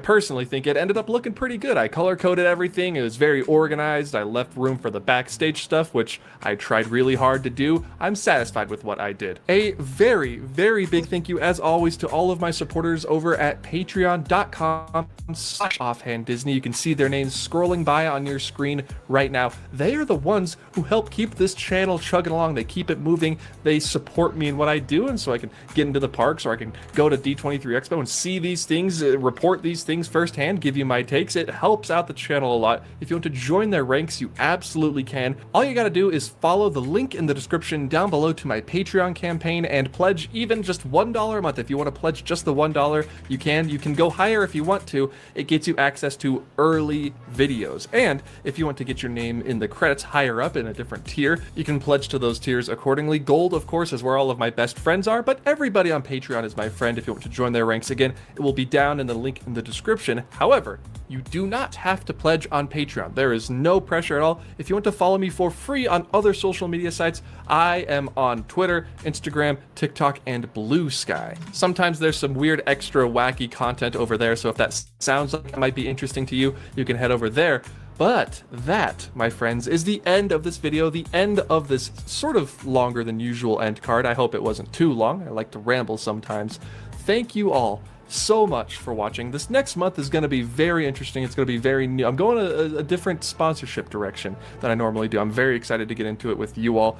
Speaker 15: personally think it ended up looking pretty good. I color-coded everything. It was very organized. I left room for the backstage stuff, which I tried really hard to do. I'm satisfied with what I did. A very, very big thank you, as always, to all of my supporters over at patreon.com/offhanddisney. You can see their names scrolling by on your screen right now. They are the ones who help keep this channel chugging along. They keep it moving. They support me in what I do, and so I can get into the parks, or I can go to D23 Expo and see these things, report these things firsthand, give you my takes. It helps out the channel a lot. If you want to join their ranks, you absolutely can. All you gotta do is follow the link in the description down below to my Patreon campaign and pledge even just $1 a month. If you want to pledge just the $1, you can. You can go higher if you want to. It gets you access to early videos. And if you want to get your name in the credits higher up in a different tier, you can pledge to those tiers accordingly. Gold, of course, is where all of my best friends are, but everybody on Patreon is my friend. If you want to join their ranks, again, it will be down in the link in the description. However, you do not have to pledge on Patreon. There is no pressure at all. If you want to follow me for free on other social media sites, I am on Twitter, Instagram, TikTok, and Blue Sky. Sometimes there's some weird extra wacky content over there, so if that sounds like it might be interesting to you, you can head over there. But that, my friends, is the end of this video, the end of this sort of longer than usual end card. I hope it wasn't too long. I like to ramble sometimes. Thank you all so much for watching. This next month is going to be very interesting. It's going to be very new. I'm going a different sponsorship direction than I normally do. I'm very excited to get into it with you all.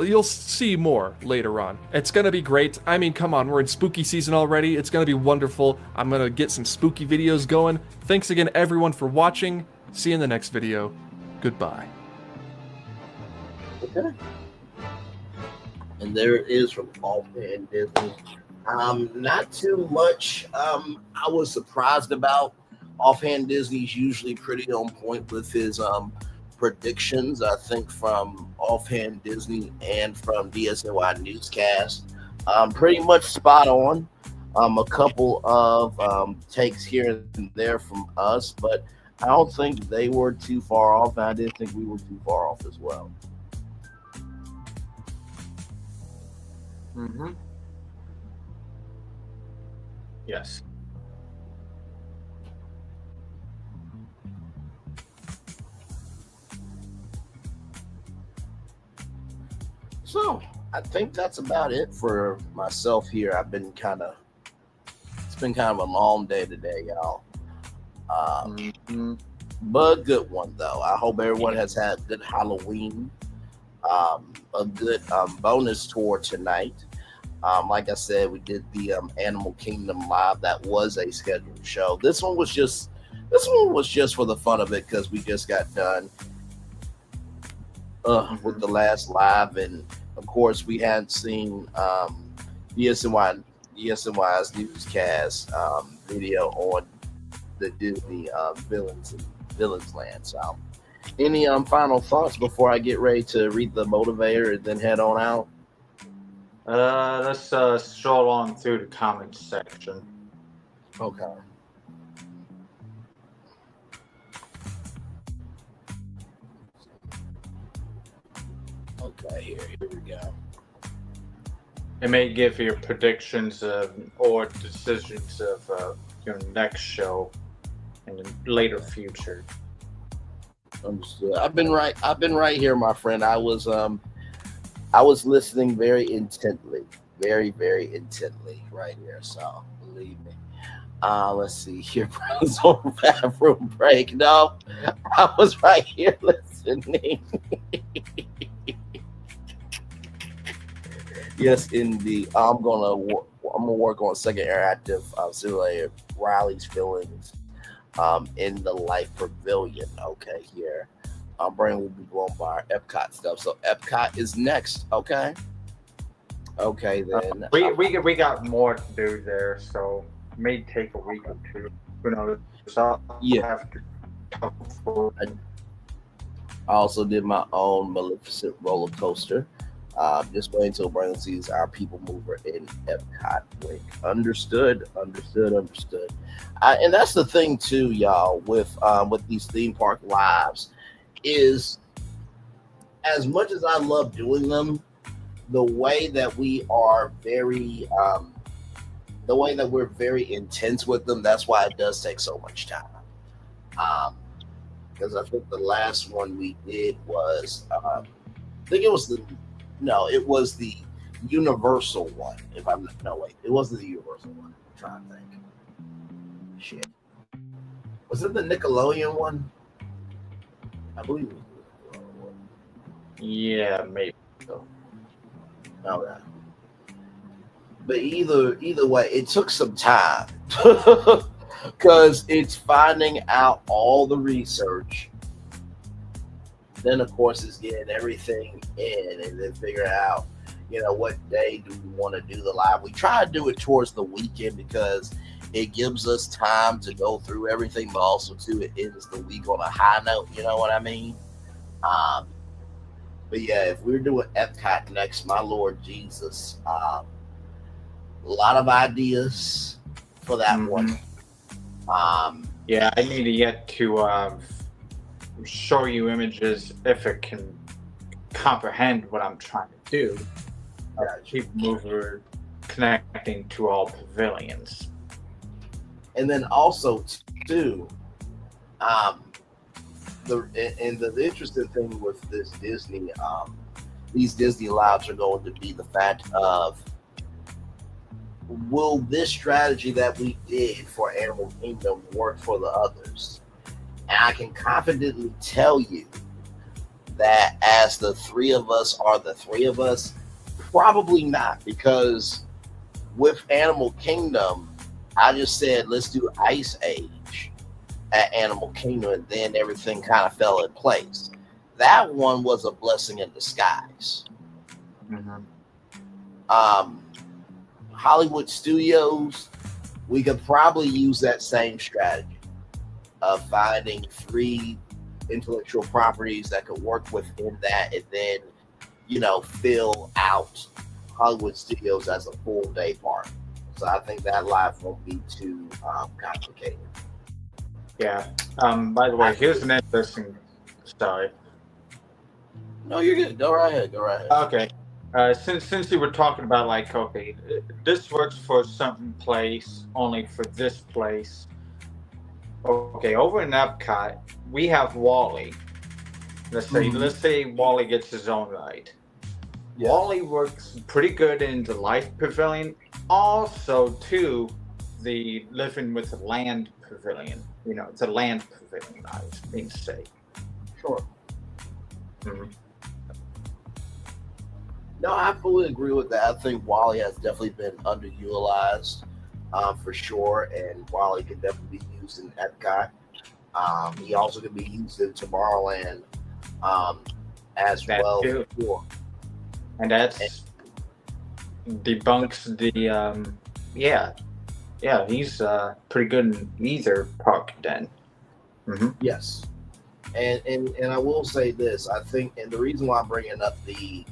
Speaker 15: You'll see more later on. It's going to be great. I mean, come on, we're in spooky season already. It's going to be wonderful. I'm going to get some spooky videos going. Thanks again, everyone, for watching. See you in the next video. Goodbye.
Speaker 6: Okay. And there it is from Offhand Disney. Not too much. I was surprised about Offhand Disney's usually pretty on point with his predictions. I think from Offhand Disney and from DSNY Newscast, pretty much spot on. A couple of takes here and there from us, but I don't think they were too far off, and I didn't think we were too far off as well.
Speaker 11: Mm-hmm. Yes.
Speaker 6: So I think that's about it for myself here. It's been kind of a long day today, y'all. But a good one though. I hope everyone has had a good Halloween. A good bonus tour tonight. Like I said, we did the Animal Kingdom Live. That was a scheduled show. This one was just for the fun of it because we just got done with the last live, and of course we hadn't seen DSNY's newscast video on the Disney Villains Land. So, any final thoughts before I get ready to read the motivator and then head on out?
Speaker 11: Let's stroll on through the comments section.
Speaker 6: Okay. Okay, here we go.
Speaker 11: It may give your predictions or decisions of your next show in the later future.
Speaker 6: Understood. I've been right here, my friend. I was listening very intently, very, very intently right here. So believe me. Let's see here. On bathroom break. No, I was right here listening. Yes, indeed. I'm gonna work on second interactive simulator Riley's feelings in the Life Pavilion. Okay, here. Brain will be blown by our Epcot stuff. So Epcot is next. Okay. Okay then.
Speaker 11: We got more to do there, so it may take a week or two. Who knows? So
Speaker 6: yeah.
Speaker 12: I also did my own Maleficent roller coaster. Just wait until Brandon sees our people mover in Epcot link. Understood. And that's the thing too, y'all, with these theme park lives, is as much as I love doing them, the way that we are very we're very intense with them, that's why it does take so much time. Because I think the last one we did was it was the Universal one. It wasn't the Universal one. I'm trying to think. Shit. Was it the Nickelodeon one? I believe it was the Nickelodeon one.
Speaker 11: Yeah, maybe so.
Speaker 12: Okay. But either way, it took some time because it's finding out all the research. Then, of course, it's getting everything in and then figuring out, what day do we want to do the live. We try to do it towards the weekend because it gives us time to go through everything, but also, too, it ends the week on a high note. You know what I mean? But, yeah, if we're doing Epcot next, my Lord Jesus, a lot of ideas for that one.
Speaker 11: Yeah, I need to get to show you images if it can comprehend what I'm trying to do. Keep mover connecting to all pavilions.
Speaker 12: And then also, too, the interesting thing with this Disney, these Disney lives are going to be the fact of, will this strategy that we did for Animal Kingdom work for the others? And I can confidently tell you that as the three of us are the three of us, probably not, because with Animal Kingdom, I just said, let's do Ice Age at Animal Kingdom, and then everything kind of fell in place. That one was a blessing in disguise. Hollywood Studios, we could probably use that same strategy of finding 3 intellectual properties that could work within that, and then, fill out Hollywood Studios as a full day park. So I think that live won't be too complicated.
Speaker 11: Yeah. By the way, here's an interesting story.
Speaker 12: No, you're good. Go right ahead.
Speaker 11: Okay. Since you were talking about this works for certain place, only for this place. Okay, over in Epcot, we have Wally. Let's say Wally gets his own ride. Yeah. Wally works pretty good in the Life Pavilion. Also, too, the Living with the Land Pavilion. It's a land pavilion, I was being to say.
Speaker 12: Sure. No, I fully agree with that. I think Wally has definitely been underutilized for sure, and Wally can definitely be used in Epcot. He also can be used in Tomorrowland as well. Sure.
Speaker 11: And that's debunks the he's pretty good in either park then.
Speaker 12: Yes, and I will say this. I think, and the reason why I'm bringing up the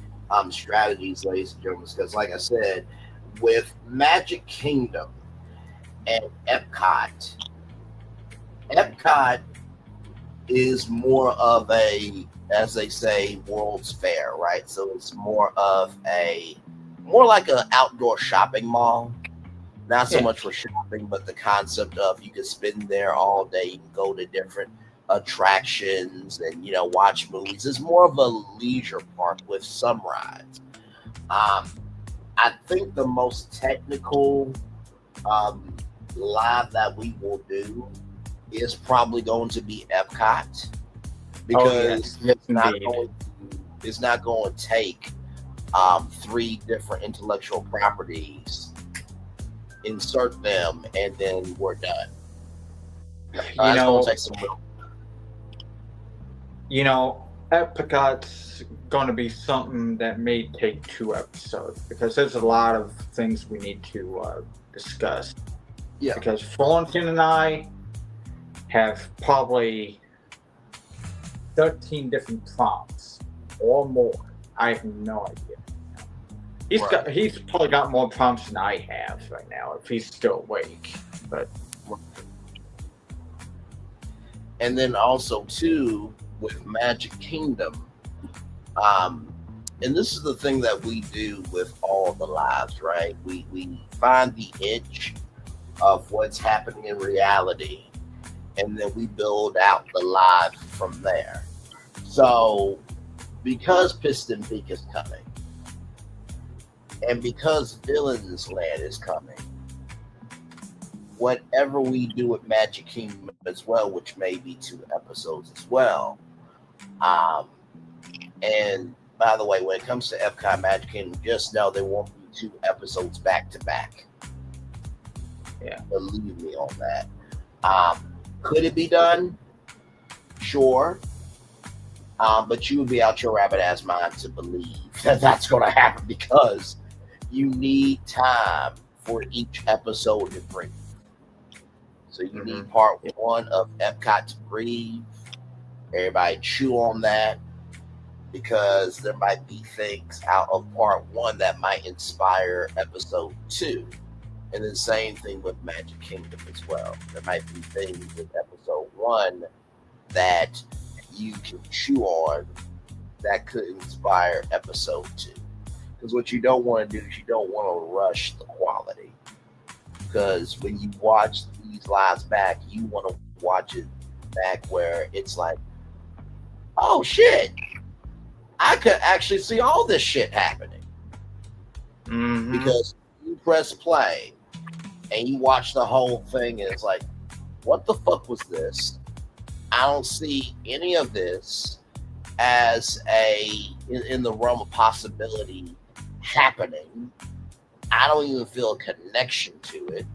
Speaker 12: strategies, ladies and gentlemen, because like I said, with Magic Kingdom and Epcot is more of a, as they say, World's Fair, right? So it's more like an outdoor shopping mall. Not so much for shopping, but the concept of you can spend there all day, you can go to different attractions and watch movies. It's more of a leisure park with some rides. I think the most technical live that we will do is probably going to be Epcot, because it's not going to take 3 different intellectual properties, insert them, and then we're done.
Speaker 11: Epcot's going to be something that may take 2 episodes, because there's a lot of things we need to discuss.
Speaker 12: Yeah.
Speaker 11: Because Florentine and I have probably 13 different prompts or more. I have no idea. He's probably got more prompts than I have right now if he's still awake. But
Speaker 12: and then also too with Magic Kingdom, and this is the thing that we do with all the lives, right? We find the itch of what's happening in reality, and then we build out the live from there. So because Piston Peak is coming, and because Villains Land is coming, whatever we do with Magic Kingdom as well, which may be 2 episodes as well. And by the way, when it comes to Epcot Magic Kingdom, just know there won't be 2 episodes back to back.
Speaker 11: Yeah,
Speaker 12: believe me on that. Could it be done? Sure. But you would be out your rabbit ass mind to believe that that's going to happen, because you need time for each episode to breathe. So you need part 1 of Epcot to breathe. Everybody chew on that, because there might be things out of part 1 that might inspire episode 2. And then same thing with Magic Kingdom as well. There might be things with episode 1 that you can chew on that could inspire episode 2. Because what you don't want to do is you don't want to rush the quality. Because when you watch these lives back, you want to watch it back where it's like, oh shit, I could actually see all this shit happening. Because you press play and you watch the whole thing and it's like, what the fuck was this? I don't see any of this as in the realm of possibility happening. I don't even feel a connection to it.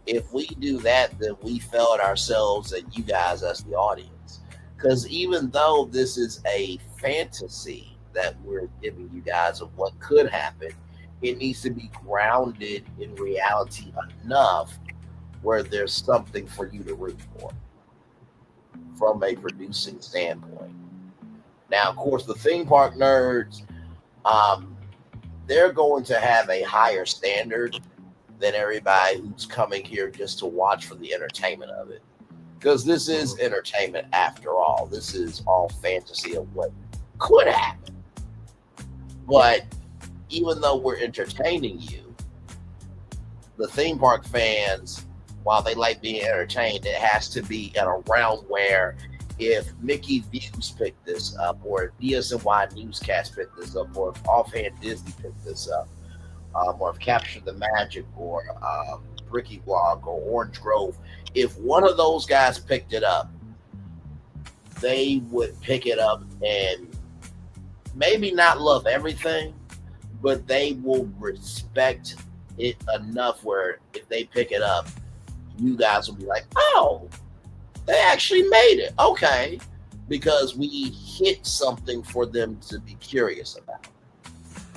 Speaker 12: If we do that, then we failed ourselves and you guys as the audience. Because even though this is a fantasy that we're giving you guys of what could happen, it needs to be grounded in reality enough where there's something for you to root for from a producing standpoint. Now, of course, the theme park nerds, they're going to have a higher standard than everybody who's coming here just to watch for the entertainment of it. Because this is entertainment after all. This is all fantasy of what could happen. But even though we're entertaining you, the theme park fans, while they like being entertained, it has to be in a realm where if Mickey Views picked this up, or if DSNY Newscast picked this up, or if Offhand Disney picked this up, or if Capture the Magic, or Bricky Blog, or Orange Grove, if one of those guys picked it up, they would pick it up and maybe not love everything, but they will respect it enough where if they pick it up, you guys will be like, oh, they actually made it. Okay. Because we hit something for them to be curious about.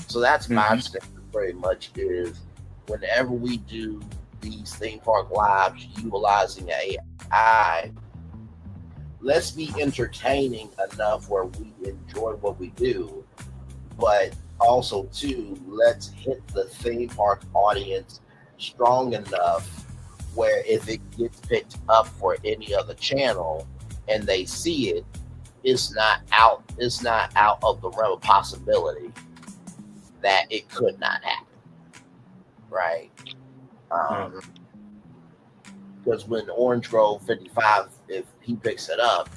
Speaker 12: So that's my standard very much, is whenever we do these theme park lives utilizing AI, let's be entertaining enough where we enjoy what we do, but also too, let's hit the theme park audience strong enough where if it gets picked up for any other channel and they see it, it's not out of the realm of possibility that it could not happen. Right? Because when Orange Grove 55, if he picks it up,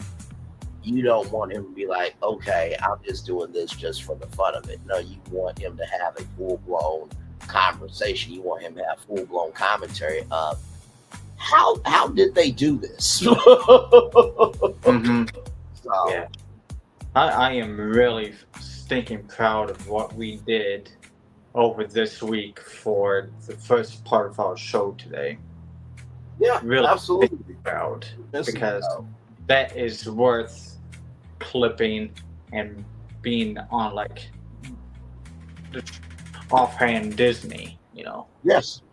Speaker 12: you don't want him to be like, okay, I'm just doing this just for the fun of it. No, you want him to have a full-blown conversation. You want him to have full-blown commentary of how did they do this? So,
Speaker 11: yeah. I am really stinking proud of what we did over this week for the first part of our show today.
Speaker 12: Yeah,
Speaker 11: really
Speaker 12: absolutely
Speaker 11: proud, because that is worth clipping and being on like the Offhand Disney, you know.
Speaker 12: Yes,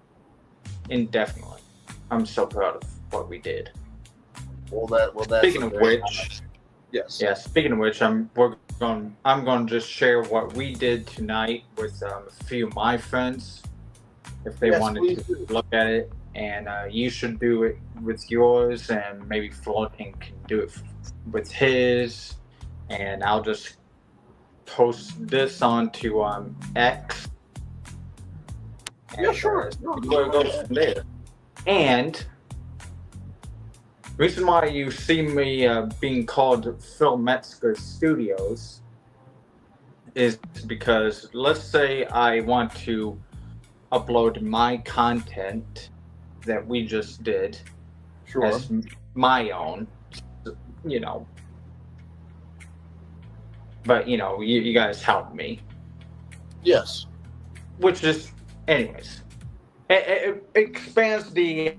Speaker 11: indefinitely. I'm so proud of what we did.
Speaker 12: Well, that's
Speaker 11: speaking of which,
Speaker 12: Yes.
Speaker 11: Yeah. Speaking of which, I'm going to just share what we did tonight with a few of my friends, if they wanted to look at it, and you should do it with yours, and maybe Floating can do it with his, and I'll just post this onto X.
Speaker 12: Yeah, sure.
Speaker 11: We'll go from there. And reason why you see me being called Phil Metzger Studios is because, let's say I want to upload my content that we just did as my own, you know. But, you know, you guys helped me.
Speaker 12: Yes.
Speaker 11: Which is, anyways, it expands the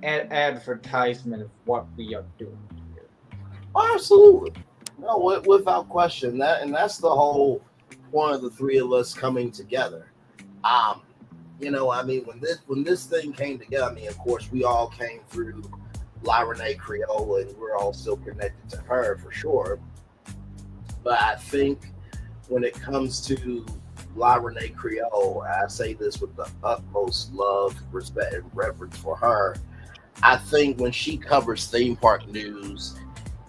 Speaker 11: advertisement of what we are doing here.
Speaker 12: Oh, absolutely. No, without question. That's the whole point of the three of us coming together. You know, I mean, when this thing came together, I mean, of course, we all came through La Renee Creole, and we're all still connected to her for sure. But I think when it comes to La Renee Creole, I say this with the utmost love, respect, and reverence for her. I think when she covers theme park news,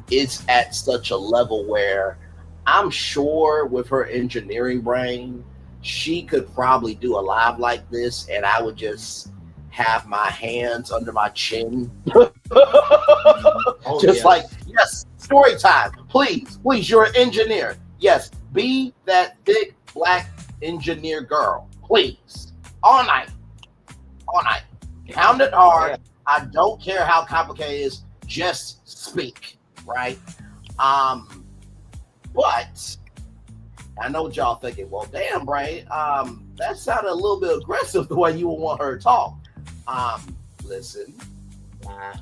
Speaker 12: it's at such a level where I'm sure with her engineering brain, she could probably do a live like this, and I would just have my hands under my chin. Like, yes, story time. Please, you're an engineer. Yes, be that thick black engineer girl. Please. All night. Pound it hard. I don't care how complicated it is. Just speak. Right? But I know what y'all thinking. Well, damn, Bray, that sounded a little bit aggressive the way you would want her to talk. Listen,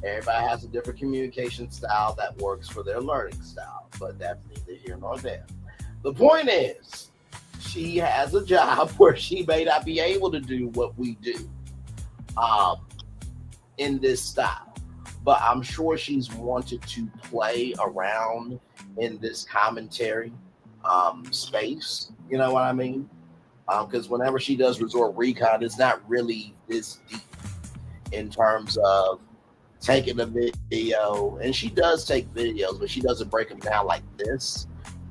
Speaker 12: everybody has a different communication style that works for their learning style, but that's neither here nor there. The point is, she has a job where she may not be able to do what we do in this style, but I'm sure she's wanted to play around in this commentary space, you know what I mean? Because whenever she does Resort Recon, it's not really this deep in terms of taking a video, and she does take videos, but she doesn't break them down like this,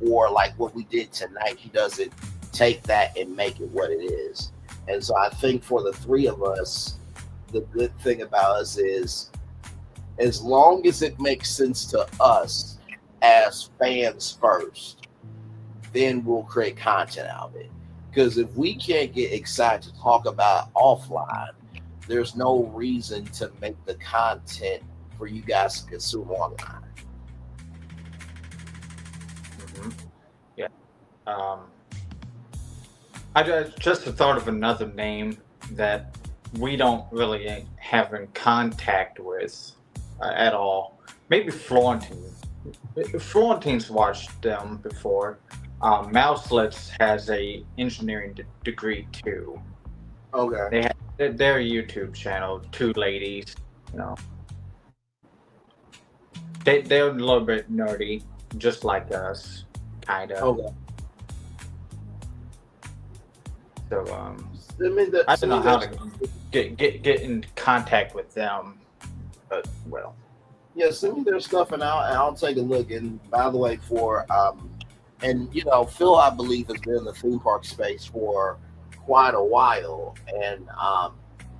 Speaker 12: or like what we did tonight. She doesn't take that and make it what it is. And so I think for the three of us, the good thing about us is, as long as it makes sense to us as fans first, then we'll create content out of it. Because if we can't get excited to talk about offline, there's no reason to make the content for you guys to consume online.
Speaker 11: Mm-hmm. Yeah. I just thought of another name that we don't really have in contact with at all. Maybe Florentine. Florentine's watched them before. Mouselets has a engineering degree too.
Speaker 12: Okay.
Speaker 11: They have their YouTube channel, two ladies, you know. They're a little bit nerdy, just like us, kind of.
Speaker 12: Okay.
Speaker 11: So I don't know how to get in contact with them, but well.
Speaker 12: Yeah, send me their stuff and I'll take a look. And by the way, for and you know, Phil, I believe, has been in the theme park space for quite a while. And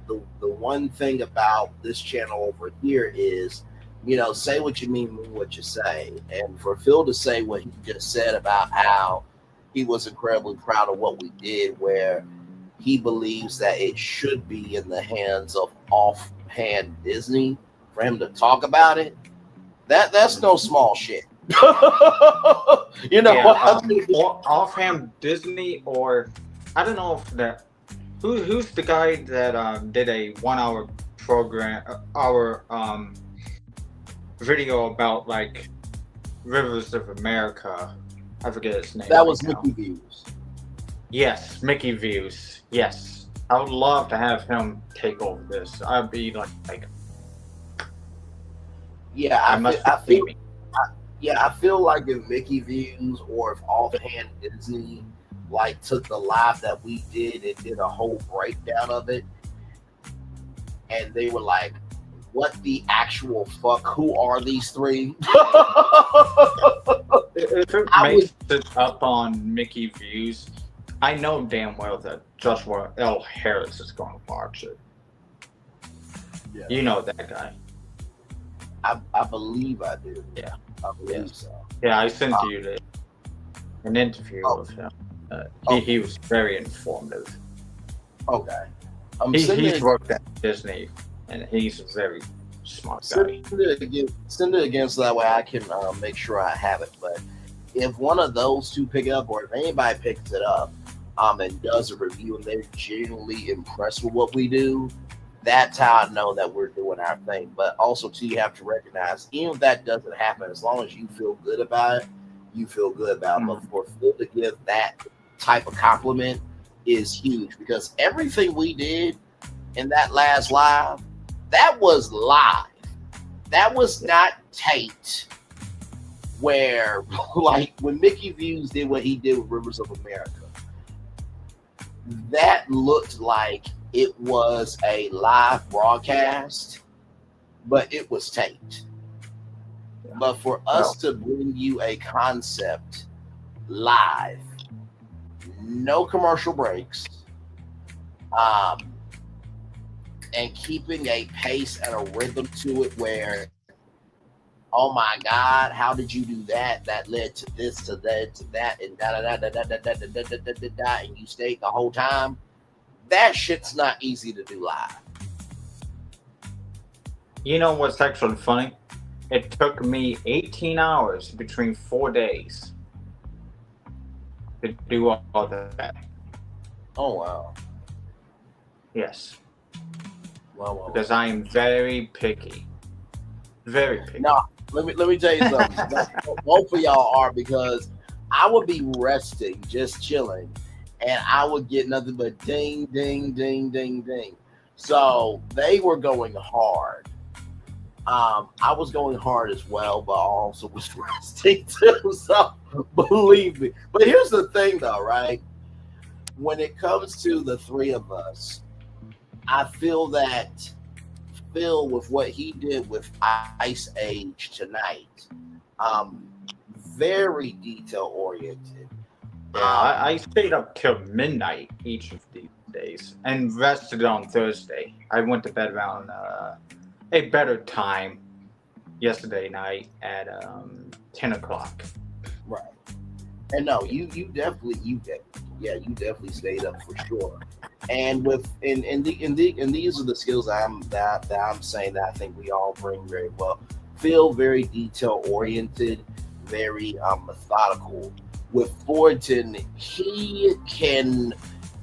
Speaker 12: the one thing about this channel over here is, you know, say what you mean what you say. And for Phil to say what he just said about how he was incredibly proud of what we did, where he believes that it should be in the hands of offhand Disney for him to talk about it, that's no small shit. You know,
Speaker 11: yeah, offhand Disney, or I don't know if that who's the guy that did a 1 hour program video about like rivers of America. I forget his name.
Speaker 12: That was Mickey Views.
Speaker 11: Yes, Mickey Views. Yes, I would love to have him take over this. I'd be like
Speaker 12: yeah, Yeah, I feel like if Mickey Views or if Offhand Disney like took the live that we did and did a whole breakdown of it, and they were like, what the actual fuck? Who are these three?
Speaker 11: If it makes it up on Mickey Views, I know damn well that Joshua L. Harris is going to watch it.
Speaker 12: Yeah.
Speaker 11: You know that guy.
Speaker 12: I believe I do.
Speaker 11: Yeah.
Speaker 12: I believe so.
Speaker 11: Yeah, I sent you an interview with him. He was very informative.
Speaker 12: Okay.
Speaker 11: He's worked at Disney, and he's a very smart guy.
Speaker 12: Send it again so that way I can make sure I have it. But if one of those two pick it up, or if anybody picks it up and does a review and they're genuinely impressed with what we do, that's how I know that we're doing our thing. But also, too, you have to recognize, even if that doesn't happen, as long as you feel good about it, you feel good about it. But for Phil to give that type of compliment is huge, because everything we did in that last live, that was live. That was not taped. Where, like, when Mickey Views did what he did with Rivers of America, that looked like it was a live broadcast, but it was taped. But for us to bring you a concept live, no commercial breaks, and keeping a pace and a rhythm to it where, oh my God, how did you do that? That led to this, to that, to that, and and you stayed the whole time. That shit's not easy to do live.
Speaker 11: You know what's actually funny? It took me 18 hours between 4 days to do all that.
Speaker 12: Oh, wow.
Speaker 11: Yes.
Speaker 12: Wow.
Speaker 11: Because I am very picky. Very picky.
Speaker 12: No, let me tell you something. Both of y'all are, because I would be resting, just chilling, and I would get nothing but ding, ding, ding, ding, ding. So they were going hard. I was going hard as well, but I also was resting too. So believe me. But here's the thing, though, right? When it comes to the three of us, I feel that Phil, with what he did with Ice Age tonight, very detail oriented.
Speaker 11: Yeah, I stayed up till midnight each of these days and rested on Thursday. I went to bed around a better time yesterday night at 10 o'clock.
Speaker 12: Right. And no, you definitely stayed up for sure. And with and these are the skills that I'm saying that I think we all bring very well. Feel very detail oriented, very methodical. With Thornton, he can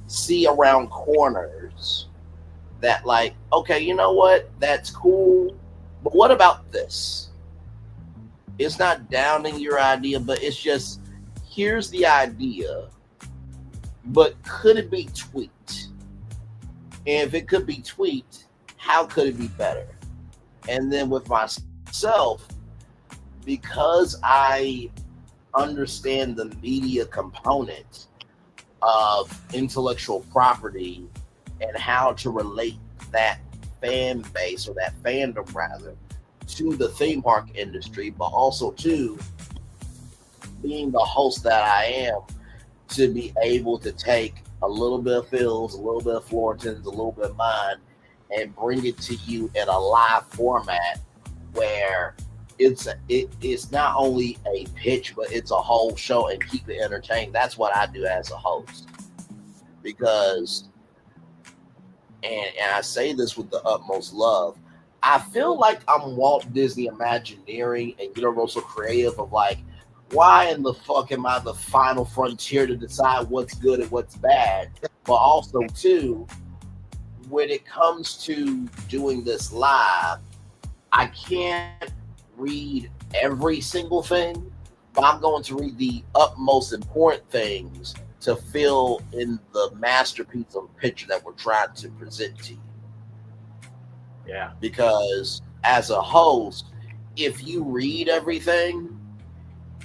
Speaker 12: see around corners that, like, okay, you know what? That's cool. But what about this? It's not downing your idea, but it's just, here's the idea, but could it be tweaked? And if it could be tweaked, how could it be better? And then with myself, because I understand the media component of intellectual property and how to relate that fan base, or that fandom rather, to the theme park industry, but also to being the host that I am, to be able to take a little bit of Phil's, a little bit of Florentines, a little bit of mine, and bring it to you in a live format where it's not only a pitch, but it's a whole show, and keep it entertaining. That's what I do as a host. Because, and I say this with the utmost love, I feel like I'm Walt Disney Imagineering and Universal Creative of, like, why in the fuck am I the final frontier to decide what's good and what's bad? But also, too, when it comes to doing this live, I can't read every single thing, but I'm going to read the utmost important things to fill in the masterpiece of a picture that we're trying to present to you.
Speaker 11: Yeah.
Speaker 12: Because as a host, if you read everything,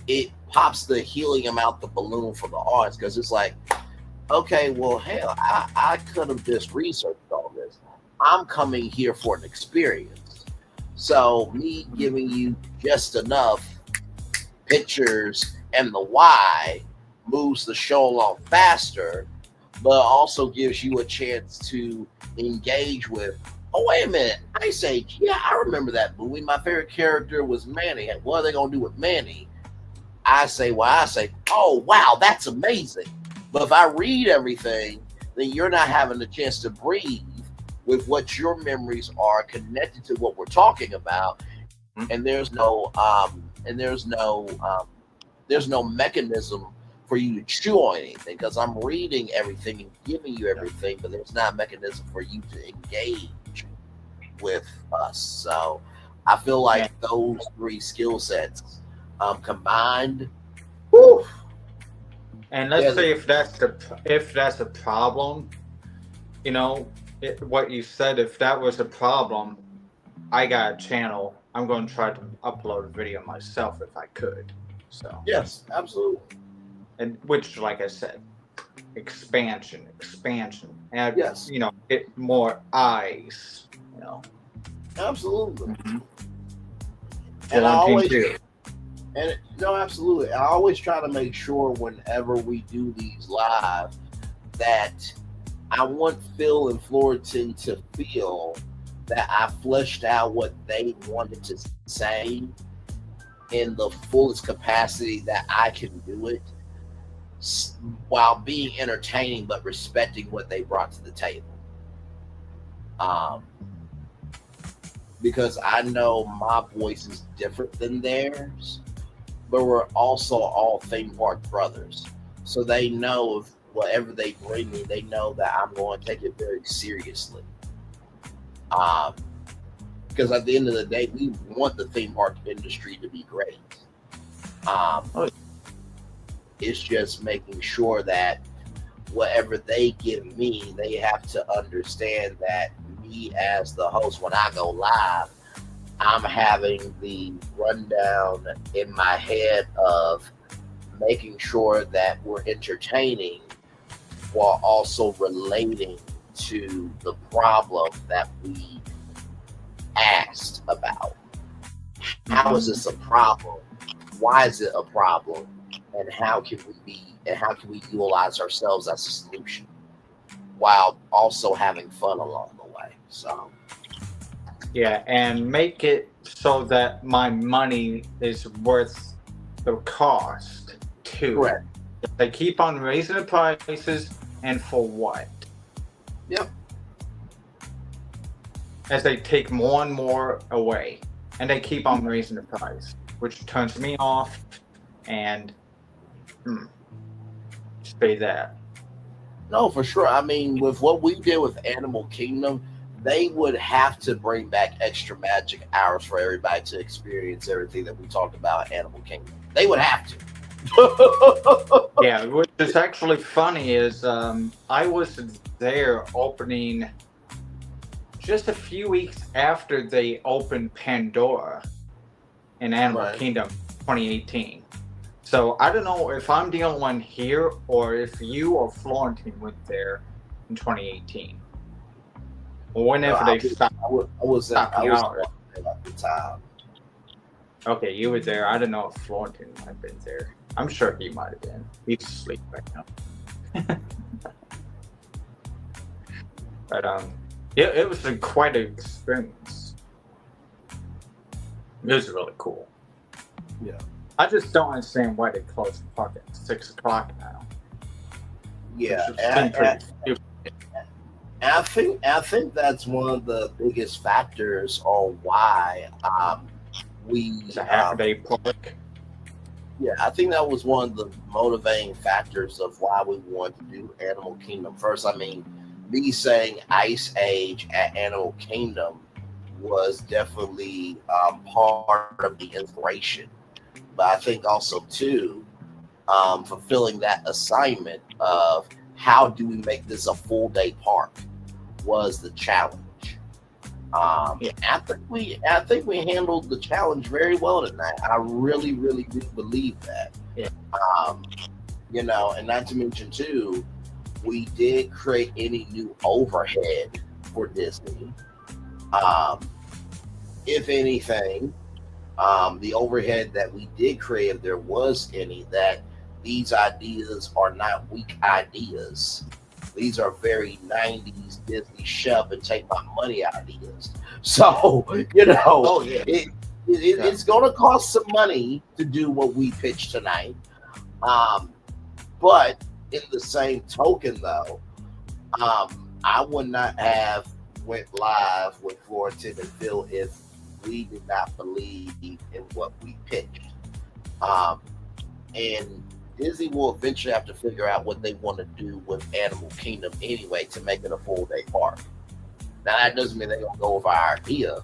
Speaker 12: it pops the helium out the balloon for the audience, because it's like, okay, well, hell, I could have just researched all this. I'm coming here for an experience. So me giving you just enough pictures and the why moves the show along faster, but also gives you a chance to engage with, oh, wait a minute, Ice Age. Yeah, I remember that movie. My favorite character was Manny. What are they going to do with Manny? I say, oh, wow, that's amazing. But if I read everything, then you're not having the chance to breathe with what your memories are connected to what we're talking about. And there's no mechanism for you to chew on anything, because I'm reading everything and giving you everything, but there's not a mechanism for you to engage with us. So I feel like those three skill sets combined. Whew.
Speaker 11: And let's say if that's a problem, you know, what you said, if that was a problem, I got a channel. I'm going to try to upload a video myself if I could. So
Speaker 12: yes, absolutely.
Speaker 11: And which, like I said, expansion, and
Speaker 12: yes,
Speaker 11: you know, get more eyes. You know,
Speaker 12: absolutely.
Speaker 11: And I always do.
Speaker 12: And no, absolutely. I always try to make sure whenever we do these live that I want Phil and Florian to feel that I fleshed out what they wanted to say in the fullest capacity that I can do it, while being entertaining but respecting what they brought to the table. Because I know my voice is different than theirs, but we're also all theme park brothers. So they know if whatever they bring me, they know that I'm going to take it very seriously. Because at the end of the day, we want the theme park industry to be great. It's just making sure that whatever they give me, they have to understand that me as the host, when I go live, I'm having the rundown in my head of making sure that we're entertaining while also relating to the problem that we asked about. How is this a problem? Why is it a problem? And how can we utilize ourselves as a solution while also having fun along the way? So
Speaker 11: yeah, and make it so that my money is worth the cost too.
Speaker 12: Correct.
Speaker 11: They keep on raising the prices, and for what?
Speaker 12: Yep.
Speaker 11: As they take more and more away, and they keep on raising the price, which turns me off. And say that.
Speaker 12: No, for sure. I mean, with what we did with Animal Kingdom, they would have to bring back extra magic hours for everybody to experience everything that we talked about at Animal Kingdom. They would have to.
Speaker 11: Yeah, what is actually funny is I was there opening just a few weeks after they opened Pandora in Animal Kingdom 2018. So I don't know if I'm the only one here or if you or Florentine went there in 2018. Or whenever they stopped.
Speaker 12: I was at the time.
Speaker 11: Okay, you were there. I don't know if Florentine might have been there. I'm sure he might have been. He's asleep right now. But it was quite an experience. It was really cool.
Speaker 12: Yeah.
Speaker 11: I just don't understand why they closed the park at 6 o'clock now.
Speaker 12: Yeah, and I think that's one of the biggest factors on why
Speaker 11: it's a half-day park.
Speaker 12: Yeah, I think that was one of the motivating factors of why we wanted to do Animal Kingdom first. I mean, me saying Ice Age at Animal Kingdom was definitely part of the inspiration. But I think also, too, fulfilling that assignment of how do we make this a full-day park was the challenge.
Speaker 6: I think we handled the challenge very well tonight. I really, really do believe that.
Speaker 11: Yeah.
Speaker 6: You know, and not to mention too, we did create any new overhead for Disney. If anything, the overhead that we did create, if there was any, that these ideas are not weak ideas. These are very 90s Disney shove and take my money ideas. So, you know, it's going to cost some money to do what we pitched tonight. But in the same token, though, I would not have went live with Florentine and Phil if we did not believe in what we pitched. And Disney will eventually have to figure out what they want to do with Animal Kingdom anyway to make it a full-day park. Now, that doesn't mean they're going to go over our idea,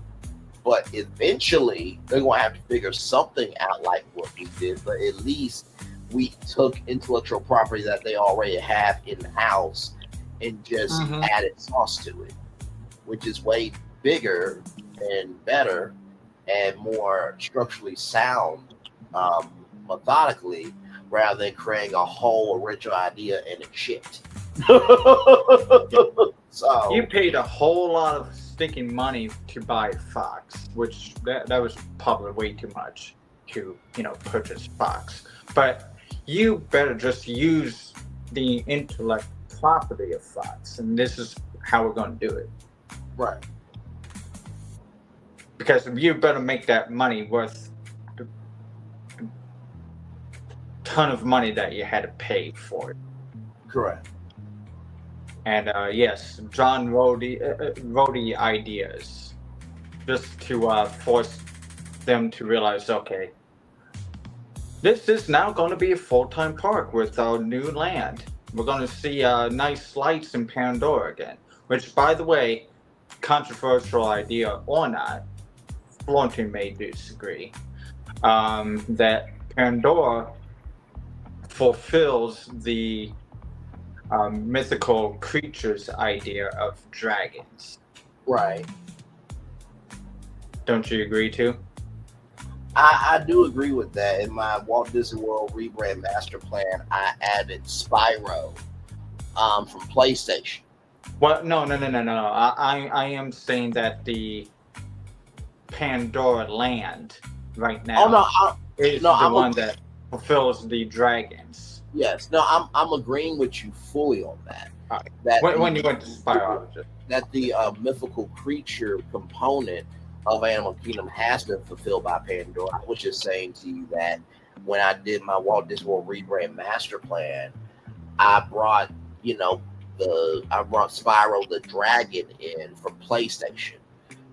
Speaker 6: but eventually they're going to have to figure something out like what we did, but at least we took intellectual property that they already have in-house and just added sauce to it, which is way bigger and better and more structurally sound methodically, rather than creating a whole original idea and it shit. So
Speaker 11: you paid a whole lot of stinking money to buy Fox, which that was probably way too much to, you know, purchase Fox. But you better just use the intellect property of Fox, and this is how we're going to do it.
Speaker 6: Right.
Speaker 11: Because you better make that money worth a ton of money that you had to pay for it.
Speaker 6: Correct.
Speaker 11: And yes, John wrote the ideas just to force them to realize, okay, this is now going to be a full-time park with our new land. We're going to see nice lights in Pandora again, which, by the way, controversial idea or not, Florentine may disagree, that Pandora fulfills the mythical creatures idea of dragons.
Speaker 6: Right.
Speaker 11: Don't you agree too?
Speaker 6: I do agree with that. In my Walt Disney World rebrand master plan, I added Spyro from PlayStation.
Speaker 11: Well, no. I am saying that the Pandora land right now is the one that fulfills the dragons.
Speaker 6: Yes. No, I'm agreeing with you fully on that.
Speaker 11: Right.
Speaker 6: That
Speaker 11: when you went to Spyro,
Speaker 6: that the mythical creature component of Animal Kingdom has been fulfilled by Pandora. I was just saying to you that when I did my Walt Disney World rebrand master plan, I brought Spyro the Dragon in from PlayStation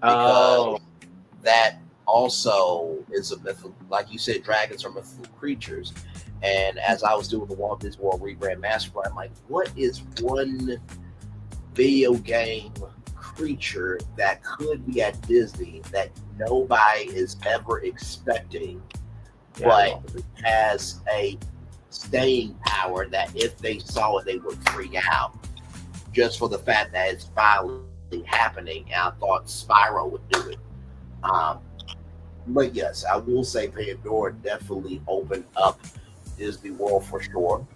Speaker 6: because that also is a mythical, like you said, dragons are mythical creatures. And as I was doing the Walt Disney World rebrand master plan, I'm like, what is one video game creature that could be at Disney that nobody is ever expecting, but has a staying power that if they saw it, they would freak out just for the fact that it's finally happening. And I thought Spyro would do it. But yes, I will say Pandora definitely opened up Disney World for sure.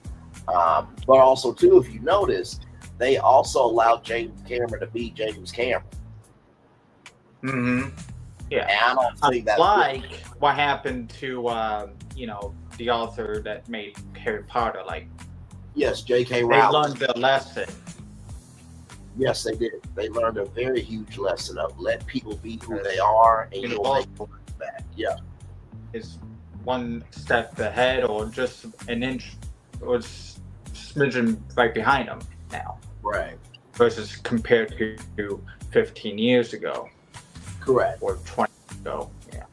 Speaker 6: But also too, if you notice, they also allowed James Cameron to be James Cameron.
Speaker 11: Yeah.
Speaker 6: And I don't think that's
Speaker 11: like what happened to the author that made Harry Potter. Like,
Speaker 6: yes, J.K.
Speaker 11: They
Speaker 6: Rowling.
Speaker 11: learned their lesson.
Speaker 6: Yes, they did. They learned a very huge lesson of let people be who they are, and you'll make them back. Yeah.
Speaker 11: Is one step ahead, or just an inch, or smidgen right behind them now.
Speaker 6: Right.
Speaker 11: Versus compared to 15 years ago.
Speaker 6: Correct.
Speaker 11: Or 20 years ago. Yeah.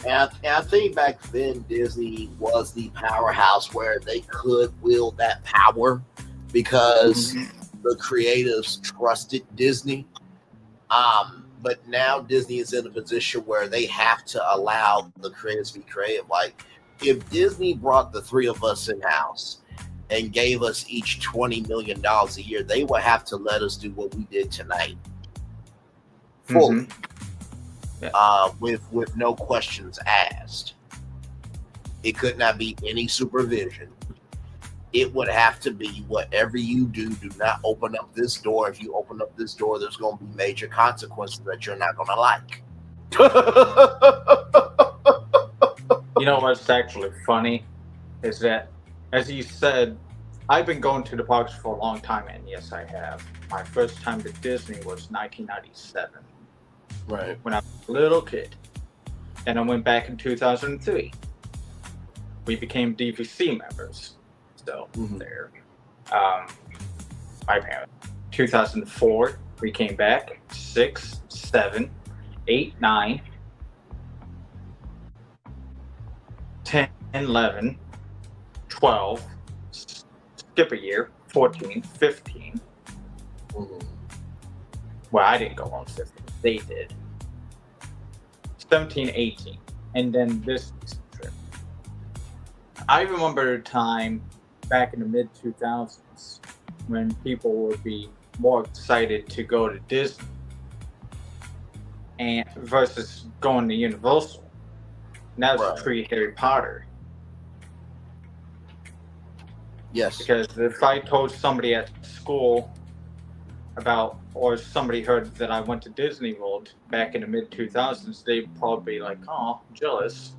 Speaker 6: And I think back then Disney was the powerhouse where they could wield that power because the creatives trusted Disney. But now Disney is in a position where they have to allow the creators to be creative. Like, if Disney brought the three of us in-house and gave us each $20 million a year, they would have to let us do what we did tonight fully.
Speaker 12: with no questions asked. It could not be any supervision. It would have to be whatever you do not open up this door. If you open up this door, there's going to be major consequences that you're not going to like.
Speaker 11: You know what's actually funny is that, as you said, I've been going to the parks for a long time, and yes, I have. My first time to Disney was 1997.
Speaker 12: Right.
Speaker 11: When I was a little kid. And I went back in 2003. We became DVC members. So, there. My parents. 2004, we came back. 6, 7, 8, 9, 10, 11, 12, skip a year, 14, 15. Well, I didn't go on 15. They did. 17, 18. And then this trip. I remember a time back in the mid-2000s when people would be more excited to go to Disney and versus going to Universal. And that was pre-Harry Potter.
Speaker 12: Yes.
Speaker 11: Because if I told somebody at school about, or somebody heard that I went to Disney World back in the mid-2000s, they'd probably be like, oh, jealous.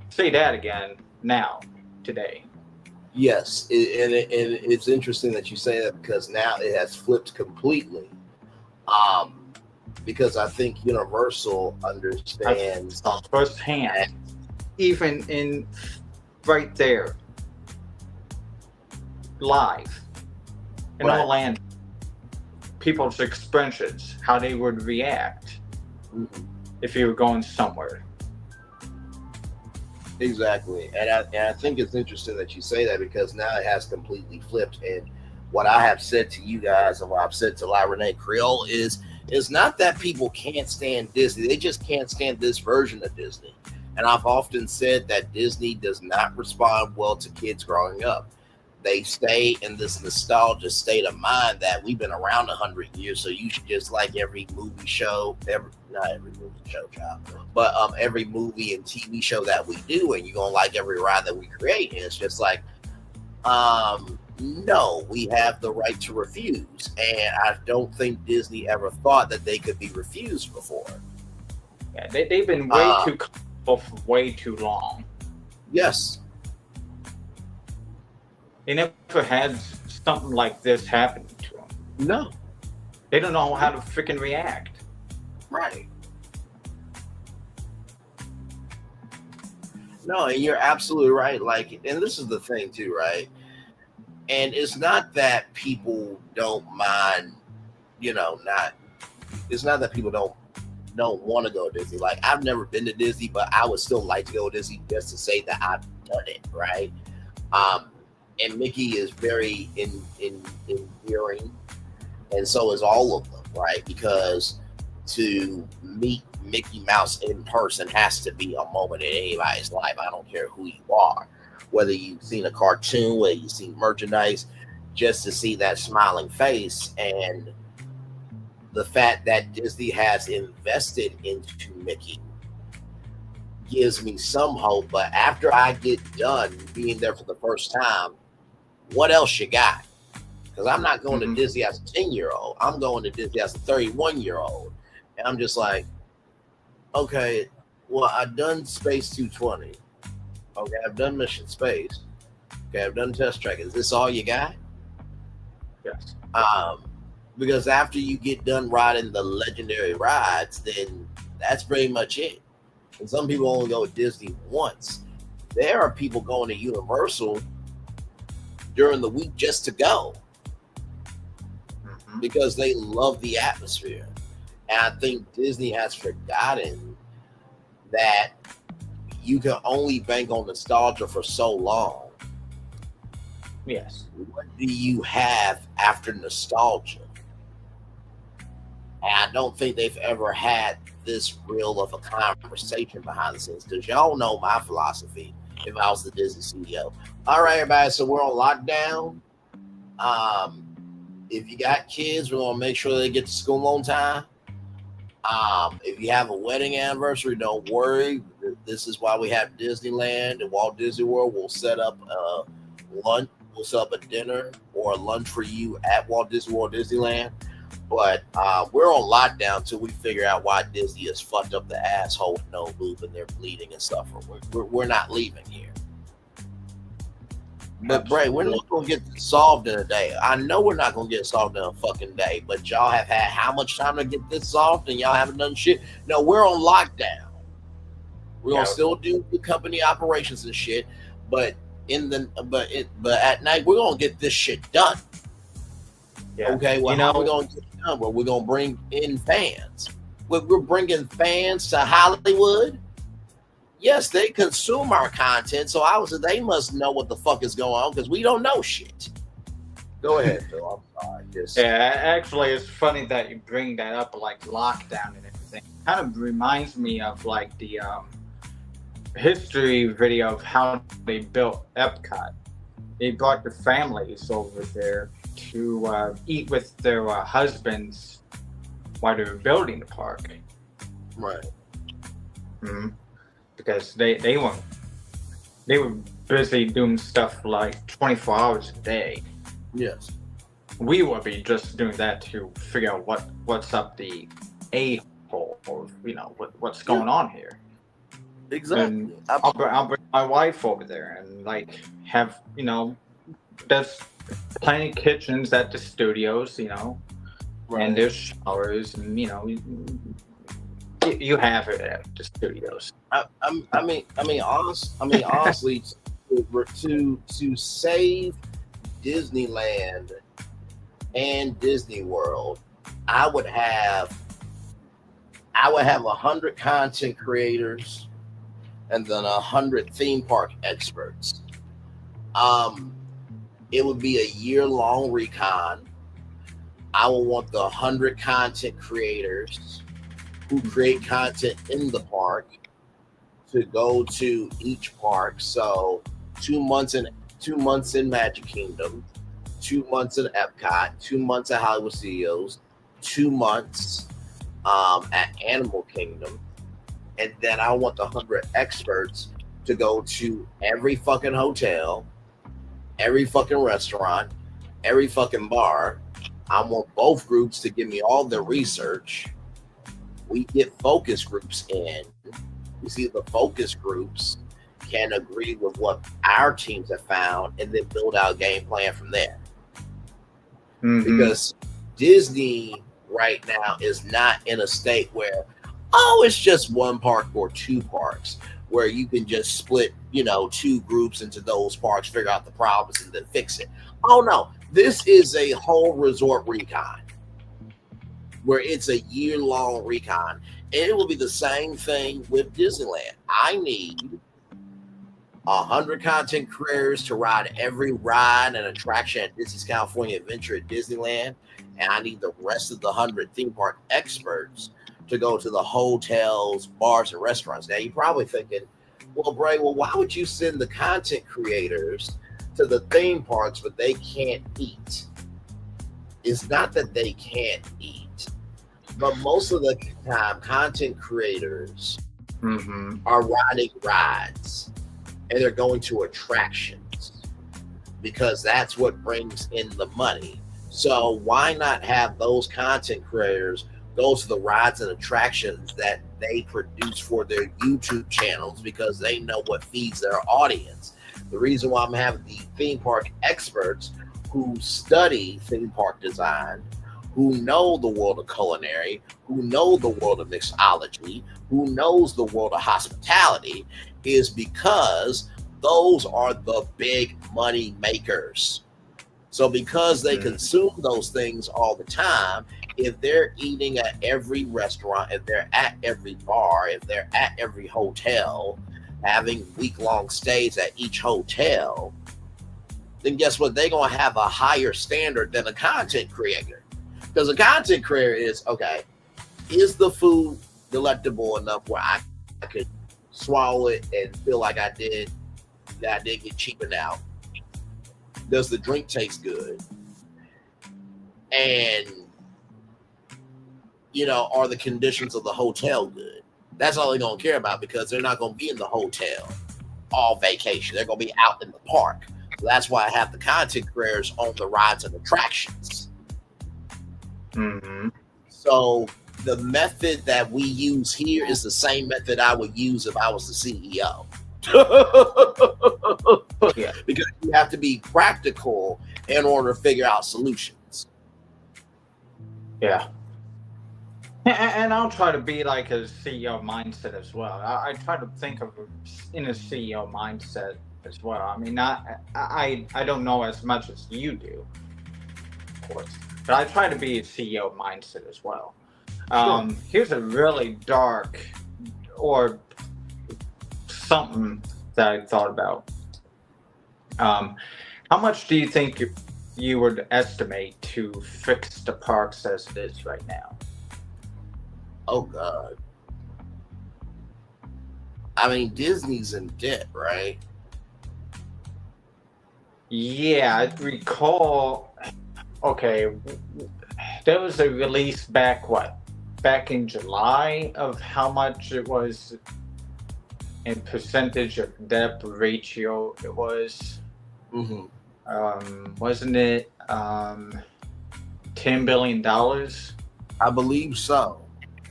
Speaker 11: Say that again now, today.
Speaker 12: Yes, and it's interesting that you say that because now it has flipped completely. Because I think Universal understands
Speaker 11: firsthand, even in right there, live in Orlando, people's expressions, how they would react if you were going somewhere.
Speaker 12: Exactly, and I think it's interesting that you say that because now it has completely flipped. And what I have said to you guys, and what I've said to La Renee Creole is not that people can't stand Disney; they just can't stand this version of Disney. And I've often said that Disney does not respond well to kids growing up. They stay in this nostalgia state of mind that we've been around 100 years, so you should just like every movie show, not every movie show, child, but every movie and TV show that we do, and you're gonna like every ride that we create. And it's just like, no, we have the right to refuse, and I don't think Disney ever thought that they could be refused before.
Speaker 11: Yeah, they've been way too comfortable for way too long.
Speaker 12: Yes.
Speaker 11: They never had something like this happen to them.
Speaker 12: No.
Speaker 11: They don't know how to freaking react.
Speaker 12: Right. No, and you're absolutely right. Like, and this is the thing too, right? And it's not that people don't mind, it's not that people don't want to go to Disney. Like, I've never been to Disney, but I would still like to go to Disney just to say that I've done it, right? And Mickey is very endearing, and so is all of them, right? Because to meet Mickey Mouse in person has to be a moment in anybody's life. I don't care who you are, whether you've seen a cartoon, whether you've seen merchandise, just to see that smiling face. And the fact that Disney has invested into Mickey gives me some hope. But after I get done being there for the first time, what else you got? Because I'm not going to Disney as a 10-year-old. I'm going to Disney as a 31-year-old. And I'm just like, okay, well, I've done Space 220. Okay, I've done Mission Space. Okay, I've done Test Track. Is this all you got?
Speaker 11: Yes.
Speaker 12: Because after you get done riding the legendary rides, then that's pretty much it. And some people only go to Disney once. There are people going to Universal during the week just to go because they love the atmosphere. And I think Disney has forgotten that you can only bank on nostalgia for so long.
Speaker 11: Yes.
Speaker 12: What do you have after nostalgia? And I don't think they've ever had this real of a conversation behind the scenes, because y'all know my philosophy if I was the Disney CEO. All right, everybody, so we're on lockdown. If you got kids, we're going to make sure they get to school on time. If you have a wedding anniversary, don't worry. This is why we have Disneyland and Walt Disney World. We'll set up a lunch. We'll set up a dinner or a lunch for you at Walt Disney World, Disneyland. But we're on lockdown until we figure out why Disney has fucked up the asshole, no lube, and they're bleeding and suffering. We're not leaving here. But Bray, we're not gonna get this solved in a day. I know we're not gonna get it solved in a fucking day, but y'all have had how much time to get this solved and y'all haven't done shit? No, we're on lockdown. We're gonna still do the company operations and shit, but at night we're gonna get this shit done.
Speaker 11: Yeah.
Speaker 12: Okay, well, how are we gonna get it done? Well, we're gonna bring in fans. We're bringing fans to Hollywood. Yes, they consume our content, so they must know what the fuck is going on because we don't know shit. Go ahead, Phil. I'm sorry.
Speaker 11: Yeah, actually, it's funny that you bring that up, like lockdown and everything. It kind of reminds me of like the history video of how they built Epcot. They brought the families over there to eat with their husbands while they were building the park.
Speaker 12: Right.
Speaker 11: Mm-hmm. Because they were busy doing stuff like 24 hours a day.
Speaker 12: Yes.
Speaker 11: We will be just doing that to figure out what's up the a-hole, or what's going on here.
Speaker 12: Exactly.
Speaker 11: And I'll bring my wife over there and like have there's plenty of kitchens at the studios,
Speaker 12: right.
Speaker 11: And there's showers, and you have it at the studios.
Speaker 12: Honestly, to save Disneyland and Disney World, I would have 100 content creators and then 100 theme park experts. It would be a year-long recon. I would want the 100 content creators who create content in the park to go to each park. So 2 months in Magic Kingdom, 2 months in Epcot, 2 months at Hollywood Studios, 2 months at Animal Kingdom, and then I want the 100 experts to go to every fucking hotel, every fucking restaurant, every fucking bar. I want both groups to give me all the research. We get focus groups in. We see the focus groups can agree with what our teams have found and then build out a game plan from there. Mm-hmm. Because Disney right now is not in a state where, it's just one park or two parks where you can just split, two groups into those parks, figure out the problems and then fix it. Oh no, this is a whole resort recon where it's a year-long recon. And it will be the same thing with Disneyland. I need 100 content creators to ride every ride and attraction at Disney's California Adventure at Disneyland. And I need the rest of the 100 theme park experts to go to the hotels, bars, and restaurants. Now, you're probably thinking, well, Bray, why would you send the content creators to the theme parks, but they can't eat? It's not that they can't eat. But most of the time, content creators are riding rides and they're going to attractions because that's what brings in the money. So why not have those content creators go to the rides and attractions that they produce for their YouTube channels because they know what feeds their audience? The reason why I'm having the theme park experts who study theme park design, who know the world of culinary, who know the world of mixology, who knows the world of hospitality, is because those are the big money makers. So because they consume those things all the time, if they're eating at every restaurant, if they're at every bar, if they're at every hotel, having week-long stays at each hotel, then guess what? They're going to have a higher standard than a content creator. Because a content creator is, okay, is the food delectable enough where I could swallow it and feel like I did get cheapened out? Does the drink taste good? And are the conditions of the hotel good? That's all they're going to care about, because they're not going to be in the hotel all vacation. They're going to be out in the park. So that's why I have the content creators on the rides and attractions.
Speaker 11: Mm-hmm.
Speaker 12: So the method that we use here is the same method I would use if I was the CEO.
Speaker 11: Yeah.
Speaker 12: Because you have to be practical in order to figure out solutions.
Speaker 11: Yeah. And I'll try to be like a CEO mindset as well. I try to think of in a CEO mindset as well. I mean, I don't know as much as you do, of course, but I try to be a CEO mindset as well.
Speaker 12: Sure.
Speaker 11: Here's a really dark or something that I thought about. How much do you think you would estimate to fix the parks as it is right now?
Speaker 12: Oh, God. I mean, Disney's in debt, right?
Speaker 11: Yeah, I recall. Okay, there was a release back in July of how much it was in percentage of debt ratio it was.
Speaker 12: Mm-hmm.
Speaker 11: Wasn't it $10 billion?
Speaker 12: I believe so.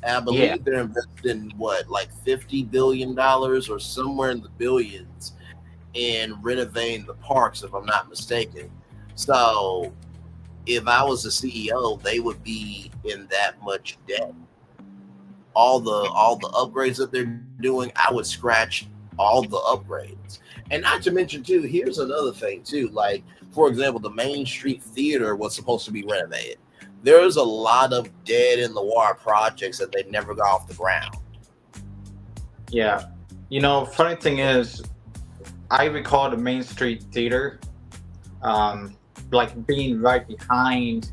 Speaker 12: And I believe they're investing like $50 billion or somewhere in the billions in renovating the parks, if I'm not mistaken. So if I was the CEO, they would be in that much debt. All the upgrades that they're doing, I would scratch all the upgrades. And not to mention too, here's another thing too. Like, for example, the Main Street Theater was supposed to be renovated. There's a lot of dead in the water projects that they never got off the ground.
Speaker 11: Yeah. Funny thing is, I recall the Main Street Theater, like being right behind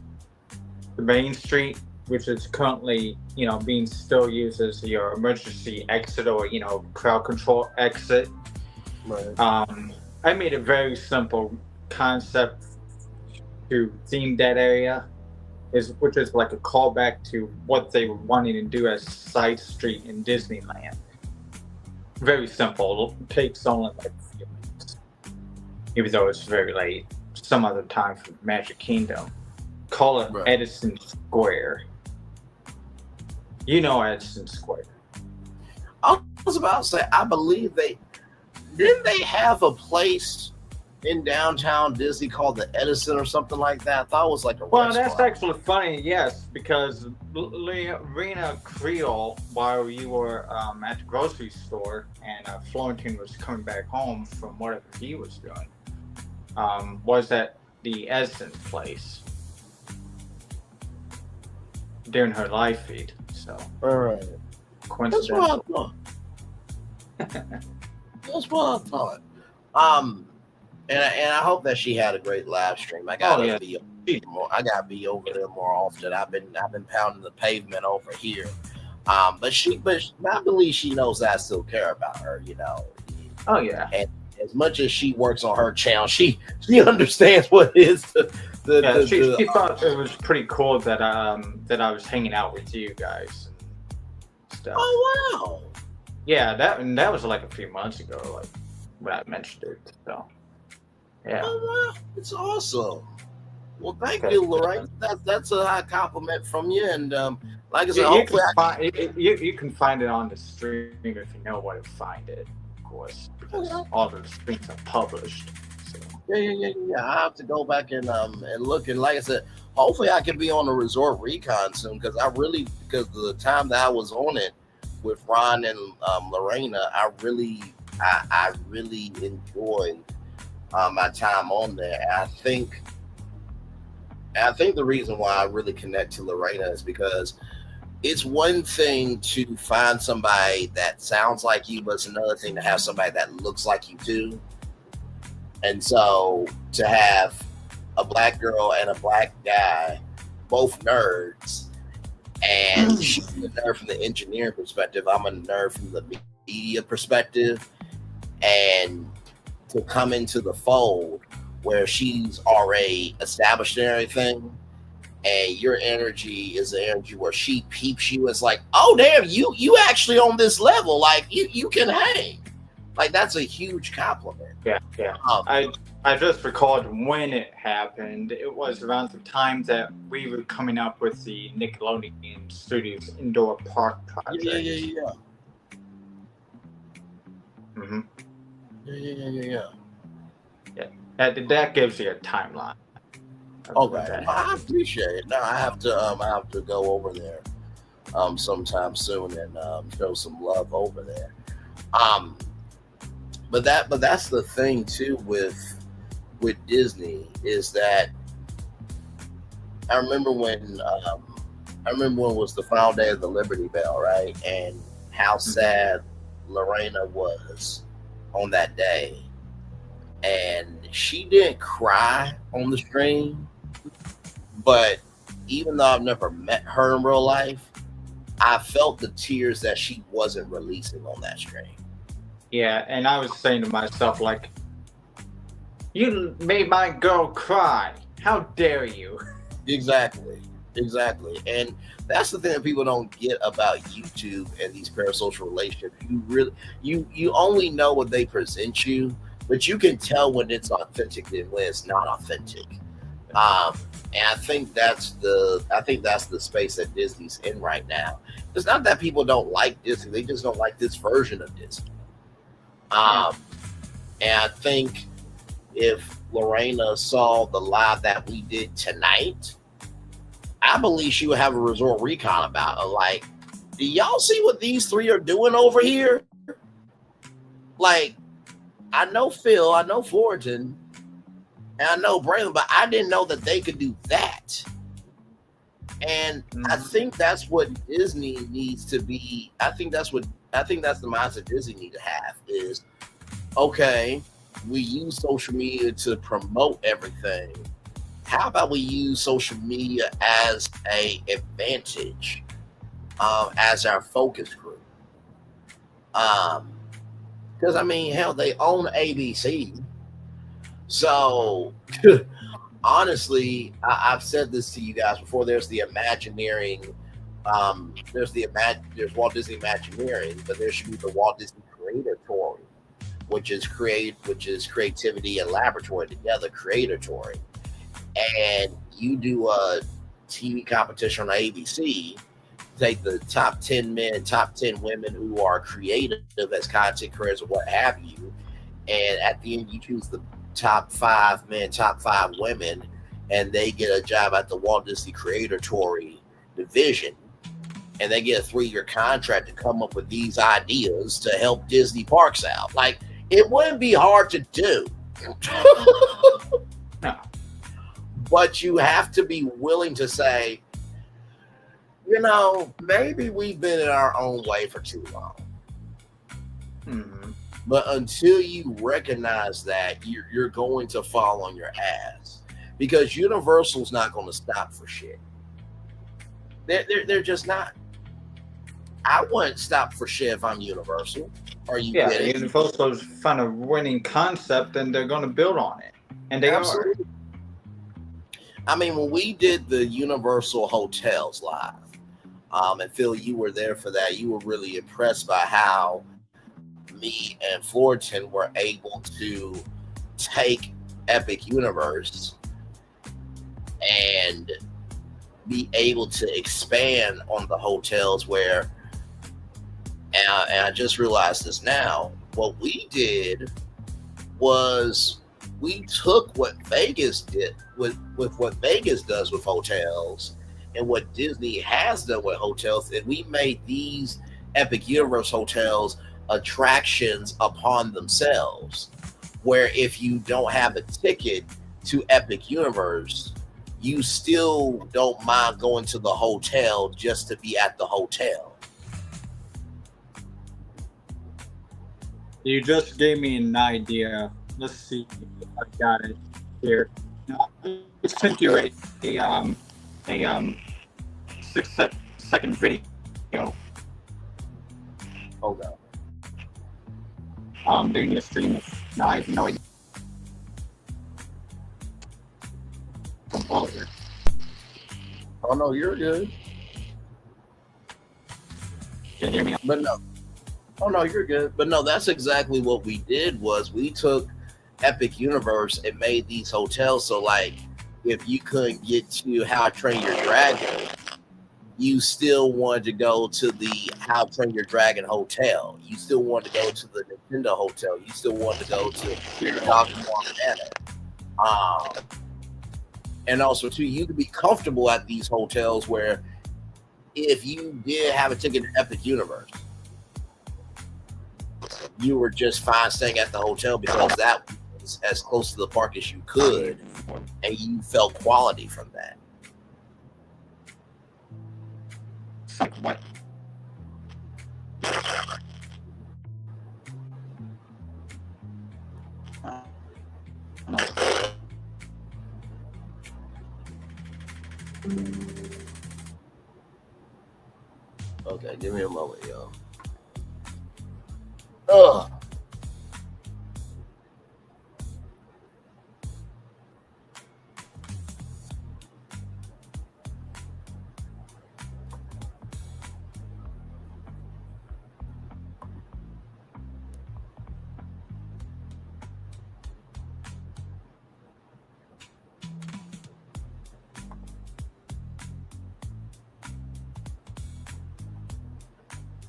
Speaker 11: the Main Street, which is currently, being still used as your emergency exit or, crowd control exit.
Speaker 12: Right.
Speaker 11: I made a very simple concept to theme that area, which is like a callback to what they were wanting to do as Side Street in Disneyland. Very simple. It takes only like a few minutes, even though it's very late. Some other time for Magic Kingdom. Call it Edison Square. Edison Square.
Speaker 12: I was about to say, I believe didn't they have a place in downtown Disney called the Edison or something like that? I thought it was like a restaurant.
Speaker 11: That's actually funny, yes, because Rena Creole, while you were at the grocery store and Florentine was coming back home from whatever he was doing, was at the Edison place during her live feed. So,
Speaker 12: all right. That's what I thought. That's what I thought. And I hope that she had a great live stream. I gotta be over there more often. I've been pounding the pavement over here. But I believe she knows that I still care about her.
Speaker 11: Oh yeah.
Speaker 12: And as much as she works on her channel, she understands what it is.
Speaker 11: She thought it was pretty cool that I was hanging out with you guys and stuff.
Speaker 12: Oh wow.
Speaker 11: Yeah, that was like a few months ago, like when I mentioned it. So, yeah.
Speaker 12: Oh wow, it's awesome. Well, thank you, Lorraine. That's a high compliment from you. And like I said,
Speaker 11: you can find it on the stream if you know where to find it, of course, because all the streams are published. So.
Speaker 12: Yeah. I have to go back and look. And like I said, hopefully I can be on the Resort Recon soon, because the time that I was on it with Ron and Lorena, I really enjoyed my time on there. And I think the reason why I really connect to Lorena is because it's one thing to find somebody that sounds like you, but it's another thing to have somebody that looks like you too. And so to have a black girl and a black guy, both nerds, and she's a nerd from the engineering perspective, I'm a nerd from the media perspective, and to come into the fold where she's already established and everything, and your energy is the energy where she peeps you. It's like, oh damn, you actually on this level. Like you can hang. Like that's a huge compliment.
Speaker 11: Yeah. I just recalled when it happened. It was around the time that we were coming up with the Nickelodeon Studios indoor park project.
Speaker 12: Yeah.
Speaker 11: Mm-hmm.
Speaker 12: Yeah.
Speaker 11: That gives you a timeline.
Speaker 12: Okay, I appreciate it. Now I have to go over there sometime soon and show some love over there. But that's the thing too with Disney is that I remember when it was the final day of the Liberty Bell, right? And how sad Lorena was on that day. And she didn't cry on the stream, but even though I've never met her in real life, I felt the tears that she wasn't releasing on that stream.
Speaker 11: Yeah, and I was saying to myself, like, you made my girl cry. How dare you?
Speaker 12: Exactly. And that's the thing that people don't get about YouTube and these parasocial relationships. You only know what they present you, but you can tell when it's authentic and when it's not authentic. And I think that's the space that Disney's in right now. It's not that people don't like Disney; they just don't like this version of Disney. And I think if Lorena saw the live that we did tonight, I believe she would have a resort recon about it. Like, do y'all see what these three are doing over here? Like, I know Phil, I know Fullerton, and I know Braylon, but I didn't know that they could do that. And I think that's what Disney needs to be. I think that's the mindset Disney need to have is, okay, we use social media to promote everything. How about we use social media as a advantage, as our focus group? Because I mean, hell, they own ABC. So honestly, I've said this to you guys before. There's the Imagineering, there's Walt Disney Imagineering, but there should be the Walt Disney Creatory, which is creativity and laboratory together, Creatory. And you do a TV competition on ABC, take the top 10 men, top 10 women who are creative as content creators or what have you, and at the end you choose the top 5 men, top 5 women, and they get a job at the Walt Disney Creatory division, and they get a 3-year contract to come up with these ideas to help Disney parks out. Like, it wouldn't be hard to do. But you have to be willing to say, maybe we've been in our own way for too long. Mm-hmm. But until you recognize that, you're going to fall on your ass. Because Universal's not going to stop for shit. They're just not. I wouldn't stop for shit if I'm Universal. Are you kidding?
Speaker 11: Universal's found a winning concept and they're going to build on it. And they
Speaker 12: Absolutely. I mean, when we did the Universal Hotels live, and Phil, you were there for that, you were really impressed by how me and Fullerton were able to take Epic Universe and be able to expand on the hotels where, and I just realized this now, what we did was we took what Vegas did with what Vegas does with hotels and what Disney has done with hotels, and we made these Epic Universe hotels attractions upon themselves, where if you don't have a ticket to Epic Universe, you still don't mind going to the hotel just to be at the hotel.
Speaker 11: You just gave me an idea. Let's see if I got it here. I sent you a 6-second video.
Speaker 12: Hold on.
Speaker 11: I'm doing this stream. No, I have no idea.
Speaker 12: Oh no, you're good.
Speaker 11: Can you hear me?
Speaker 12: But no. Oh no, you're good. But no, that's exactly what we did. Was we took Epic Universe and made these hotels. So like, if you couldn't get to How to Train Your Dragon, you still wanted to go to the How to Train Your Dragon hotel. You still wanted to go to the Nintendo hotel. You still wanted to go to Dr. Montana. And also too, you could be comfortable at these hotels where if you did have a ticket to Epic Universe, you were just fine staying at the hotel because that was as close to the park as you could, and you felt quality from that.
Speaker 11: What?
Speaker 12: Okay, give me a moment, yo. Ugh.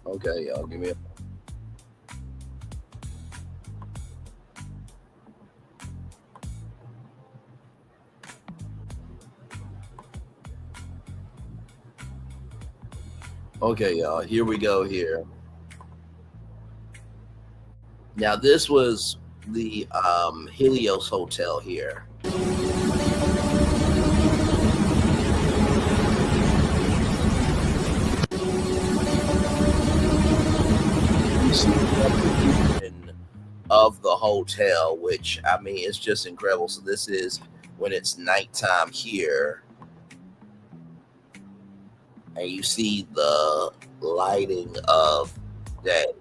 Speaker 12: Okay, y'all, give me a. Okay, y'all, here we go here. Now, this was the Helios Hotel here. You see the execution of the hotel, which, I mean, it's just incredible. So this is when it's nighttime here. And you see the lighting of that.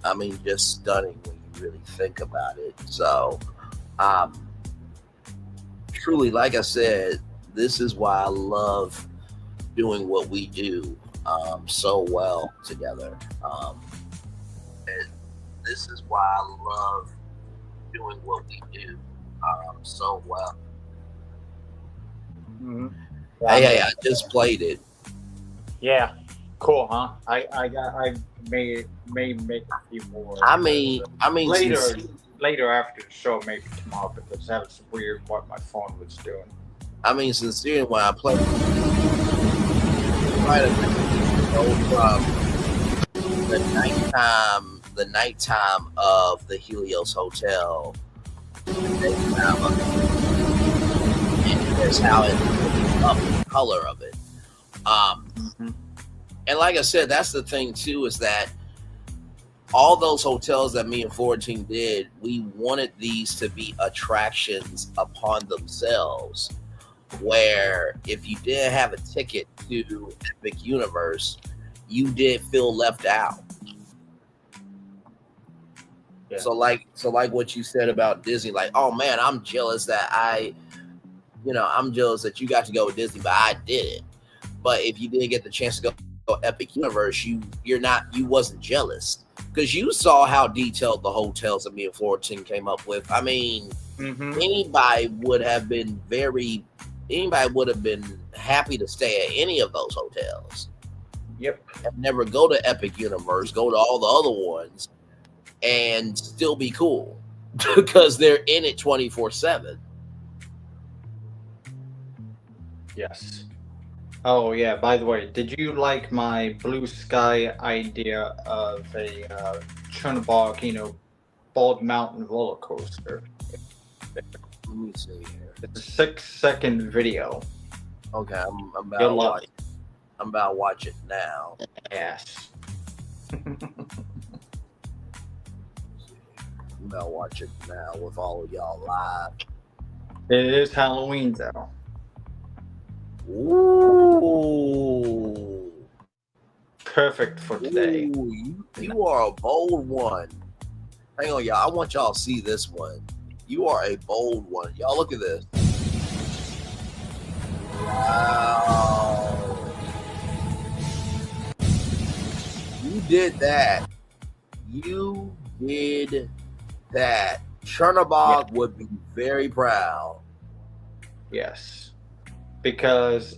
Speaker 12: I mean, just stunning when you really think about it. So, truly, like I said, this is why I love doing what we do so well together. And this is why I love doing what we do so well.
Speaker 11: Mm-hmm.
Speaker 12: Hey, I just played it.
Speaker 11: Yeah, cool, huh? I may make a few more.
Speaker 12: I mean,
Speaker 11: later after the show, maybe tomorrow, because that was weird what my phone was doing.
Speaker 12: I mean, sincerely, when I play, the nighttime of the Helios Hotel, is how it up the color of it. And like I said, that's the thing too, is that all those hotels that me and 14 did, we wanted these to be attractions upon themselves, where if you didn't have a ticket to Epic Universe, you did feel left out. Yeah. So like what you said about Disney, like, oh man, I'm jealous that I'm jealous that you got to go with Disney, but I didn't. But if you didn't get the chance to go Epic Universe, you wasn't jealous, because you saw how detailed the hotels that me and 14 came up with. I mean, anybody would have been happy to stay at any of those hotels.
Speaker 11: Yep.
Speaker 12: And never go to Epic Universe, go to all the other ones, and still be cool because they're in it 24/7.
Speaker 11: Yes. Oh yeah. By the way, did you like my blue sky idea of a Chernobog, Bald Mountain roller coaster?
Speaker 12: Let me see here.
Speaker 11: It's a 6-second video.
Speaker 12: Okay, I'm about to watch it now.
Speaker 11: Yes.
Speaker 12: I'm about to watch it now with all of y'all live.
Speaker 11: It is Halloween though.
Speaker 12: Ooh.
Speaker 11: Perfect for today.
Speaker 12: Ooh, you are a bold one. Hang on, y'all. I want y'all to see this one. You are a bold one. Y'all look at this. Wow. You did that. You did that. Chernobog would be very proud.
Speaker 11: Yes. Because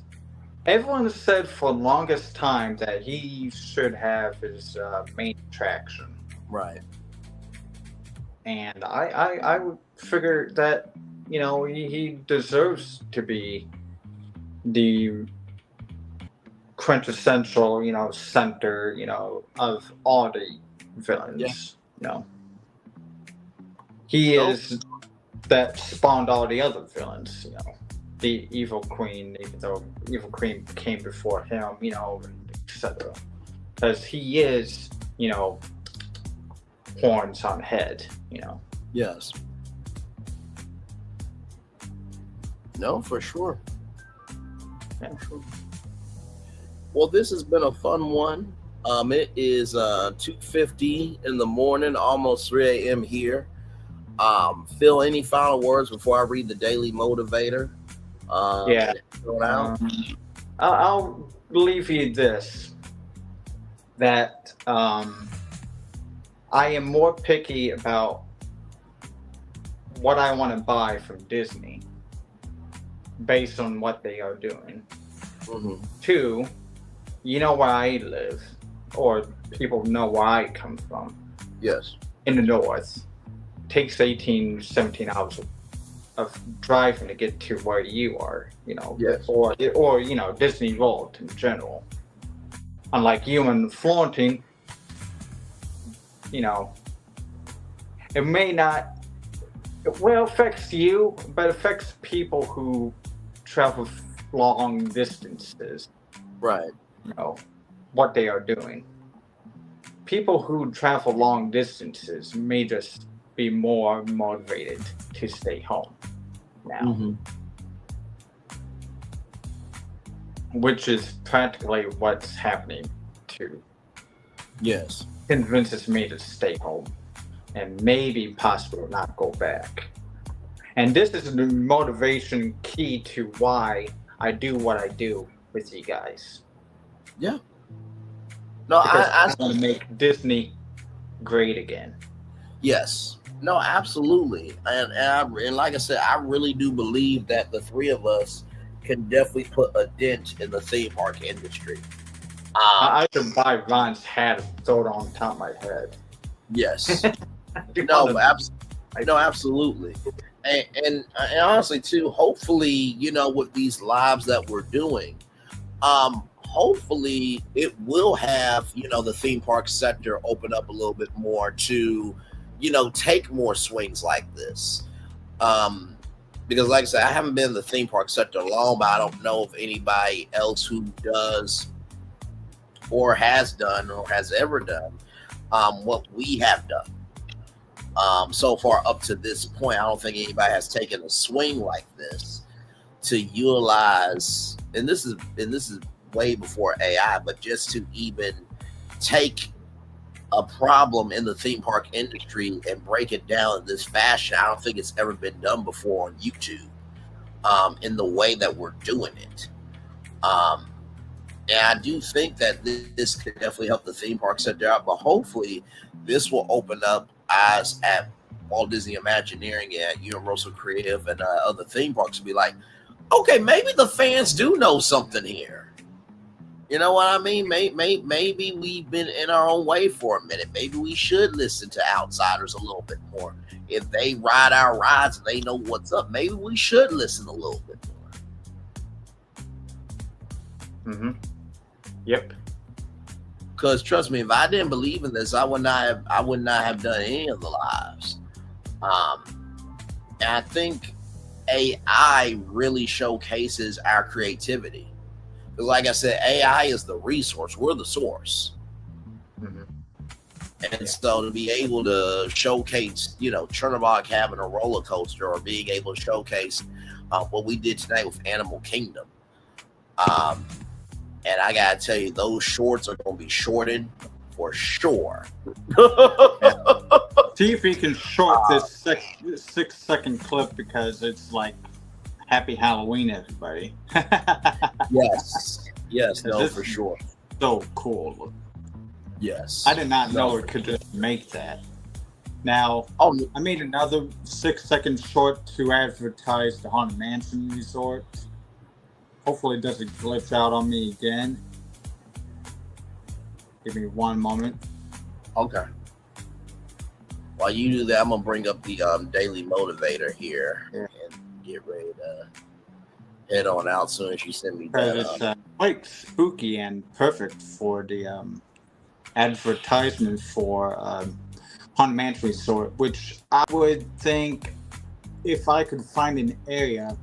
Speaker 11: everyone said for the longest time that he should have his main attraction.
Speaker 12: Right.
Speaker 11: And I would figure that, you know, he deserves to be the quintessential, you know, center, you know, of all the villains. You know, he is that spawned all the other villains. You know, the Evil Queen, even though Evil Queen came before him, you know, etc. Because he is, you know, horns on head. You know.
Speaker 12: Yes. No, for sure.
Speaker 11: Yeah.
Speaker 12: For sure. Well, this has been a fun one. It is 2:50 in the morning, almost 3 a.m. here. Phil, any final words before I read the Daily Motivator?
Speaker 11: I'll leave you this, that I am more picky about what I want to buy from Disney based on what they are doing.
Speaker 12: Mm-hmm.
Speaker 11: 2, you know where I live, or people know where I come from.
Speaker 12: Yes.
Speaker 11: In the north. Takes 18, 17 hours of driving to get to where you are, you know.
Speaker 12: Yes.
Speaker 11: Or you know, Disney World in general. Unlike you and flaunting, you know, it may not, well, affects you, but affects people who travel long distances.
Speaker 12: Right.
Speaker 11: You know, what they are doing. People who travel long distances may just be more motivated to stay home now.
Speaker 12: Mm-hmm.
Speaker 11: Which is practically what's happening to.
Speaker 12: Yes.
Speaker 11: Convinces me to stay home and maybe possibly not go back. And this is the motivation key to why I do what I do with you guys.
Speaker 12: Yeah. No, I
Speaker 11: want to make Disney great again.
Speaker 12: Yes. No, absolutely. And like I said, I really do believe that the three of us can definitely put a dent in the theme park industry.
Speaker 11: I should buy Ron's hat and throw it on top of my head.
Speaker 12: Yes. Absolutely. And honestly, too, hopefully, you know, with these lives that we're doing, hopefully it will have, you know, the theme park sector open up a little bit more to, you know, take more swings like this. Because like I said, I haven't been in the theme park sector long, but I don't know of anybody else who does or has done or has ever done what we have done. So far up to this point, I don't think anybody has taken a swing like this to utilize, and this is way before AI, but just to even take a problem in the theme park industry and break it down in this fashion. I don't think it's ever been done before on YouTube in the way that we're doing it. And I do think that this could definitely help the theme park sector out, but hopefully this will open up eyes at Walt Disney Imagineering and Universal Creative and other theme parks to be like, okay, maybe the fans do know something here. You know what I mean? Maybe we've been in our own way for a minute. Maybe we should listen to outsiders a little bit more. If they ride our rides and they know what's up, maybe we should listen a little bit more.
Speaker 11: Mm-hmm. Yep.
Speaker 12: Because trust me, if I didn't believe in this, I would not have done any of the lives. And I think AI really showcases our creativity. Because like I said, AI is the resource. We're the source.
Speaker 11: Mm-hmm.
Speaker 12: And so to be able to showcase, you know, Chernobog having a roller coaster, or being able to showcase what we did tonight with Animal Kingdom. And I got to tell you, those shorts are going to be shorted for sure.
Speaker 11: See if you can short this 6-second clip because it's like Happy Halloween, everybody.
Speaker 12: Yes, no, for sure.
Speaker 11: So cool.
Speaker 12: Yes.
Speaker 11: I did not know it could just make that. Now, I made another 6-second short to advertise the Haunted Mansion Resort. Hopefully it doesn't glitch out on me again. Give me one moment.
Speaker 12: Okay. While you do that, I'm gonna bring up the daily motivator here and get ready to head on out as soon as you send me that.
Speaker 11: It's quite spooky and perfect for the advertisement for Haunted Mansion Resort, which I would think if I could find an area,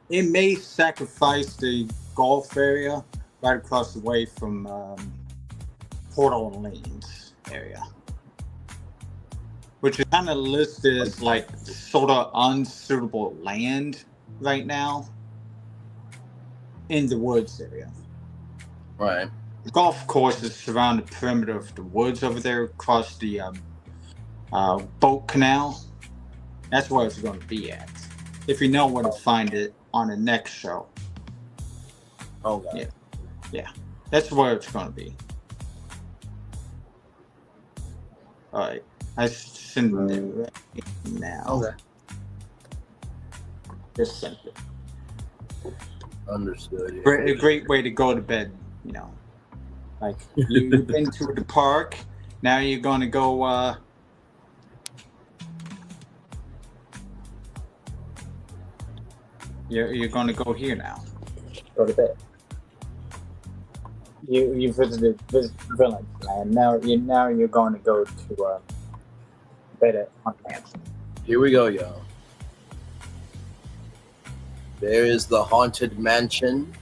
Speaker 11: it may sacrifice the golf area right across the way from Portal and Lanes area, which is kind of listed as like sort of unsuitable land right now in the woods area.
Speaker 12: Right.
Speaker 11: The golf course is surrounded the perimeter of the woods over there across the boat canal. That's where it's going to be at. If you know where to find it on the next show.
Speaker 12: Okay.
Speaker 11: Yeah. That's where it's going to be. Alright. I send it right now.
Speaker 12: Okay.
Speaker 11: Just sent it.
Speaker 12: Understood.
Speaker 11: A great way to go to bed, you know. Like, you've been to the park, now you're going to go, you're going to go here now. Go to bed. You visited Villians, and now you're going to go to bed at Haunted Mansion.
Speaker 12: Here we go, y'all. There is the Haunted Mansion.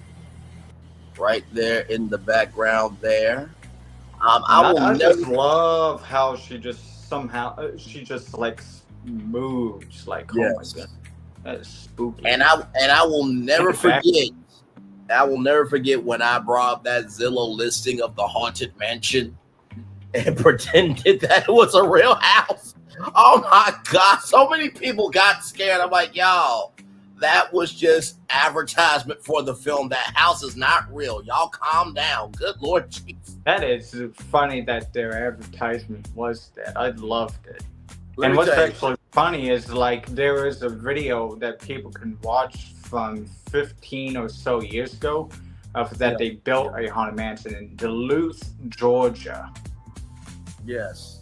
Speaker 12: Right there in the background there.
Speaker 11: I just love how she just like moves like, oh my god, that is spooky.
Speaker 12: And I will never forget. I will never forget when I brought up that Zillow listing of the Haunted Mansion and pretended that it was a real house. Oh my god, so many people got scared. I'm like, y'all, that was just advertisement for the film. That house is not real. Y'all calm down. Good Lord Jesus.
Speaker 11: That is funny that their advertisement was that. I loved it.
Speaker 12: Let
Speaker 11: and
Speaker 12: me
Speaker 11: what's
Speaker 12: tell you.
Speaker 11: actually funny is like there is a video that people can watch from 15 or so years ago of that they built a Haunted Mansion in Duluth, Georgia.
Speaker 12: Yes.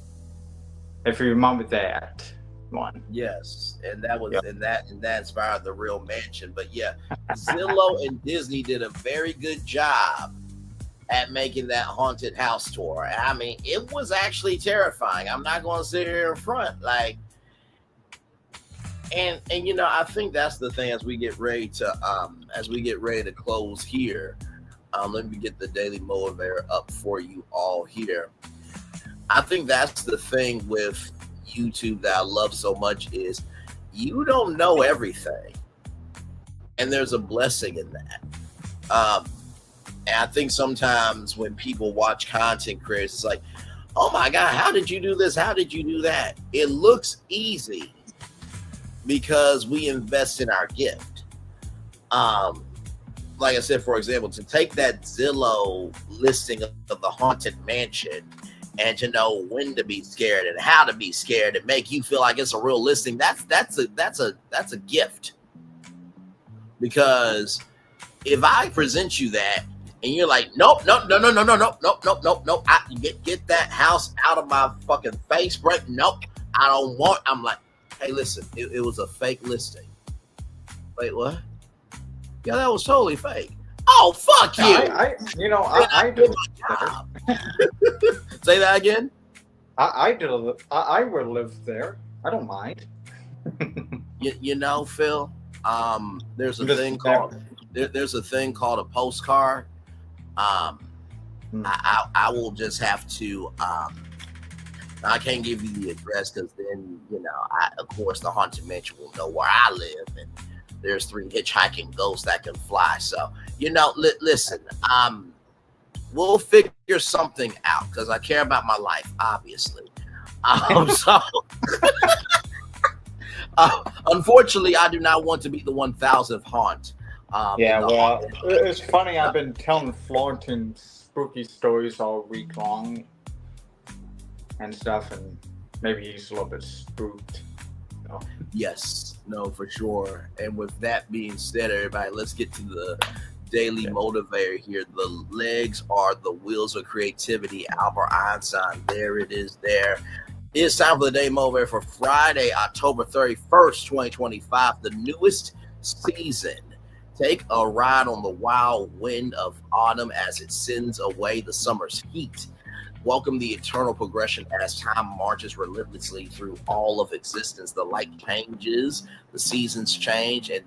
Speaker 11: If you remember that one.
Speaker 12: Yes, and that was and that inspired the real mansion. But yeah, Zillow and Disney did a very good job at making that haunted house tour. I mean, it was actually terrifying. I'm not going to sit here in front, like, and you know, I think that's the thing as we get ready to close here. Let me get the Daily Motivator up for you all here. I think that's the thing with YouTube that I love so much is you don't know everything, and there's a blessing in that. And I think sometimes when people watch content creators, it's like, oh my god, how did you do this? How did you do that? It looks easy because we invest in our gift. Like I said, for example, to take that Zillow listing of the Haunted Mansion and to know when to be scared and how to be scared and make you feel like it's a real listing, that's a gift. Because if I present you that and you're like, nope, no, get that house out of my fucking face, right? Nope, I don't want. I'm like, hey, listen, it was a fake listing. Wait, what? Yeah, that was totally fake. Oh, fuck you!
Speaker 11: I did
Speaker 12: my job. Say that again.
Speaker 11: I would live there. I don't mind.
Speaker 12: You know, Phil. There's a thing called a postcard. I will just have to. I can't give you the address because then of course the Haunted Mansion will know where I live, and there's 3 hitchhiking ghosts that can fly. So listen. We'll figure something out because I care about my life, obviously.
Speaker 6: So, unfortunately, I do not want to be the 1,000th haunt.
Speaker 11: Yeah, well, it's funny. I've been telling Florentine spooky stories all week long and stuff, and maybe he's a little bit spooked. You know?
Speaker 6: Yes, no, for sure. And with that being said, everybody, let's get to the daily motivator here. The legs are the wheels of creativity. Albert Einstein, there it is there. It's time for the day motivator for Friday, October 31st, 2025, the newest season. Take a ride on the wild wind of autumn as it sends away the summer's heat. Welcome the eternal progression as time marches relentlessly through all of existence. The light changes, the seasons change, and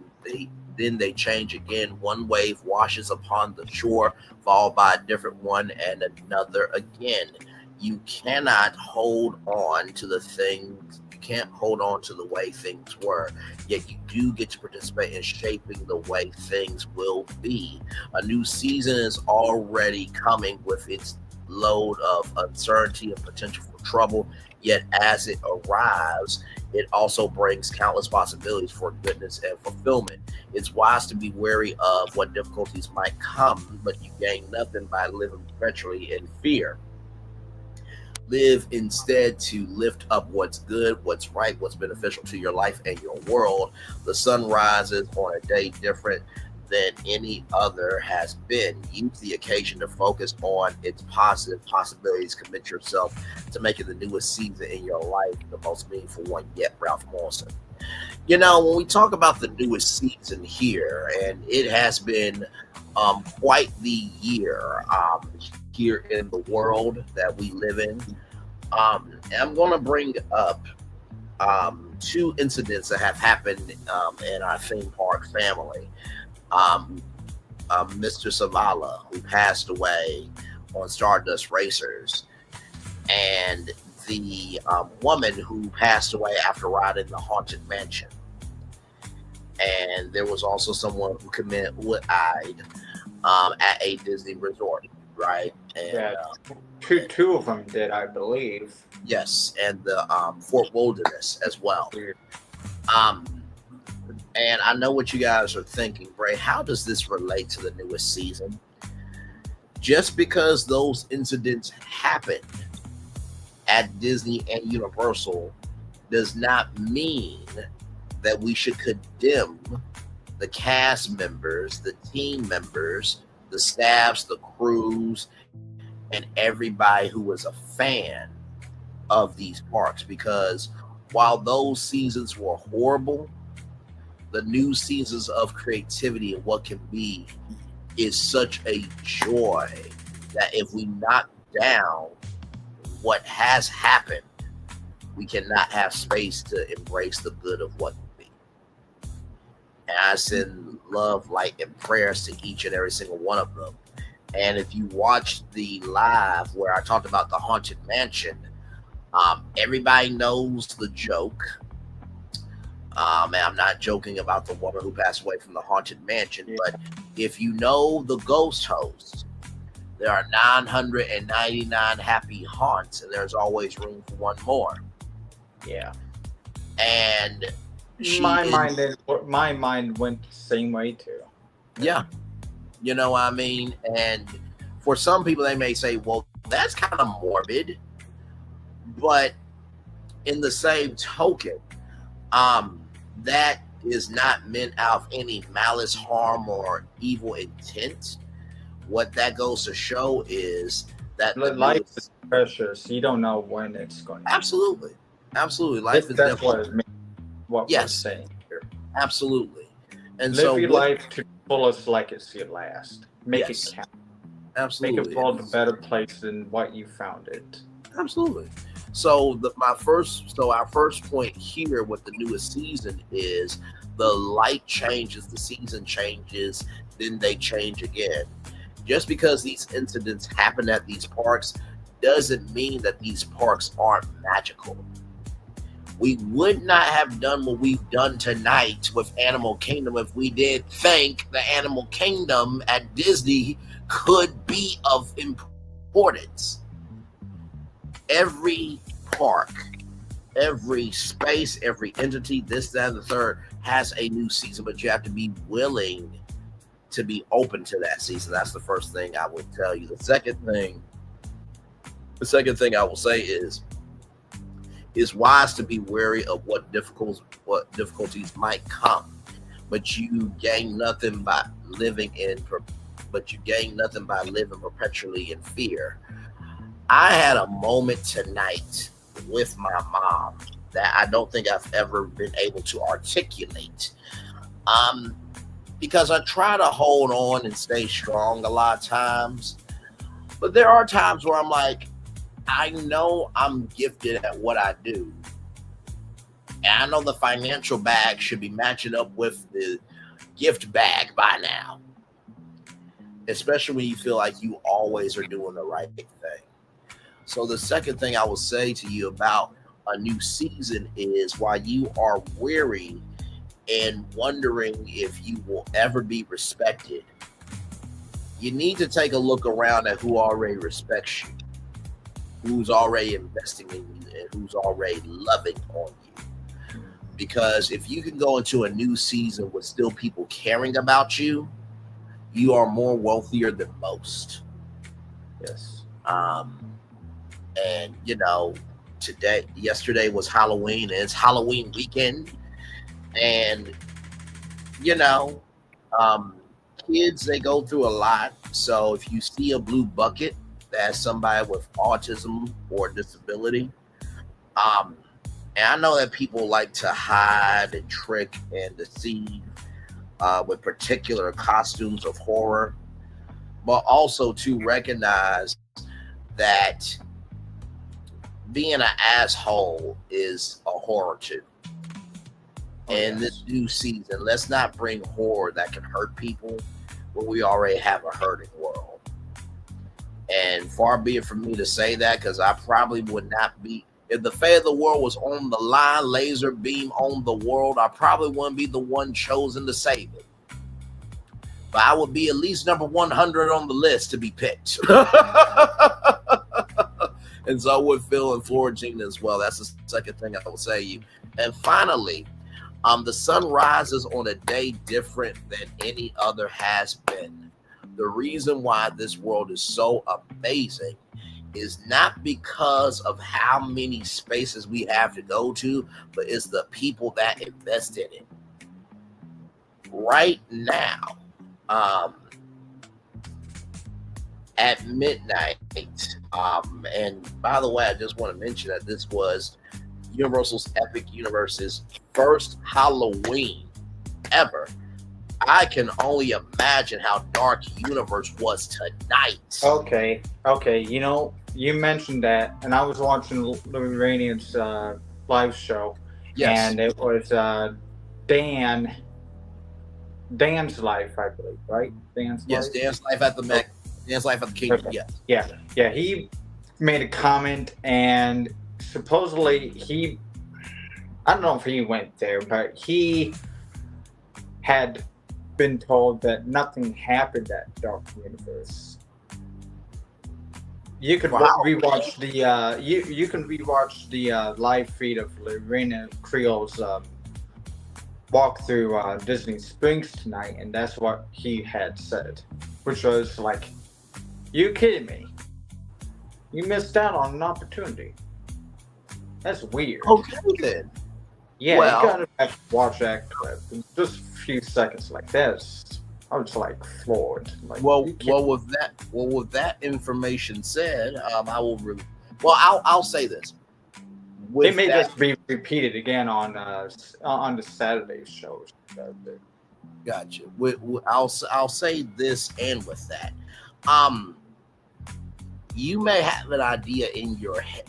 Speaker 6: then they change again. One wave washes upon the shore, followed by a different one and another again. You cannot hold on to the things. You can't hold on to the way things were, yet you do get to participate in shaping the way things will be. A new season is already coming with its load of uncertainty and potential for trouble, yet as it arrives, it also brings countless possibilities for goodness and fulfillment. It's wise to be wary of what difficulties might come, but you gain nothing by living perpetually in fear. Live instead to lift up what's good, what's right, what's beneficial to your life and your world. The sun rises on a day different than any other has been. Use the occasion to focus on its positive possibilities. Commit yourself to making the newest season in your life the most meaningful one yet. Ralph Morrison. You know, when we talk about the newest season here, and it has been quite the year here in the world that we live in. I'm going to bring up two incidents that have happened in our theme park family. Mr. Savala, who passed away on Stardust Racers, and the woman who passed away after riding the Haunted Mansion. And there was also someone who committed suicide at a Disney resort, right? And,
Speaker 11: yeah, two of them did, I believe.
Speaker 6: Yes, and the Fort Wilderness as well. And I know what you guys are thinking, Bray. How does this relate to the newest season? Just because those incidents happened at Disney and Universal does not mean that we should condemn the cast members, the team members, the staffs, the crews, and everybody who was a fan of these parks. Because while those seasons were horrible, the new seasons of creativity and what can be is such a joy that if we knock down what has happened, we cannot have space to embrace the good of what can be. And I send love, light, and prayers to each and every single one of them. And if you watch the live where I talked about the Haunted Mansion, everybody knows the joke. And I'm not joking about the woman who passed away from the Haunted Mansion, but if you know the ghost host, there are 999 happy haunts, and there's always room for one more.
Speaker 11: Yeah.
Speaker 6: And
Speaker 11: my mind went the same way too.
Speaker 6: Yeah. You know what I mean? And for some people, they may say, well, that's kind of morbid. But in the same token, that is not meant out of any malice, harm, or evil intent. What that goes to show is that
Speaker 11: life is precious. You don't know when it's going to.
Speaker 6: Absolutely. Life is
Speaker 11: that's what it means. What we're saying here.
Speaker 6: Absolutely. And
Speaker 11: live your life to the fullest like it's your last. Make it count.
Speaker 6: Absolutely.
Speaker 11: Make it fall to a better place than what you found it.
Speaker 6: Absolutely. So our first point here with the newest season is the light changes, the season changes, then they change again. Just because these incidents happen at these parks doesn't mean that these parks aren't magical. We would not have done what we've done tonight with Animal Kingdom if we did think the Animal Kingdom at Disney could be of importance. Every
Speaker 12: park, every space, every entity, this, that, and the third has a new season, but you have to be willing to be open to that season. That's the first thing I would tell you. The second thing I will say is it's wise to be wary of what difficulties might come, but you gain nothing by living perpetually in fear. I had a moment tonight with my mom that I don't think I've ever been able to articulate. Because I try to hold on and stay strong a lot of times, but there are times where I'm like, I know I'm gifted at what I do, and I know the financial bag should be matching up with the gift bag by now, especially when you feel like you always are doing the right thing. So the second thing I will say to you about a new season is, while you are weary and wondering if you will ever be respected, you need to take a look around at who already respects you, who's already investing in you, and who's already loving on you. Because if you can go into a new season with still people caring about you, you are more wealthier than most.
Speaker 11: Yes.
Speaker 12: And yesterday was Halloween, and it's Halloween weekend. And, kids, they go through a lot. So if you see a blue bucket that has somebody with autism or disability, and I know that people like to hide and trick and deceive with particular costumes of horror, but also to recognize that being an asshole is a horror too. And this new season, let's not bring horror that can hurt people when we already have a hurting world. And far be it from me to say that, because I probably would not be, if the fate of the world was on the line, laser beam on the world, I probably wouldn't be the one chosen to save it. But I would be at least number 100 on the list to be picked. And so would Phil and Florentine as well. That's the second thing I will say to you. And finally, the sun rises on a day different than any other has been. The reason why this world is so amazing is not because of how many spaces we have to go to, but it's the people that invest in it. Right now, at midnight, and by the way, I just want to mention that this was Universal's Epic Universe's first Halloween ever. I can only imagine how dark Universe was tonight.
Speaker 11: Okay. You mentioned that, and I was watching Lorraine's live show, and it was Dan's life, I believe, right? Dan's life?
Speaker 12: Dan's life at the Mac. Dan's life at the Kingdom,
Speaker 11: yes. Yeah, he made a comment, and supposedly I don't know if he went there, but he had been told that nothing happened at Dark Universe. You can rewatch the you can rewatch the live feed of Lorena Creole's walk through Disney Springs tonight, and that's what he had said, which was like, "You kidding me? You missed out on an opportunity." That's weird.
Speaker 12: Okay then.
Speaker 11: Yeah, you gotta have to watch that clip. Just a few seconds like this, I was like floored. Like,
Speaker 12: with that information said, I'll say this.
Speaker 11: It may just be repeated again on the Saturday shows.
Speaker 12: Gotcha. I'll say this, and with that, you may have an idea in your head,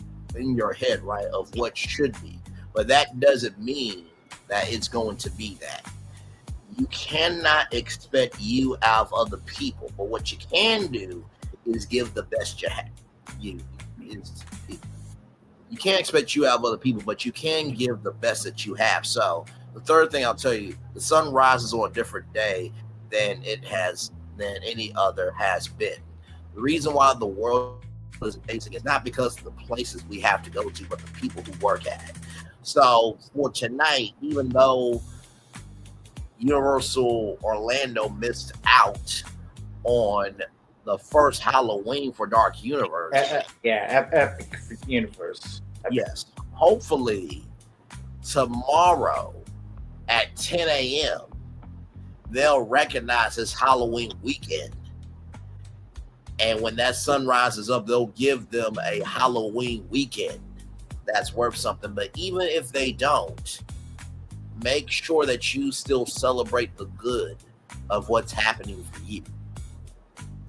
Speaker 12: right, of what should be, but that doesn't mean that it's going to be that. You cannot expect you out of other people, but what you can do is give the best you have. You can't expect you out of other people, but you can give the best that you have. So the third thing I'll tell you, the sun rises on a different day than any other has been. The reason why the world basic. It's not because of the places we have to go to, but the people who work at it. So for tonight, even though Universal Orlando missed out on the first Halloween for Dark Universe.
Speaker 11: Epic Universe.
Speaker 12: Yes. Hopefully tomorrow at 10 a.m. they'll recognize this Halloween weekend. And when that sun rises up, they'll give them a Halloween weekend that's worth something. But even if they don't, make sure that you still celebrate the good of what's happening for you.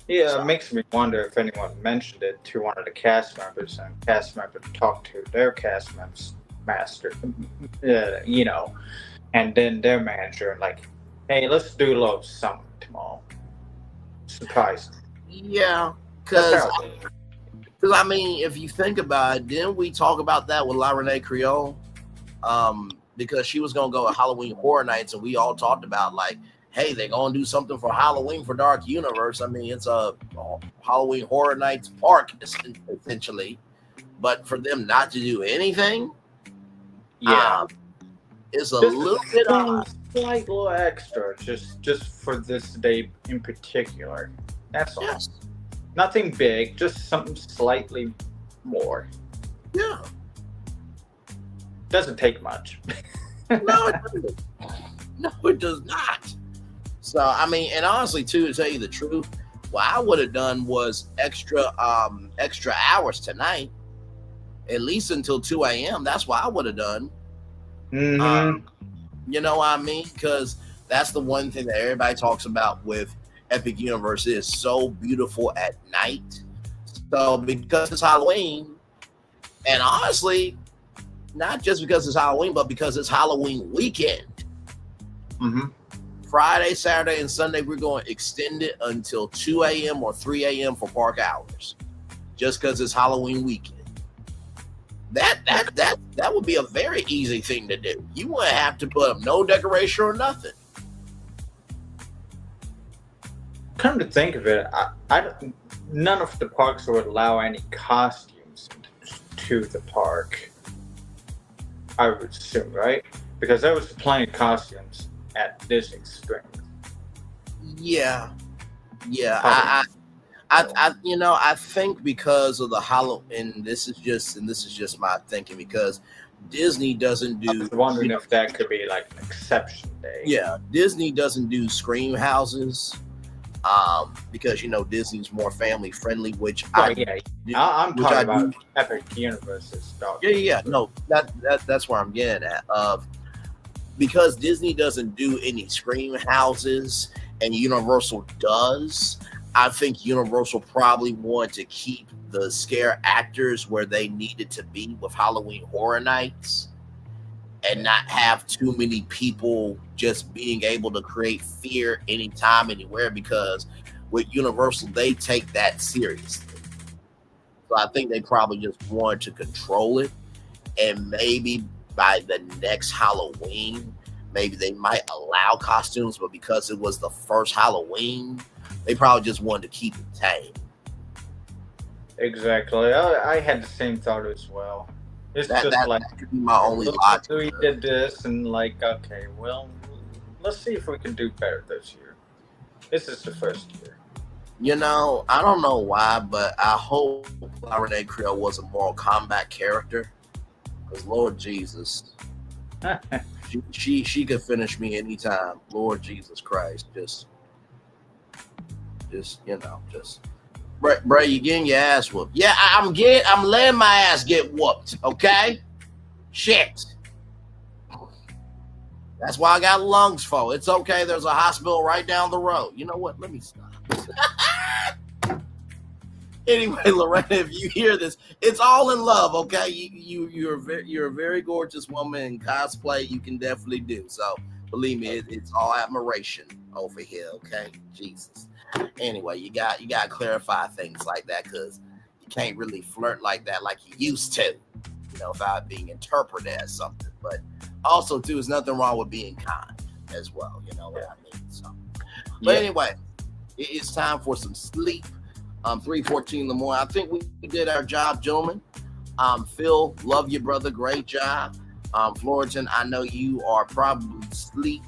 Speaker 11: Yeah, it makes me wonder if anyone mentioned it to one of the cast members, and cast member talked to their cast members, master, and then their manager, like, hey, let's do a little something tomorrow. Surprise.
Speaker 12: Yeah, because I mean, if you think about it, didn't we talk about that with La Renee Creole? Because she was gonna go to Halloween Horror Nights, and we all talked about like, hey, they're gonna do something for Halloween for Dark Universe. I mean, it's a Halloween Horror Nights park essentially, but for them not to do anything, it's a little bit odd.
Speaker 11: Slight little extra, just for this day in particular. That's all.
Speaker 12: Yes.
Speaker 11: Nothing big, just something slightly more.
Speaker 12: Yeah.
Speaker 11: Doesn't take much.
Speaker 12: No, it doesn't. No, it does not. So, I mean, and honestly, too, to tell you the truth, what I would have done was extra hours tonight, at least until 2 a.m. That's what I would have done.
Speaker 11: Mm-hmm.
Speaker 12: You know what I mean? Because that's the one thing that everybody talks about with Epic Universe is so beautiful at night. So because it's Halloween, and honestly, not just because it's Halloween, but because it's Halloween weekend.
Speaker 11: Mm-hmm.
Speaker 12: Friday, Saturday, and Sunday, we're going to extend it until 2 a.m. or 3 a.m. for park hours, just because it's Halloween weekend. That would be a very easy thing to do. You wouldn't have to put up no decoration or nothing.
Speaker 11: Come to think of it, none of the parks would allow any costumes to the park. I would assume, right? Because there was plenty of costumes at Disney Springs.
Speaker 12: Yeah. I think because of the Halloween, and this is just my thinking, because Disney doesn't do.
Speaker 11: I was wondering if that could be like an exception day.
Speaker 12: Yeah, Disney doesn't do scream houses, because Disney's more family friendly. Which
Speaker 11: I'm talking about Epic Universe's stuff.
Speaker 12: Yeah. No, that's where I'm getting at. Because Disney doesn't do any scream houses and Universal does, I think Universal probably wanted to keep the scare actors where they needed to be with Halloween Horror Nights and not have too many people just being able to create fear anytime, anywhere, because with Universal, they take that seriously. So I think they probably just wanted to control it, and maybe by the next Halloween, maybe they might allow costumes, but because it was the first Halloween, they probably just wanted to keep it tame.
Speaker 11: Exactly. I had the same thought as well. It's that
Speaker 12: could be my only logic.
Speaker 11: We did this, and okay, well, let's see if we can do better this year. This is the first year.
Speaker 12: I don't know why, but I hope La Renee Creole was a Mortal Kombat character. Because Lord Jesus, she could finish me anytime. Lord Jesus Christ, just bro, you getting your ass whooped. Yeah, I'm letting my ass get whooped. Okay, shit. That's why I got lungs for. It's okay. There's a hospital right down the road. You know what? Let me stop. Anyway, Lorena, if you hear this, it's all in love, okay? You're a very gorgeous woman in cosplay. You can definitely do so. Believe me, it's all admiration over here, okay? Jesus. Anyway, you got to clarify things like that, because you can't really flirt like that like you used to, without being interpreted as something. But also, too, there's nothing wrong with being kind as well. You know what I mean? So, but anyway, it's time for some sleep. 3:14 in the morning. I think we did our job, gentlemen. Phil, love you, brother. Great job. Florian, I know you are probably asleep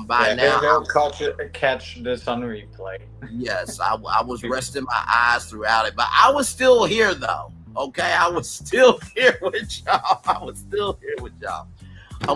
Speaker 12: by now.
Speaker 11: He'll catch this on replay.
Speaker 12: Yes, I was resting my eyes throughout it, but I was still here though. Okay, I was still here with y'all.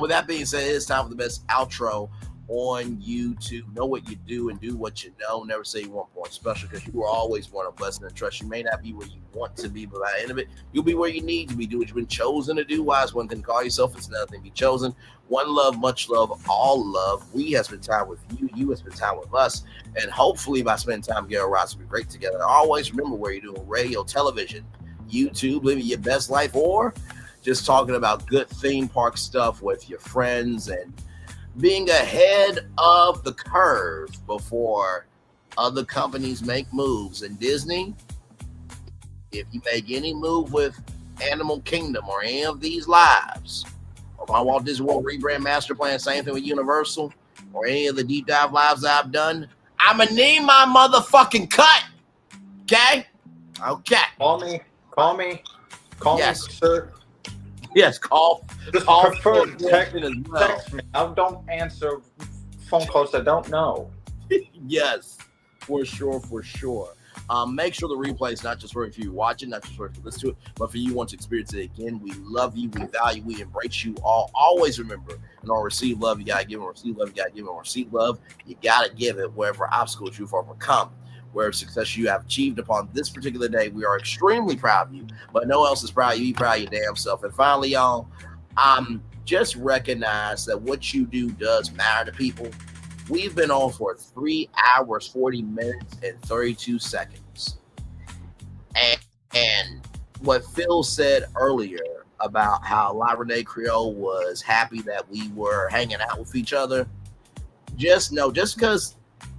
Speaker 12: With that being said, it's time for the best outro on YouTube. Know what you do and do what you know. Never say you weren't born special, because you were always born a blessing and trust. You may not be where you want to be, but by the end of it, you'll be where you need to be. Do what you've been chosen to do. Wise one thing, call yourself. It's another thing, be chosen. One love, much love, all love. We have spent time with you. You have spent time with us. And hopefully by spending time together, our lives will be great together. Always remember where you're doing radio, television, YouTube, living your best life, or just talking about good theme park stuff with your friends and being ahead of the curve before other companies make moves. And Disney, if you make any move with Animal Kingdom or any of these lives, or my Walt Disney World rebrand master plan, same thing with Universal, or any of the deep dive lives I've done, I'ma need my motherfucking cut. Okay?
Speaker 11: Call me, sir.
Speaker 12: Yes, call
Speaker 11: prefer text me. I don't answer phone calls I don't know.
Speaker 12: Yes, for sure. Make sure the replay is not just for if you watch it, not just for if you listen to it, but for you want to experience it again. We love you, we value, we embrace you all. Always remember, in order to receive love, you gotta give, and receive love, you gotta give, and receive love, you gotta give it. Wherever obstacles you've overcome, wherever success you have achieved upon this particular day, we are extremely proud of you, but no one else is proud of you. Be proud of your damn self. And finally, y'all, just recognize that what you do does matter to people. We've been on for 3 hours, 40 minutes, and 32 seconds. And what Phil said earlier about how La Renee Creole was happy that we were hanging out with each other, just know, just because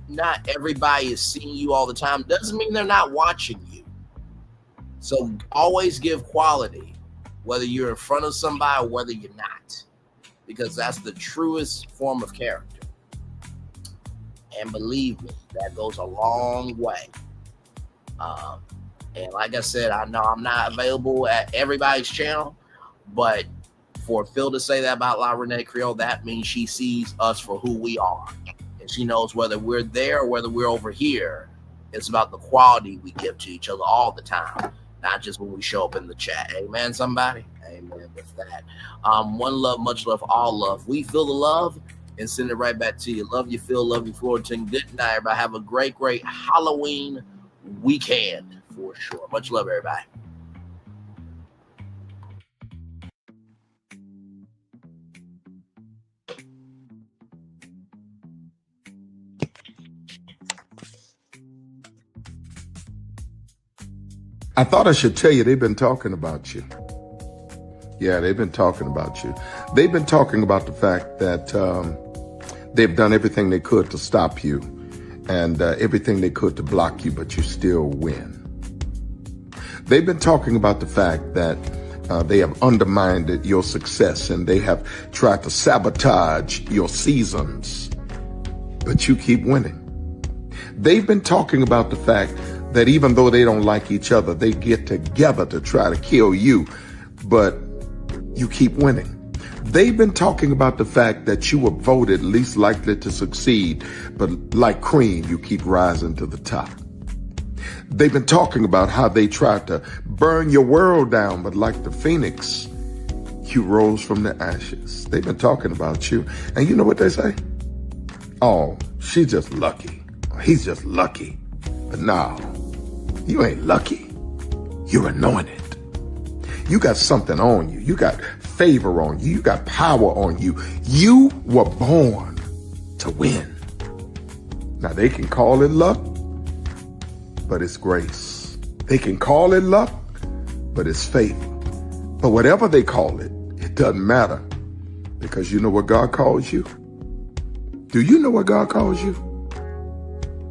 Speaker 12: not everybody is seeing you all the time doesn't mean they're not watching you. So always give quality, whether you're in front of somebody or whether you're not, because that's the truest form of character. And believe me, that goes a long way. And like I said, I know I'm not available at everybody's channel, but for Phil to say that about La Renee Creole, that means she sees us for who we are. And she knows whether we're there or whether we're over here, it's about the quality we give to each other all the time, not just when we show up in the chat. Amen, somebody? Amen with that. One love, much love, all love. We feel the love and send it right back to you. Love you, Phil. Love you, Florian. Good night, everybody. Have a great Halloween weekend for sure. Much love, everybody.
Speaker 19: I thought I should tell you, they've been talking about you. Yeah, they've been talking about you. They've been talking about the fact that they've done everything they could to stop you and everything they could to block you, but you still win. They've been talking about the fact that they have undermined your success and they have tried to sabotage your seasons, but you keep winning. They've been talking about the fact that even though they don't like each other, they get together to try to kill you, but you keep winning. They've been talking about the fact that you were voted least likely to succeed, but like cream, you keep rising to the top. They've been talking about how they tried to burn your world down, but like the phoenix, you rose from the ashes. They've been talking about you. And you know what they say? Oh, she's just lucky. He's just lucky. But no, you ain't lucky. You're anointed. You got something on you. You got favor on you. You got power on you. You were born to win. Now they can call it luck, but it's grace. They can call it luck, but it's faith. But whatever they call it, it doesn't matter, because you know what God calls you? Do you know what God calls you?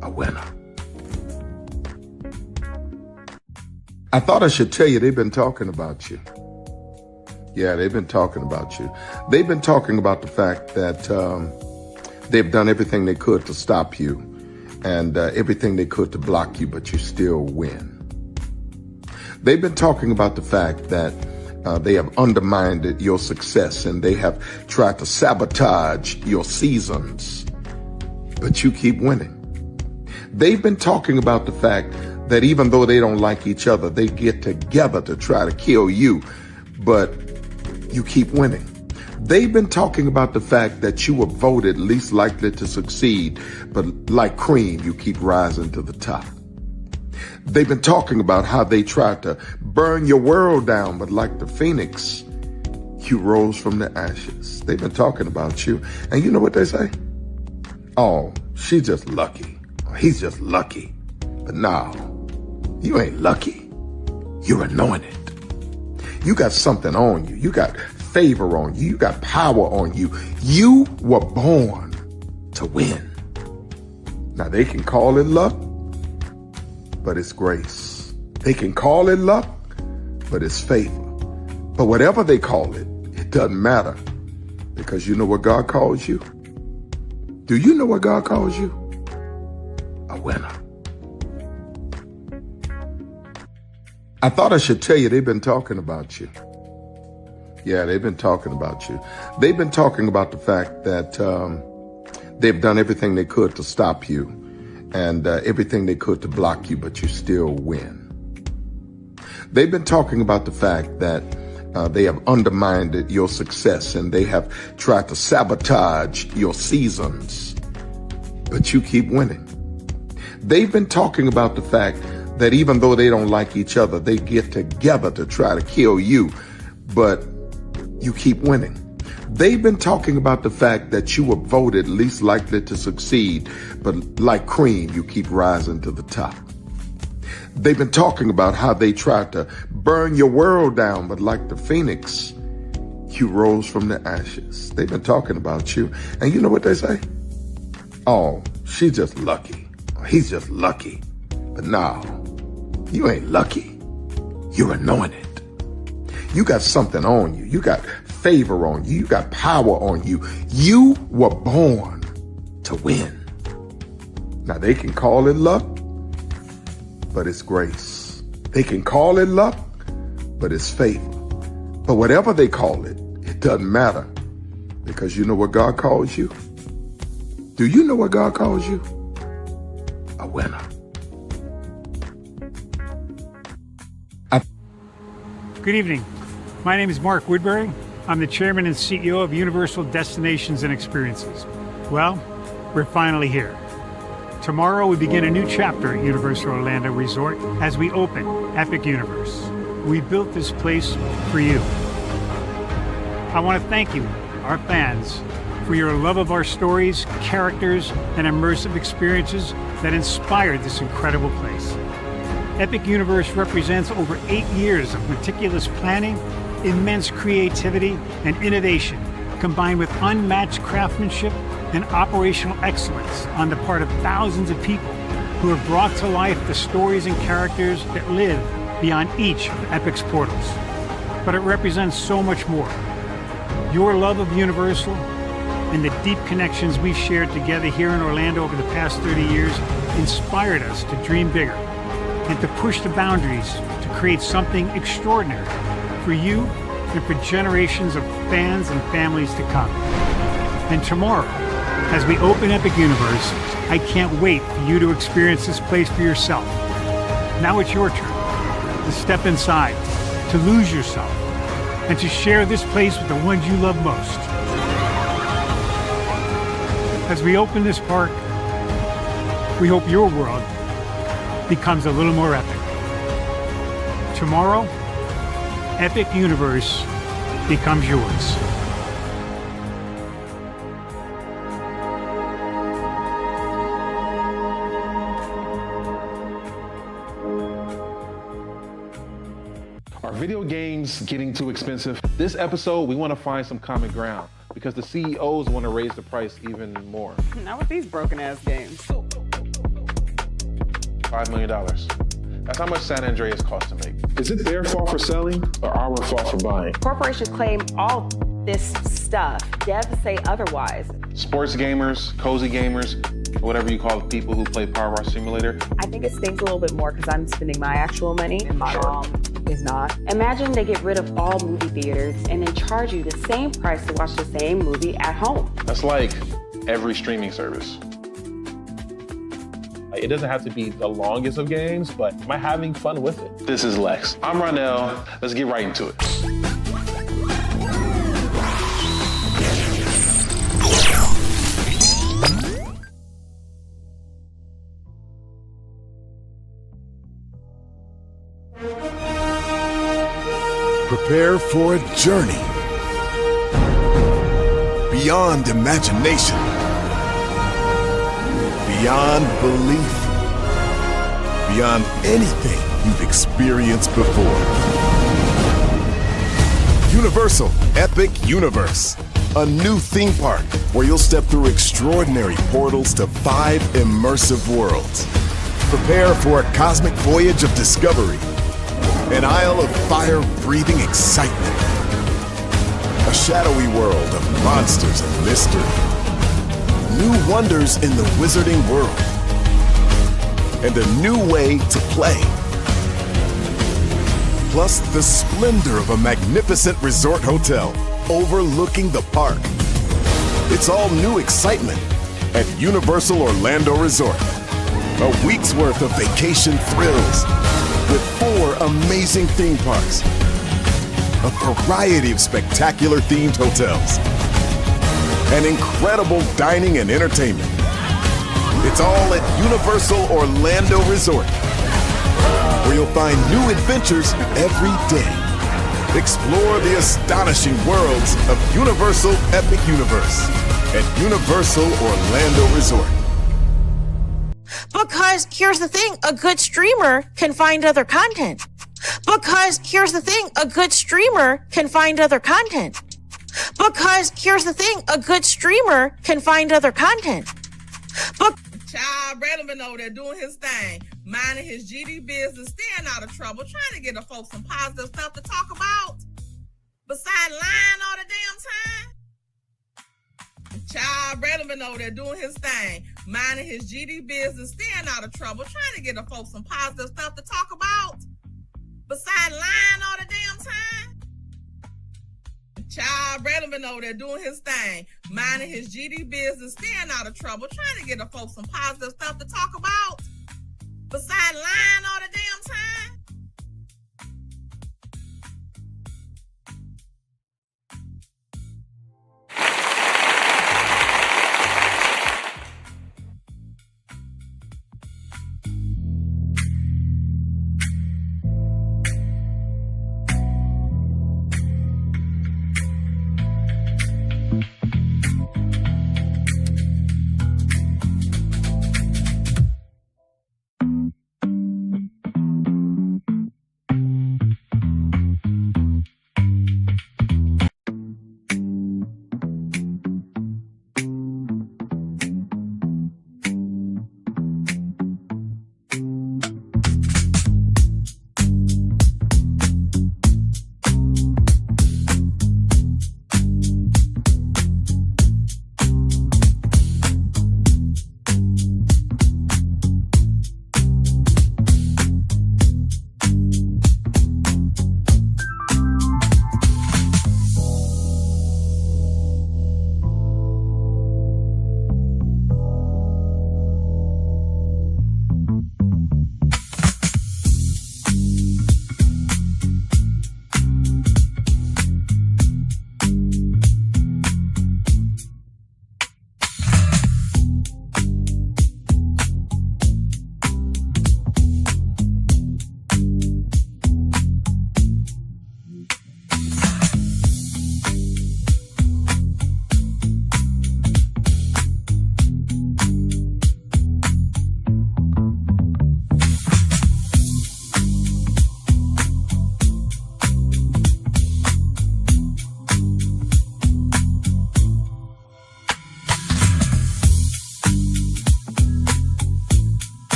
Speaker 19: A winner. I thought I should tell you, they've been talking about you. Yeah, they've been talking about you. They've been talking about the fact that they've done everything they could to stop you and everything they could to block you, but you still win. They've been talking about the fact that they have undermined your success and they have tried to sabotage your seasons, but you keep winning. They've been talking about the fact that even though they don't like each other, they get together to try to kill you, but you keep winning. They've been talking about the fact that you were voted least likely to succeed, but like cream, you keep rising to the top. They've been talking about how they tried to burn your world down, but like the phoenix, you rose from the ashes. They've been talking about you, and you know what they say? Oh, she's just lucky. He's just lucky. But no, you ain't lucky. You're anointed. You got something on you. You got favor on you. You got power on you. You were born to win. Now they can call it luck, but it's grace. They can call it luck, but it's favor. But whatever they call it, it doesn't matter, because you know what God calls you? Do you know what God calls you? A winner. I thought I should tell you they've been talking about you. Yeah, they've been talking about you. They've been talking about the fact that they've done everything they could to stop you and everything they could to block you, but you still win. They've been talking about the fact that they have undermined your success and they have tried to sabotage your seasons, but you keep winning. They've been talking about the fact that even though they don't like each other, they get together to try to kill you, but you keep winning. They've been talking about the fact that you were voted least likely to succeed, but like cream, you keep rising to the top. They've been talking about how they tried to burn your world down, but like the phoenix, you rose from the ashes. They've been talking about you, and you know what they say? Oh, she's just lucky. He's just lucky. But no, you ain't lucky. You're anointed. You got something on you. You got favor on you. You got power on you. You were born to win. Now they can call it luck, but it's grace. They can call it luck, but it's favor. But whatever they call it, it doesn't matter, because you know what God calls you? Do you know what God calls you? A winner.
Speaker 4: Good evening. My name is Mark Woodbury. I'm the chairman and CEO of Universal Destinations and Experiences. Well, we're finally here. Tomorrow we begin a new chapter at Universal Orlando Resort as we open Epic Universe. We built this place for you. I want to thank you, our fans, for your love of our stories, characters, and immersive experiences that inspired this incredible place. Epic Universe represents over 8 years of meticulous planning, immense creativity, and innovation, combined with unmatched craftsmanship and operational excellence on the part of thousands of people who have brought to life the stories and characters that live beyond each of Epic's portals. But it represents so much more. Your love of Universal and the deep connections we've shared together here in Orlando over the past 30 years inspired us to dream bigger and to push the boundaries to create something extraordinary for you and for generations of fans and families to come. And tomorrow, as we open Epic Universe, I can't wait for you to experience this place for yourself. Now it's your turn to step inside, to lose yourself, and to share this place with the ones you love most. As we open this park, we hope your world becomes a little more epic. Tomorrow, Epic Universe becomes yours.
Speaker 20: Are video games getting too expensive? This episode, we want to find some common ground because the CEOs want to raise the price even more.
Speaker 5: Not with these broken ass games.
Speaker 20: $5 million. That's how much San Andreas costs to make.
Speaker 16: Is it their fault for selling or our fault for buying?
Speaker 5: Corporations claim all this stuff. Devs say otherwise.
Speaker 20: Sports gamers, cozy gamers, whatever you call the people who play Power Wash Simulator.
Speaker 5: I think it stings a little bit more because I'm spending my actual money and my mom is not.
Speaker 21: Imagine they get rid of all movie theaters and then charge you the same price to watch the same movie at home.
Speaker 20: That's like every streaming service. It doesn't have to be the longest of games, but am I having fun with it? This is Lex. I'm Ronell. Let's get right into it.
Speaker 2: Prepare for a journey beyond imagination, beyond belief, beyond anything you've experienced before. Universal Epic Universe, a new theme park where you'll step through extraordinary portals to 5 immersive worlds. Prepare for a cosmic voyage of discovery, an isle of fire-breathing excitement, a shadowy world of monsters and mystery, new wonders in the wizarding world, and a new way to play. Plus the splendor of a magnificent resort hotel overlooking the park. It's all new excitement at Universal Orlando Resort. A week's worth of vacation thrills with 4 amazing theme parks, a variety of spectacular themed hotels, and incredible dining and entertainment. It's all at Universal Orlando Resort, where you'll find new adventures every day. Explore the astonishing worlds of Universal Epic Universe at Universal Orlando Resort.
Speaker 22: Because here's the thing, a good streamer can find other content. Because here's the thing, a good streamer can find other content. Because here's the thing, a good streamer can find other content.
Speaker 23: Child Redman over there doing his thing, minding his GD business, staying out of trouble, trying to get the folks some positive stuff to talk about. Besides lying all the damn time. Child Redman over there doing his thing, minding his GD business, staying out of trouble, trying to get the folks some positive stuff to talk about. Besides lying all the damn time. Child Redman over there doing his thing, minding his GD business, staying out of trouble, trying to get the folks some positive stuff to talk about. Besides lying all the damn time.